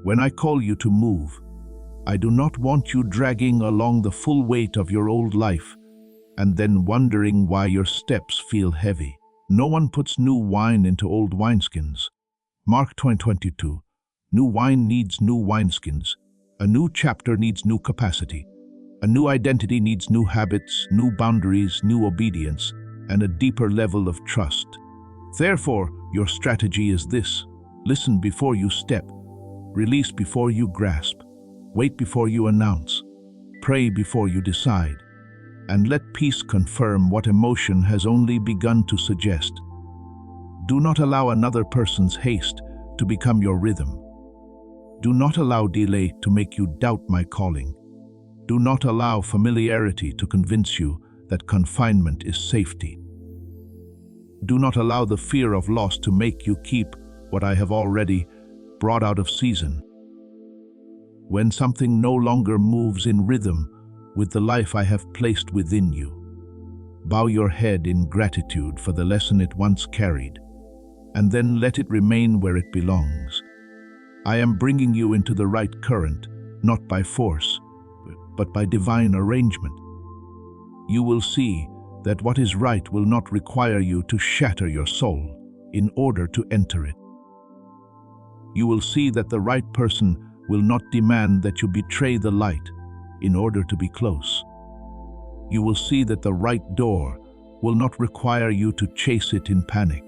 When I call you to move, I do not want you dragging along the full weight of your old life and then wondering why your steps feel heavy. No one puts new wine into old wineskins. Mark 20:22. New wine needs new wineskins. A new chapter needs new capacity. A new identity needs new habits, new boundaries, new obedience, and a deeper level of trust. Therefore, your strategy is this: listen before you step, release before you grasp, wait before you announce, pray before you decide, and let peace confirm what emotion has only begun to suggest. Do not allow another person's haste to become your rhythm. Do not allow delay to make you doubt my calling. Do not allow familiarity to convince you that confinement is safety. Do not allow the fear of loss to make you keep what I have already brought out of season. When something no longer moves in rhythm with the life I have placed within you, bow your head in gratitude for the lesson it once carried, and then let it remain where it belongs. I am bringing you into the right current, not by force, but by divine arrangement. You will see that what is right will not require you to shatter your soul in order to enter it. You will see that the right person will not demand that you betray the light in order to be close. You will see that the right door will not require you to chase it in panic.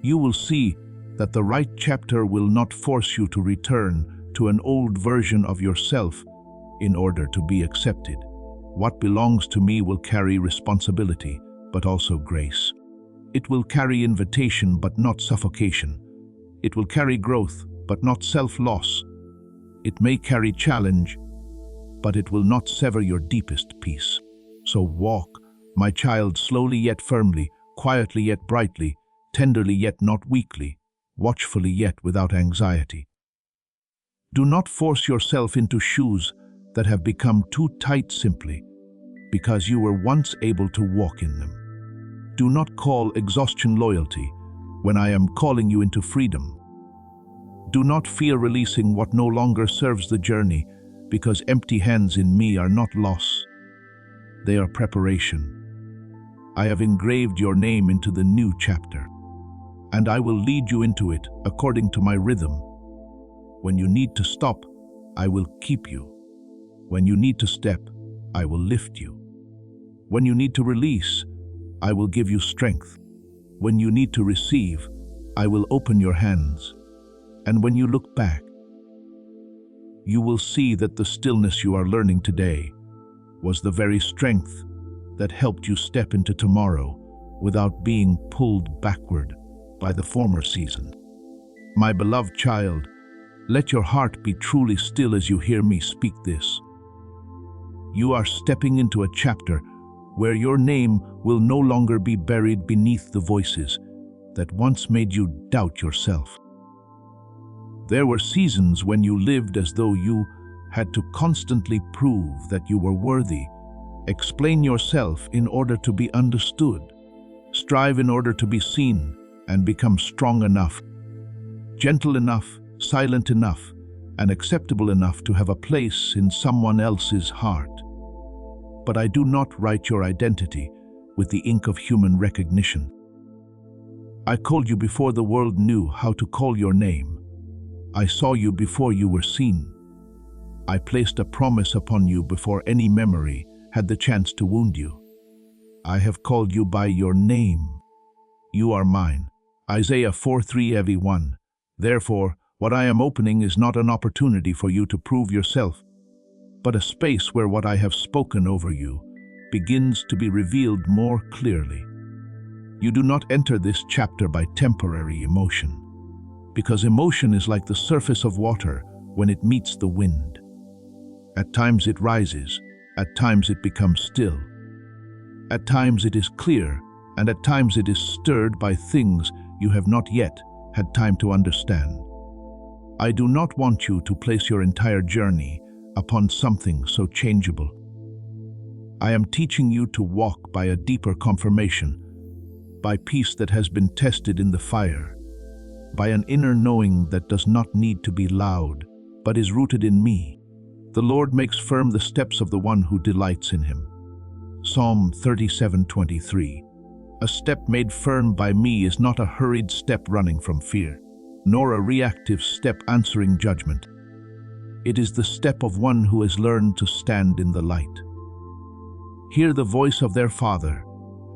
You will see that the right chapter will not force you to return to an old version of yourself in order to be accepted. What belongs to me will carry responsibility, but also grace. It will carry invitation, but not suffocation. It will carry growth, but not self-loss. It may carry challenge, but it will not sever your deepest peace. So walk, my child, slowly yet firmly, quietly yet brightly, tenderly yet not weakly, watchfully yet without anxiety. Do not force yourself into shoes that have become too tight simply because you were once able to walk in them. Do not call exhaustion loyalty when I am calling you into freedom. Do not fear releasing what no longer serves the journey, because empty hands in me are not loss. They are preparation. I have engraved your name into the new chapter, and I will lead you into it according to my rhythm. When you need to stop, I will keep you. When you need to step, I will lift you. When you need to release, I will give you strength. When you need to receive, I will open your hands. And when you look back, you will see that the stillness you are learning today was the very strength that helped you step into tomorrow without being pulled backward by the former season. My beloved child, let your heart be truly still as you hear me speak this. You are stepping into a chapter where your name will no longer be buried beneath the voices that once made you doubt yourself. There were seasons when you lived as though you had to constantly prove that you were worthy, explain yourself in order to be understood, strive in order to be seen, and become strong enough, gentle enough, silent enough, and acceptable enough to have a place in someone else's heart. But I do not write your identity with the ink of human recognition. I called you before the world knew how to call your name. I saw you before you were seen. I placed a promise upon you before any memory had the chance to wound you. I have called you by your name. You are mine. Isaiah 4:3-1. Therefore, what I am opening is not an opportunity for you to prove yourself, but a space where what I have spoken over you begins to be revealed more clearly. You do not enter this chapter by temporary emotion, because emotion is like the surface of water when it meets the wind. At times it rises, at times it becomes still. At times it is clear, and at times it is stirred by things you have not yet had time to understand. I do not want you to place your entire journey upon something so changeable. I am teaching you to walk by a deeper confirmation, by peace that has been tested in the fire, by an inner knowing that does not need to be loud, but is rooted in me. The Lord makes firm the steps of the one who delights in him. Psalm 37:23. A step made firm by me is not a hurried step running from fear, nor a reactive step answering judgment. It is the step of one who has learned to stand in the light. Hear the voice of their Father,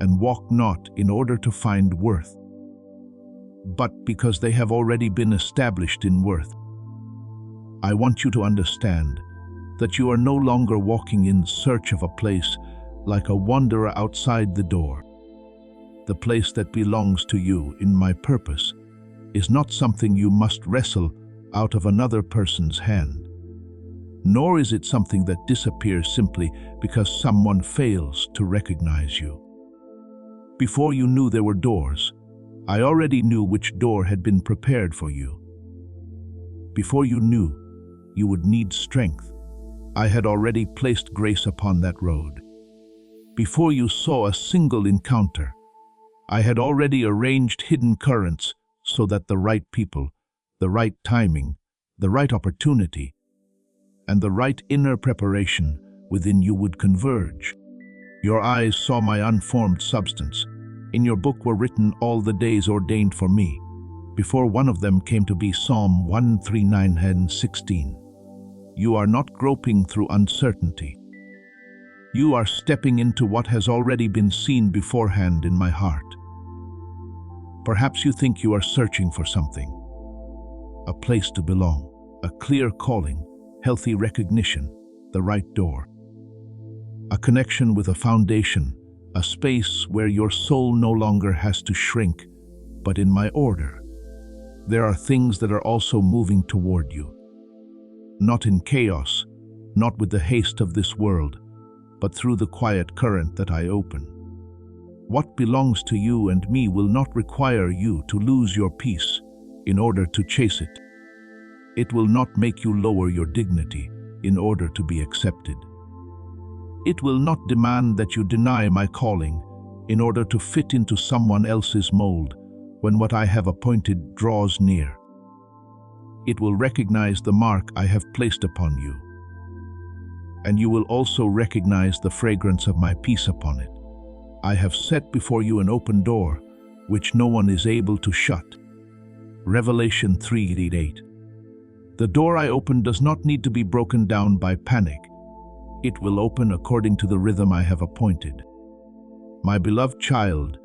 and walk not in order to find worth, but because they have already been established in worth. I want you to understand that you are no longer walking in search of a place like a wanderer outside the door. The place that belongs to you in my purpose is not something you must wrestle out of another person's hand, nor is it something that disappears simply because someone fails to recognize you. Before you knew there were doors, I already knew which door had been prepared for you. Before you knew you would need strength, I had already placed grace upon that road. Before you saw a single encounter, I had already arranged hidden currents so that the right people, the right timing, the right opportunity, and the right inner preparation within you would converge. Your eyes saw my unformed substance. In your book were written all the days ordained for me, before one of them came to be. Psalm 139:16. You are not groping through uncertainty. You are stepping into what has already been seen beforehand in my heart. Perhaps you think you are searching for something. A place to belong, a clear calling, healthy recognition, the right door. A connection with a foundation, a space where your soul no longer has to shrink, but in my order. There are things that are also moving toward you. Not in chaos, not with the haste of this world, but through the quiet current that I open. What belongs to you and me will not require you to lose your peace in order to chase it. It will not make you lower your dignity in order to be accepted. It will not demand that you deny my calling in order to fit into someone else's mold when what I have appointed draws near. It will recognize the mark I have placed upon you, and you will also recognize the fragrance of my peace upon it. I have set before you an open door, which no one is able to shut. Revelation 3:8. The door I open does not need to be broken down by panic. It will open according to the rhythm I have appointed. My beloved child,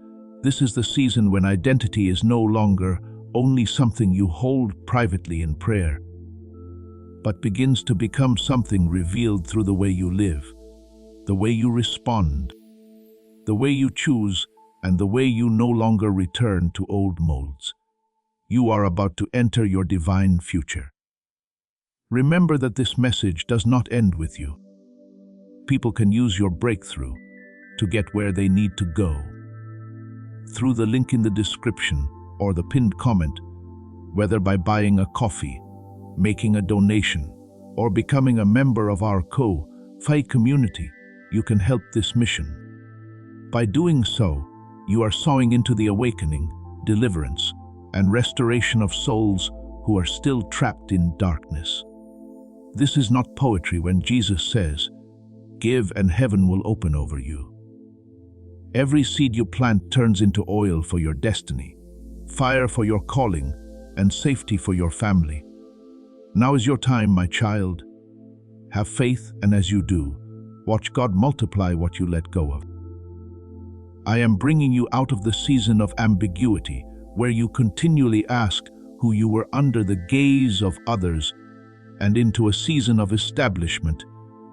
this is the season when identity is no longer only something you hold privately in prayer, but begins to become something revealed through the way you live, the way you respond, the way you choose, and the way you no longer return to old molds. You are about to enter your divine future. Remember that this message does not end with you. People can use your breakthrough to get where they need to go. Through the link in the description or the pinned comment, whether by buying a coffee, making a donation, or becoming a member of our Ko-Fi community, you can help this mission. By doing so, you are sowing into the awakening, deliverance, and restoration of souls who are still trapped in darkness. This is not poetry when Jesus says, "Give and heaven will open over you." Every seed you plant turns into oil for your destiny, fire for your calling, and safety for your family. Now is your time, my child. Have faith, and as you do, watch God multiply what you let go of. I am bringing you out of the season of ambiguity, where you continually ask who you were under the gaze of others, and into a season of establishment,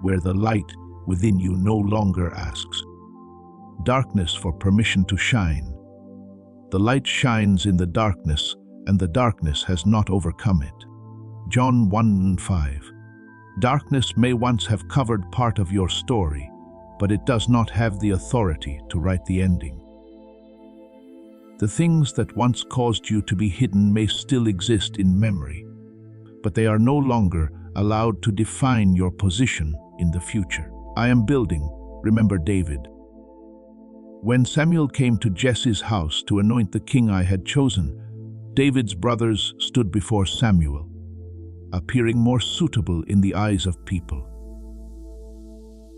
where the light within you no longer asks darkness for permission to shine. The light shines in the darkness, and the darkness has not overcome it. John 1:5. Darkness may once have covered part of your story, but it does not have the authority to write the ending. The things that once caused you to be hidden may still exist in memory, but they are no longer allowed to define your position in the future. I am building, remember David. When Samuel came to Jesse's house to anoint the king I had chosen, David's brothers stood before Samuel, appearing more suitable in the eyes of people.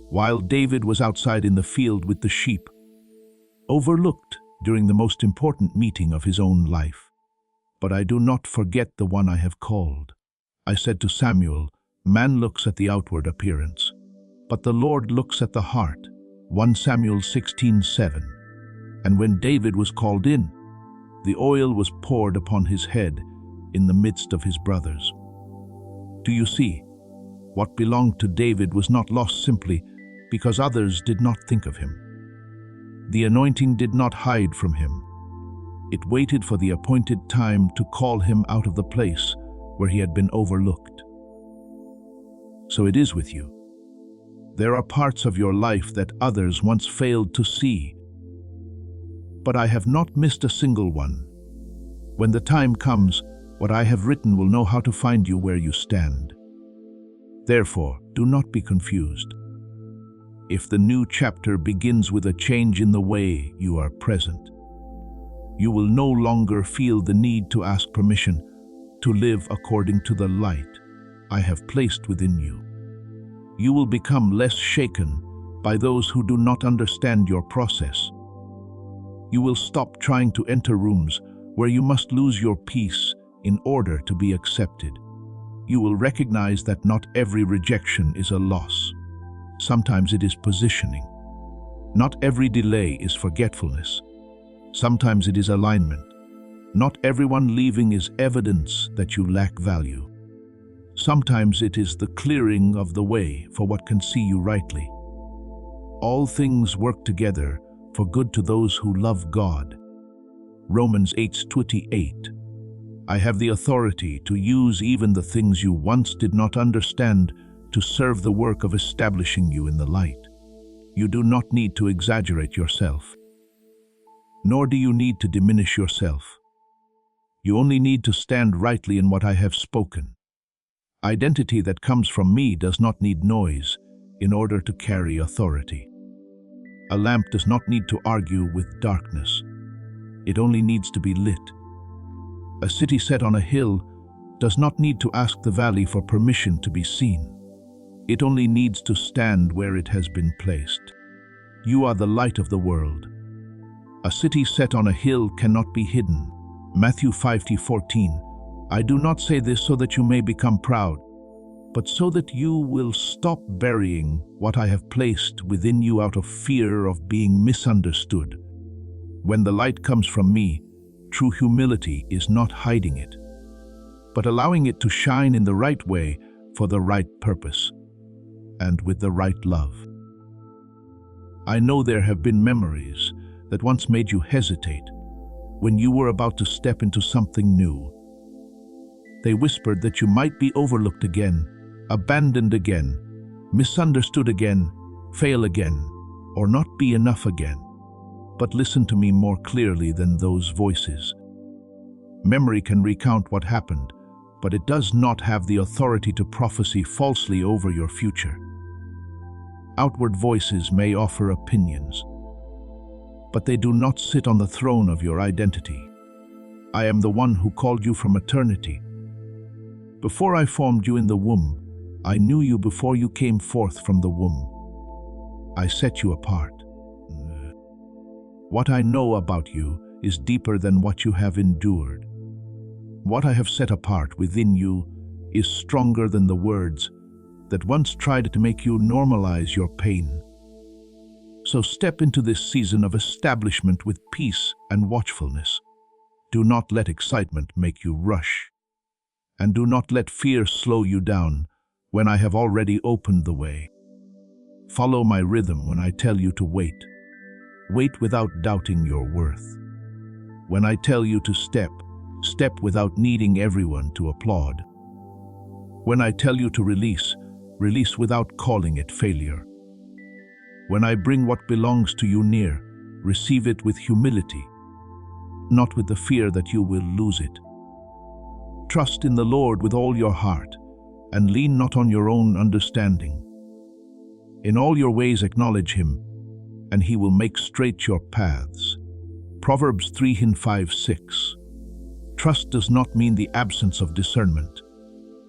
While David was outside in the field with the sheep, overlooked during the most important meeting of his own life. But I do not forget the one I have called. I said to Samuel, man looks at the outward appearance, but the Lord looks at the heart. 1 Samuel 16:7. And when David was called in, the oil was poured upon his head in the midst of his brothers. Do you see? What belonged to David was not lost simply because others did not think of him. The anointing did not hide from him. It waited for the appointed time to call him out of the place where he had been overlooked. So it is with you. There are parts of your life that others once failed to see, but I have not missed a single one. When the time comes, what I have written will know how to find you where you stand. Therefore, do not be confused. If the new chapter begins with a change in the way you are present, you will no longer feel the need to ask permission to live according to the light I have placed within you. You will become less shaken by those who do not understand your process. You will stop trying to enter rooms where you must lose your peace in order to be accepted. you will recognize that not every rejection is a loss. Sometimes it is positioning. Not every delay is forgetfulness. Sometimes it is alignment. Not everyone leaving is evidence that you lack value. Sometimes it is the clearing of the way for what can see you rightly. All things work together for good to those who love God. Romans 8:28. I have the authority to use even the things you once did not understand to serve the work of establishing you in the light. You do not need to exaggerate yourself, nor do you need to diminish yourself. You only need to stand rightly in what I have spoken. Identity that comes from me does not need noise in order to carry authority. A lamp does not need to argue with darkness. It only needs to be lit. A city set on a hill does not need to ask the valley for permission to be seen. It only needs to stand where it has been placed. You are the light of the world. A city set on a hill cannot be hidden. Matthew 5:14. I do not say this so that you may become proud, but so that you will stop burying what I have placed within you out of fear of being misunderstood. When the light comes from me, true humility is not hiding it, but allowing it to shine in the right way for the right purpose and with the right love. I know there have been memories that once made you hesitate when you were about to step into something new. They whispered that you might be overlooked again, abandoned again, misunderstood again, fail again, or not be enough again. But listen to me more clearly than those voices. Memory can recount what happened, but it does not have the authority to prophesy falsely over your future. Outward voices may offer opinions, but they do not sit on the throne of your identity. I am the one who called you from eternity. Before I formed you in the womb, I knew you before you came forth from the womb. I set you apart. What I know about you is deeper than what you have endured. What I have set apart within you is stronger than the words that once tried to make you normalize your pain. So step into this season of establishment with peace and watchfulness. Do not let excitement make you rush, and do not let fear slow you down when I have already opened the way. Follow my rhythm when I tell you to wait. Wait without doubting your worth. When I tell you to step, step without needing everyone to applaud. When I tell you to release, release without calling it failure. When I bring what belongs to you near, receive it with humility, not with the fear that you will lose it. Trust in the Lord with all your heart, and lean not on your own understanding. In all your ways acknowledge Him, and He will make straight your paths. Proverbs 3:5-6. Trust does not mean the absence of discernment.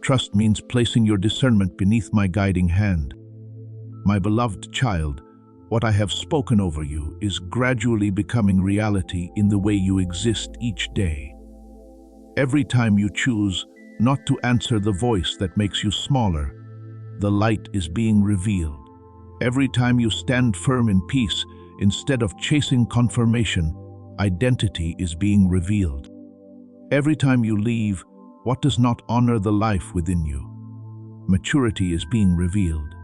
Trust means placing your discernment beneath my guiding hand. My beloved child, what I have spoken over you is gradually becoming reality in the way you exist each day. Every time you choose not to answer the voice that makes you smaller, the light is being revealed. Every time you stand firm in peace instead of chasing confirmation, identity is being revealed. Every time you leave what does not honor the life within you, maturity is being revealed.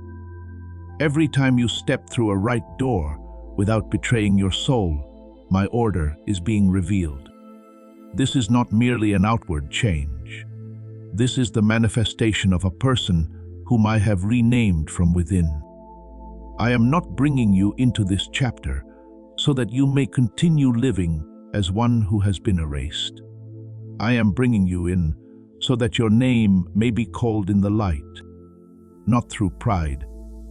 Every time you step through a right door without betraying your soul, my order is being revealed. This is not merely an outward change. This is the manifestation of a person whom I have renamed from within. I am not bringing you into this chapter so that you may continue living as one who has been erased. I am bringing you in so that your name may be called in the light, not through pride,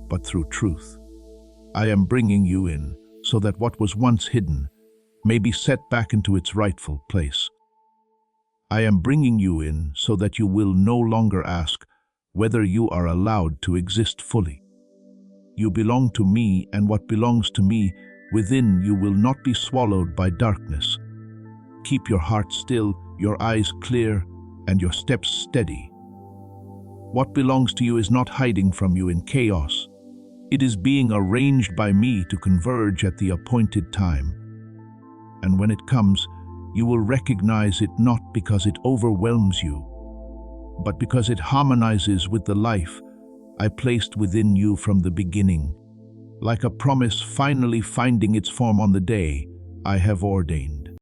but through truth. I am bringing you in so that what was once hidden may be set back into its rightful place. I am bringing you in so that you will no longer ask whether you are allowed to exist fully. You belong to me, and what belongs to me within you will not be swallowed by darkness. Keep your heart still, your eyes clear, and your steps steady. What belongs to you is not hiding from you in chaos. It is being arranged by me to converge at the appointed time. And when it comes, you will recognize it not because it overwhelms you, but because it harmonizes with the life I placed within you from the beginning, like a promise finally finding its form on the day I have ordained.